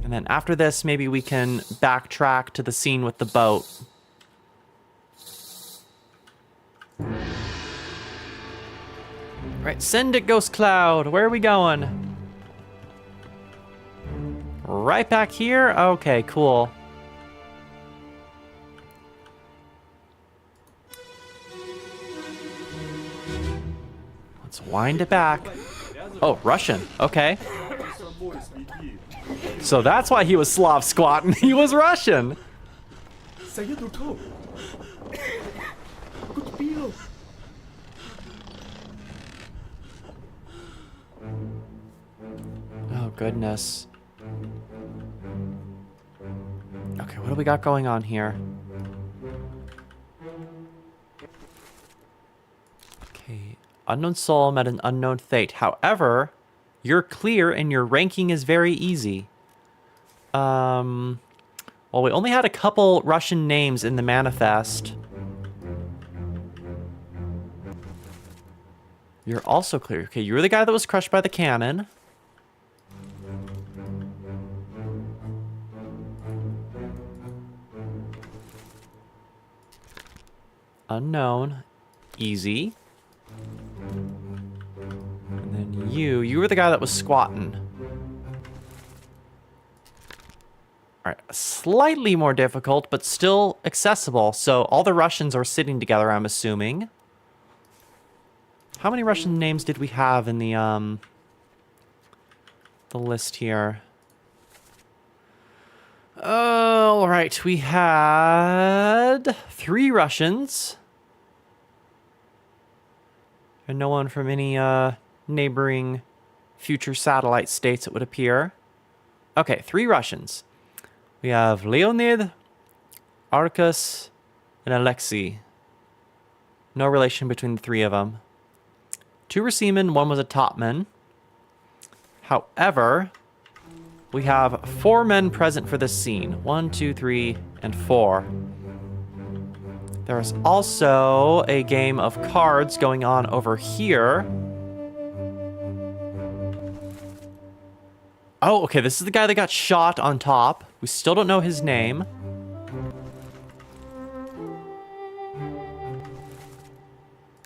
And then after this, maybe we can backtrack to the scene with the boat. All right, send it, Ghost Cloud. Where are we going? Right back here? Okay, cool. Let's wind it back. Oh, Russian. Okay. So that's why he was Slav squatting. He was Russian. Oh, goodness. Okay, what do we got going on here? Okay. Unknown soul met an unknown fate. However, you're clear and your ranking is very easy. Well, we only had a couple Russian names in the manifest. You're also clear. Okay, you were the guy that was crushed by the cannon. Unknown. Easy. And then you were the guy that was squatting. Alright, slightly more difficult, but still accessible. So all the Russians are sitting together, I'm assuming. How many Russian names did we have in the list here? All right, we had 3 Russians. And no one from any neighboring future satellite states, it would appear. Okay, 3 Russians. We have Leonid, Arcus, and Alexei. No relation between the 3 of them. 2 were seamen, 1 was a topman. However, we have 4 men present for this scene. 1, 2, 3, and 4. There is also a game of cards going on over here. Oh, okay, this is the guy that got shot on top. We still don't know his name.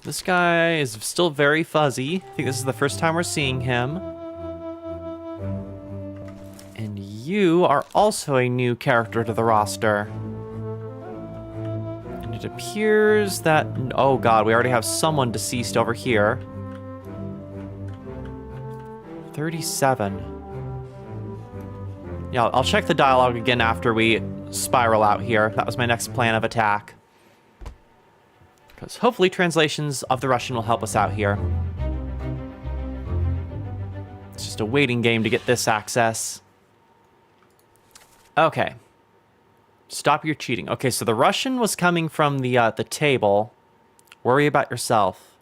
This guy is still very fuzzy. I think this is the first time we're seeing him. And you are also a new character to the roster. And it appears that... Oh god, we already have someone deceased over here. 37. Yeah, I'll check the dialogue again after we spiral out here. That was my next plan of attack. Because hopefully translations of the Russian will help us out here. It's just a waiting game to get this access. Okay. Stop your cheating. Okay, so the Russian was coming from the table. Worry about yourself.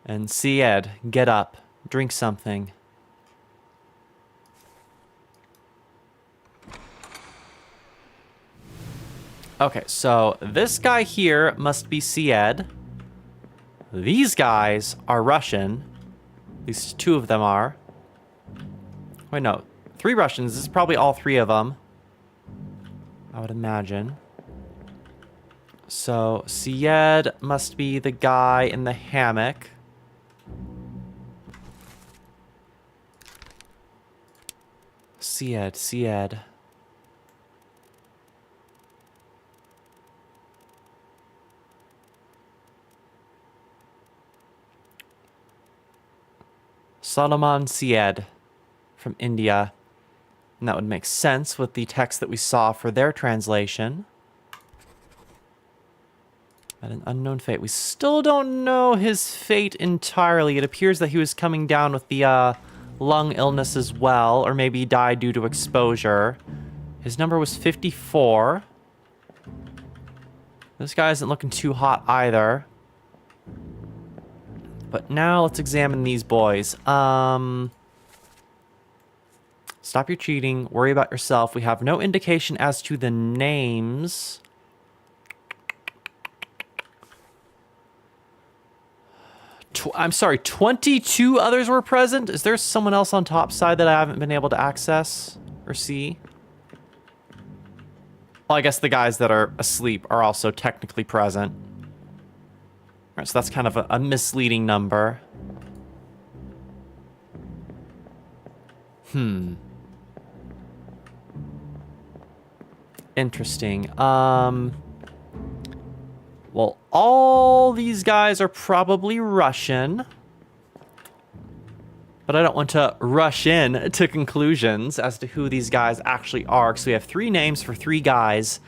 And Syed, get up. Drink something. Okay, so this guy here must be Syed. These guys are Russian. At least 2 of them are. Wait, no. 3 Russians. This is probably all 3 of them, I would imagine. So, Syed must be the guy in the hammock. Syed. Solomon Syed from India. And that would make sense with the text that we saw for their translation. At an unknown fate. We still don't know his fate entirely. It appears that he was coming down with the lung illness as well, or maybe he died due to exposure. His number was 54. This guy isn't looking too hot either. But now let's examine these boys. Stop your cheating. Worry about yourself. We have no indication as to the names. I'm sorry, 22 others were present? Is there someone else on top side that I haven't been able to access or see? Well, I guess the guys that are asleep are also technically present. Alright, so that's kind of a misleading number. Interesting. Well, all these guys are probably Russian. But I don't want to rush in to conclusions as to who these guys actually are. So we have 3 names for 3 guys,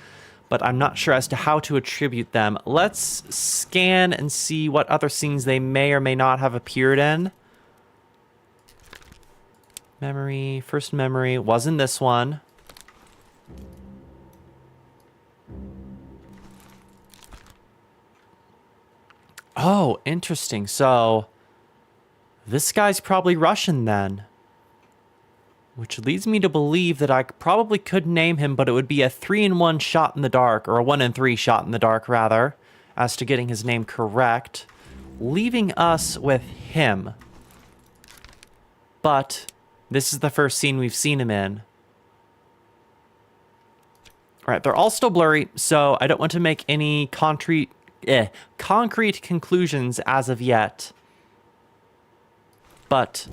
but I'm not sure as to how to attribute them. Let's scan and see what other scenes they may or may not have appeared in. Memory, first memory, was in this one. Oh, interesting. So, this guy's probably Russian then. Which leads me to believe that I probably could name him, but it would be a 3-in-1 shot in the dark, or a 1-in-3 shot in the dark, rather, as to getting his name correct, leaving us with him. But this is the first scene we've seen him in. All right, they're all still blurry, so I don't want to make any concrete conclusions as of yet. But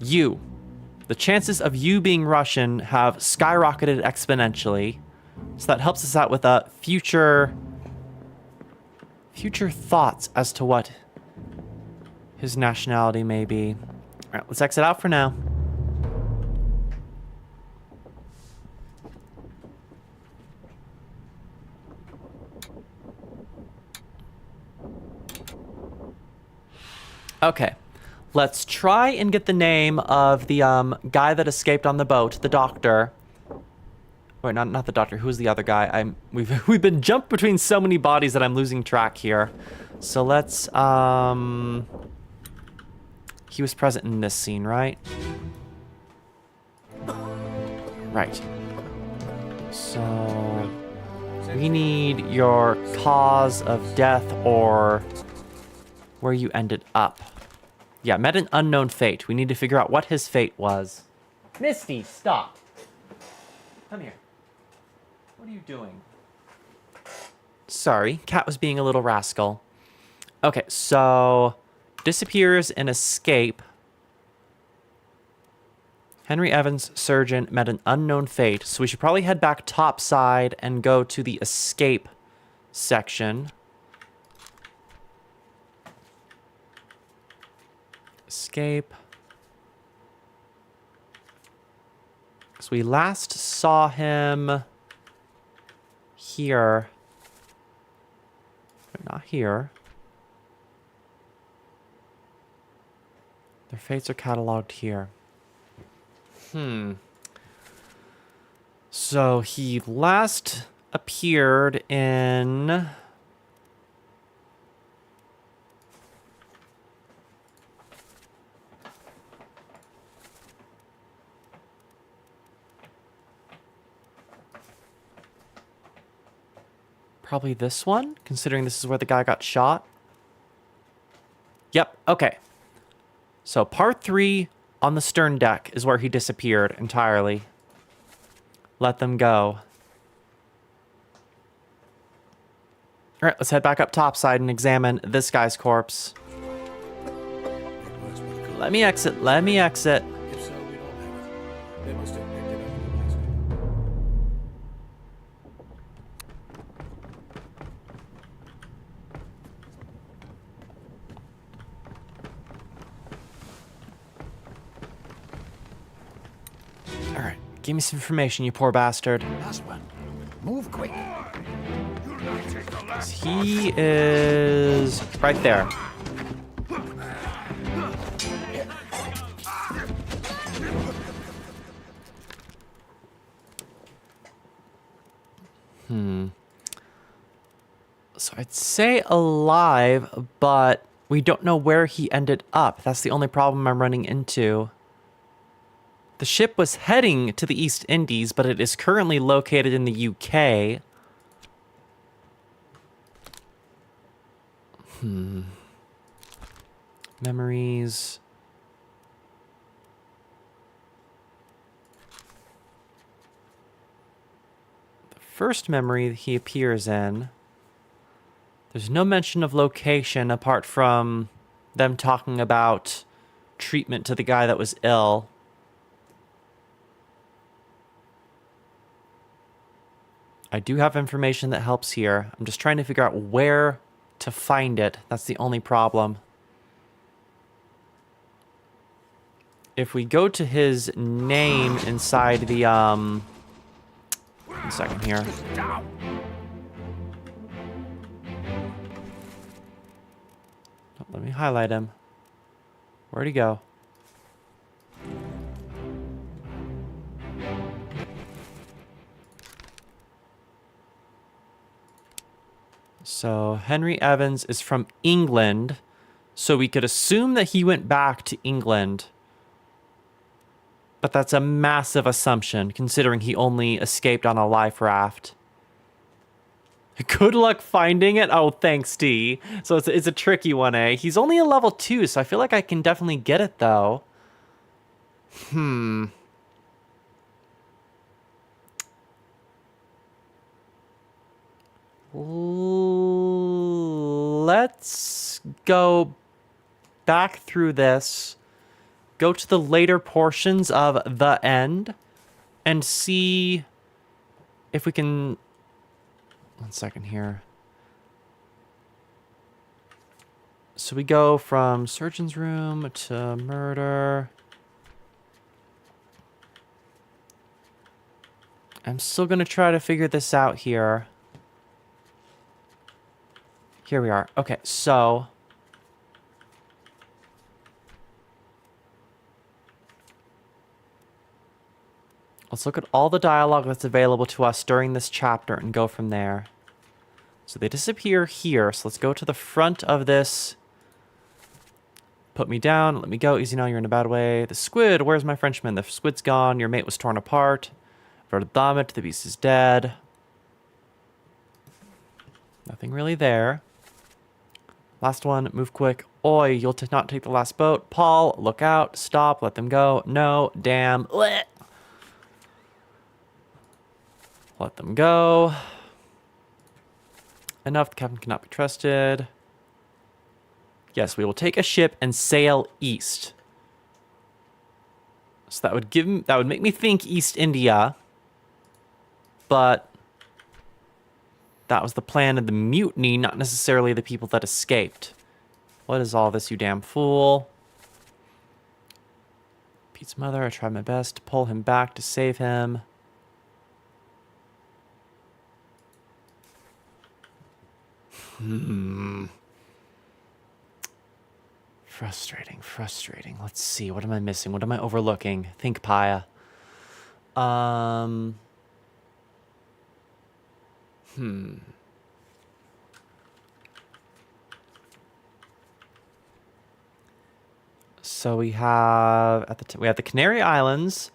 you, the chances of you being Russian have skyrocketed exponentially. So that helps us out with future thoughts as to what his nationality may be. All right, let's exit out for now. Okay, Let's try and get the name of the guy that escaped on the boat, the doctor. Wait, not the doctor. Who's the other guy? We've been jumped between so many bodies that I'm losing track here. So let's he was present in this scene, right? Right. So we need your cause of death or where you ended up. Yeah, met an unknown fate. We need to figure out what his fate was. Misty, stop. Come here. What are you doing? Sorry, cat was being a little rascal. Okay, so disappears and escape. Henry Evans, surgeon, met an unknown fate. So we should probably head back topside and go to the escape section. Escape. So we last saw him here. But not here. Their fates are cataloged here. So he last appeared in... Probably this one, considering this is where the guy got shot. Yep, okay. So part 3 on the stern deck is where he disappeared entirely. Let them go. All right, let's head back up topside and examine this guy's corpse. Let me exit, let me exit. If so, we don't have it. They must have picked it up in Alaska. All right, give me some information, you poor bastard. Last one. Move quick. He is right there. So I'd say alive, but we don't know where he ended up. That's the only problem I'm running into. The ship was heading to the East Indies, but it is currently located in the UK. Memories. The first memory he appears in, there's no mention of location apart from them talking about treatment to the guy that was ill. I do have information that helps here. I'm just trying to figure out where to find it. That's the only problem. If we go to his name inside the, one second here. Let me highlight him. Where'd he go? So Henry Evans is from England, so we could assume that he went back to England. But that's a massive assumption, considering he only escaped on a life raft. Good luck finding it. Oh, thanks, D. So it's a tricky one, eh? He's only a level 2, so I feel like I can definitely get it, though. Let's go back through this, go to the later portions of the end, and see if we can... One second here. So we go from surgeon's room to murder. I'm still going to try to figure this out here. Here we are. Okay, so Let's look at all the dialogue that's available to us during this chapter and go from there. So they disappear here. So let's go to the front of this. Put me down. Let me go. Easy now. You're in a bad way. The squid. Where's my Frenchman? The squid's gone. Your mate was torn apart. Verdammt. The beast is dead. Nothing really there. Last one. Move quick. Oi, you'll not take the last boat. Paul, look out. Stop. Let them go. No. Damn. Blech. Let them go. Enough. The captain cannot be trusted. Yes, we will take a ship and sail east. So that would make me think East India. But that was the plan of the mutiny, not necessarily the people that escaped. What is all this, you damn fool? Pete's mother, I tried my best to pull him back to save him. Frustrating, frustrating. Let's see. What am I missing? What am I overlooking? Think, Pyah. So we have we have the Canary Islands,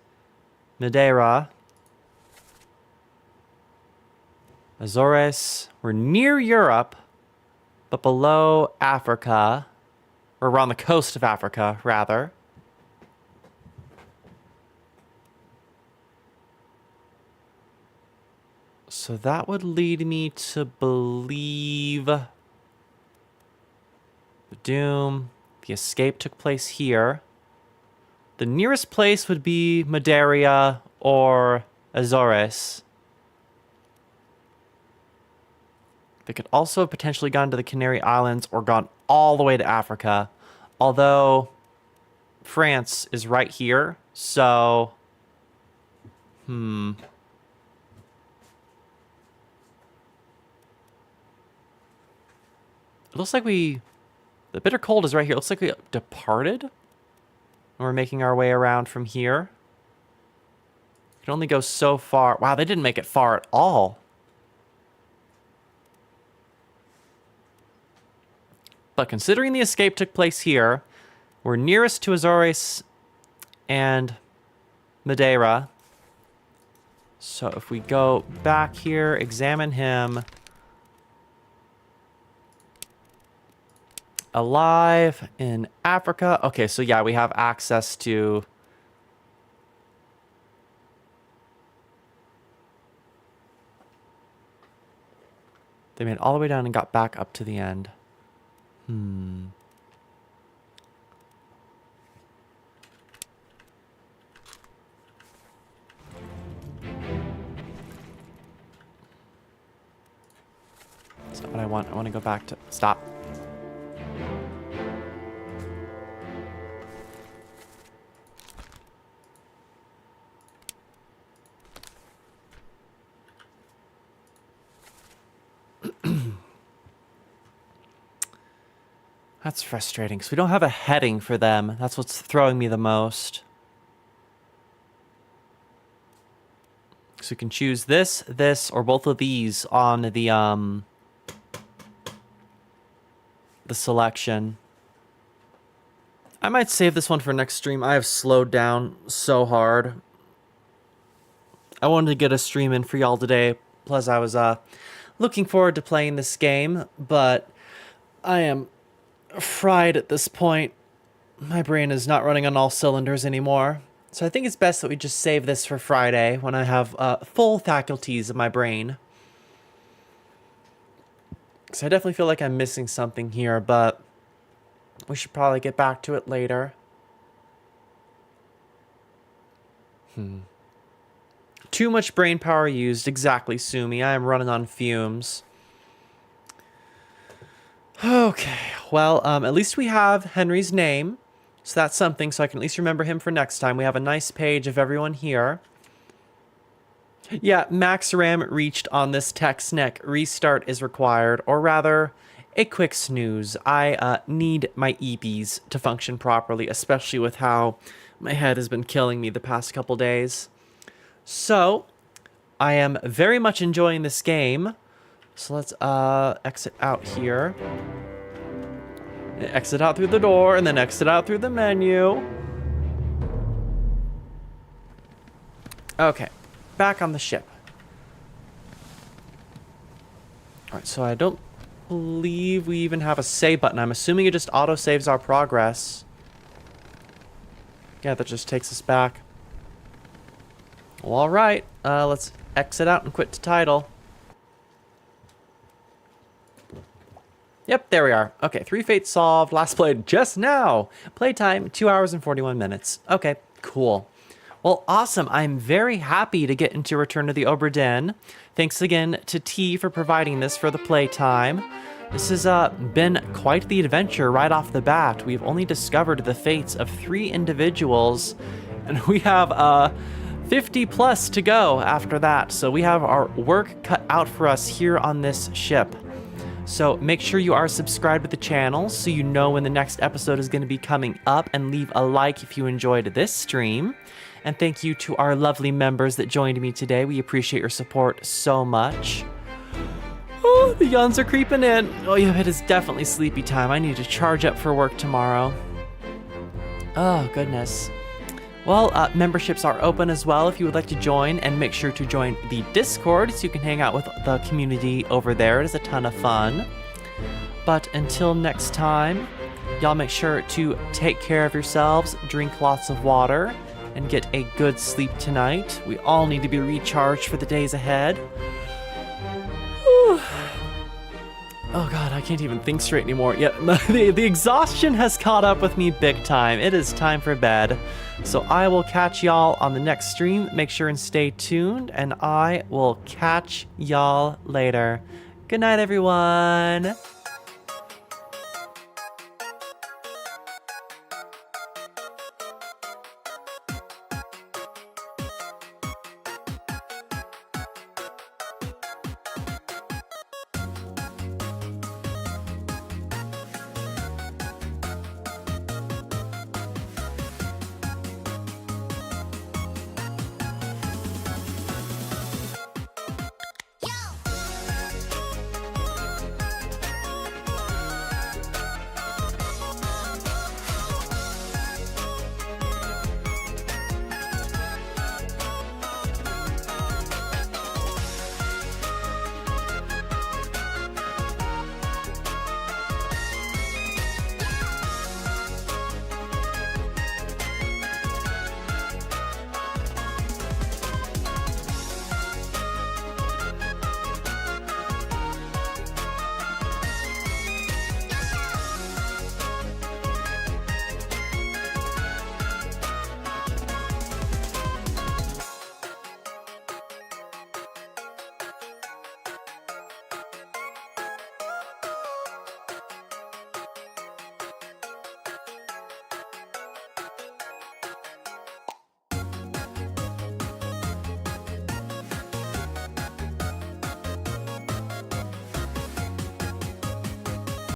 Madeira, Azores. We're near Europe, but below Africa. Or around the coast of Africa, rather. So that would lead me to believe the Doom, the escape took place here. The nearest place would be Madeira or Azores. They could also have potentially gone to the Canary Islands or gone all the way to Africa. Although France is right here, so It looks like the bitter cold is right here. It looks like we departed. And we're making our way around from here. We can only go so far. Wow, they didn't make it far at all. But considering the escape took place here, we're nearest to Azores and Madeira. So if we go back here, examine him. Alive in Africa. Okay, so yeah, we have access to... They made it all the way down and got back up to the end. That's not what I want. I want to go back to... Stop. That's frustrating, because we don't have a heading for them. That's what's throwing me the most. So we can choose this, or both of these on the selection. I might save this one for next stream. I have slowed down so hard. I wanted to get a stream in for y'all today. Plus, I was looking forward to playing this game, but I am fried at this point. My brain is not running on all cylinders anymore. So I think it's best that we just save this for Friday when I have full faculties of my brain. Because I definitely feel like I'm missing something here, but we should probably get back to it later. Too much brain power used. Exactly, Sumi. I am running on fumes. Okay, well, at least we have Henry's name, so that's something, so I can at least remember him for next time. We have a nice page of everyone here. Yeah, max RAM reached on this text neck. Restart is required, or rather, a quick snooze. I need my EPs to function properly, especially with how my head has been killing me the past couple days. So, I am very much enjoying this game. So let's exit out here. Exit out through the door, and then exit out through the menu. Okay, back on the ship. Alright, so I don't believe we even have a save button. I'm assuming it just auto-saves our progress. Yeah, that just takes us back. Well, alright, let's exit out and quit to title. Yep, there we are. Okay, 3 fates solved. Last played just now. Playtime, 2 hours and 41 minutes. Okay, cool. Well, awesome. I'm very happy to get into Return to the Obra Dinn. Thanks again to T for providing this for the playtime. This has been quite the adventure right off the bat. We've only discovered the fates of 3 individuals, and we have 50 plus to go after that. So we have our work cut out for us here on this ship. So make sure you are subscribed to the channel so you know when the next episode is going to be coming up, and leave a like if you enjoyed this stream. And thank you to our lovely members that joined me today. We appreciate your support so much. Oh, the yawns are creeping in. Oh yeah, it is definitely sleepy time. I need to charge up for work tomorrow. Oh, goodness. Well, memberships are open as well if you would like to join, and make sure to join the Discord so you can hang out with the community over there. It is a ton of fun. But until next time, y'all make sure to take care of yourselves, drink lots of water, and get a good sleep tonight. We all need to be recharged for the days ahead. Whew. Oh god, I can't even think straight anymore. Yeah, the exhaustion has caught up with me big time. It is time for bed. So I will catch y'all on the next stream. Make sure and stay tuned, and I will catch y'all later. Good night, everyone.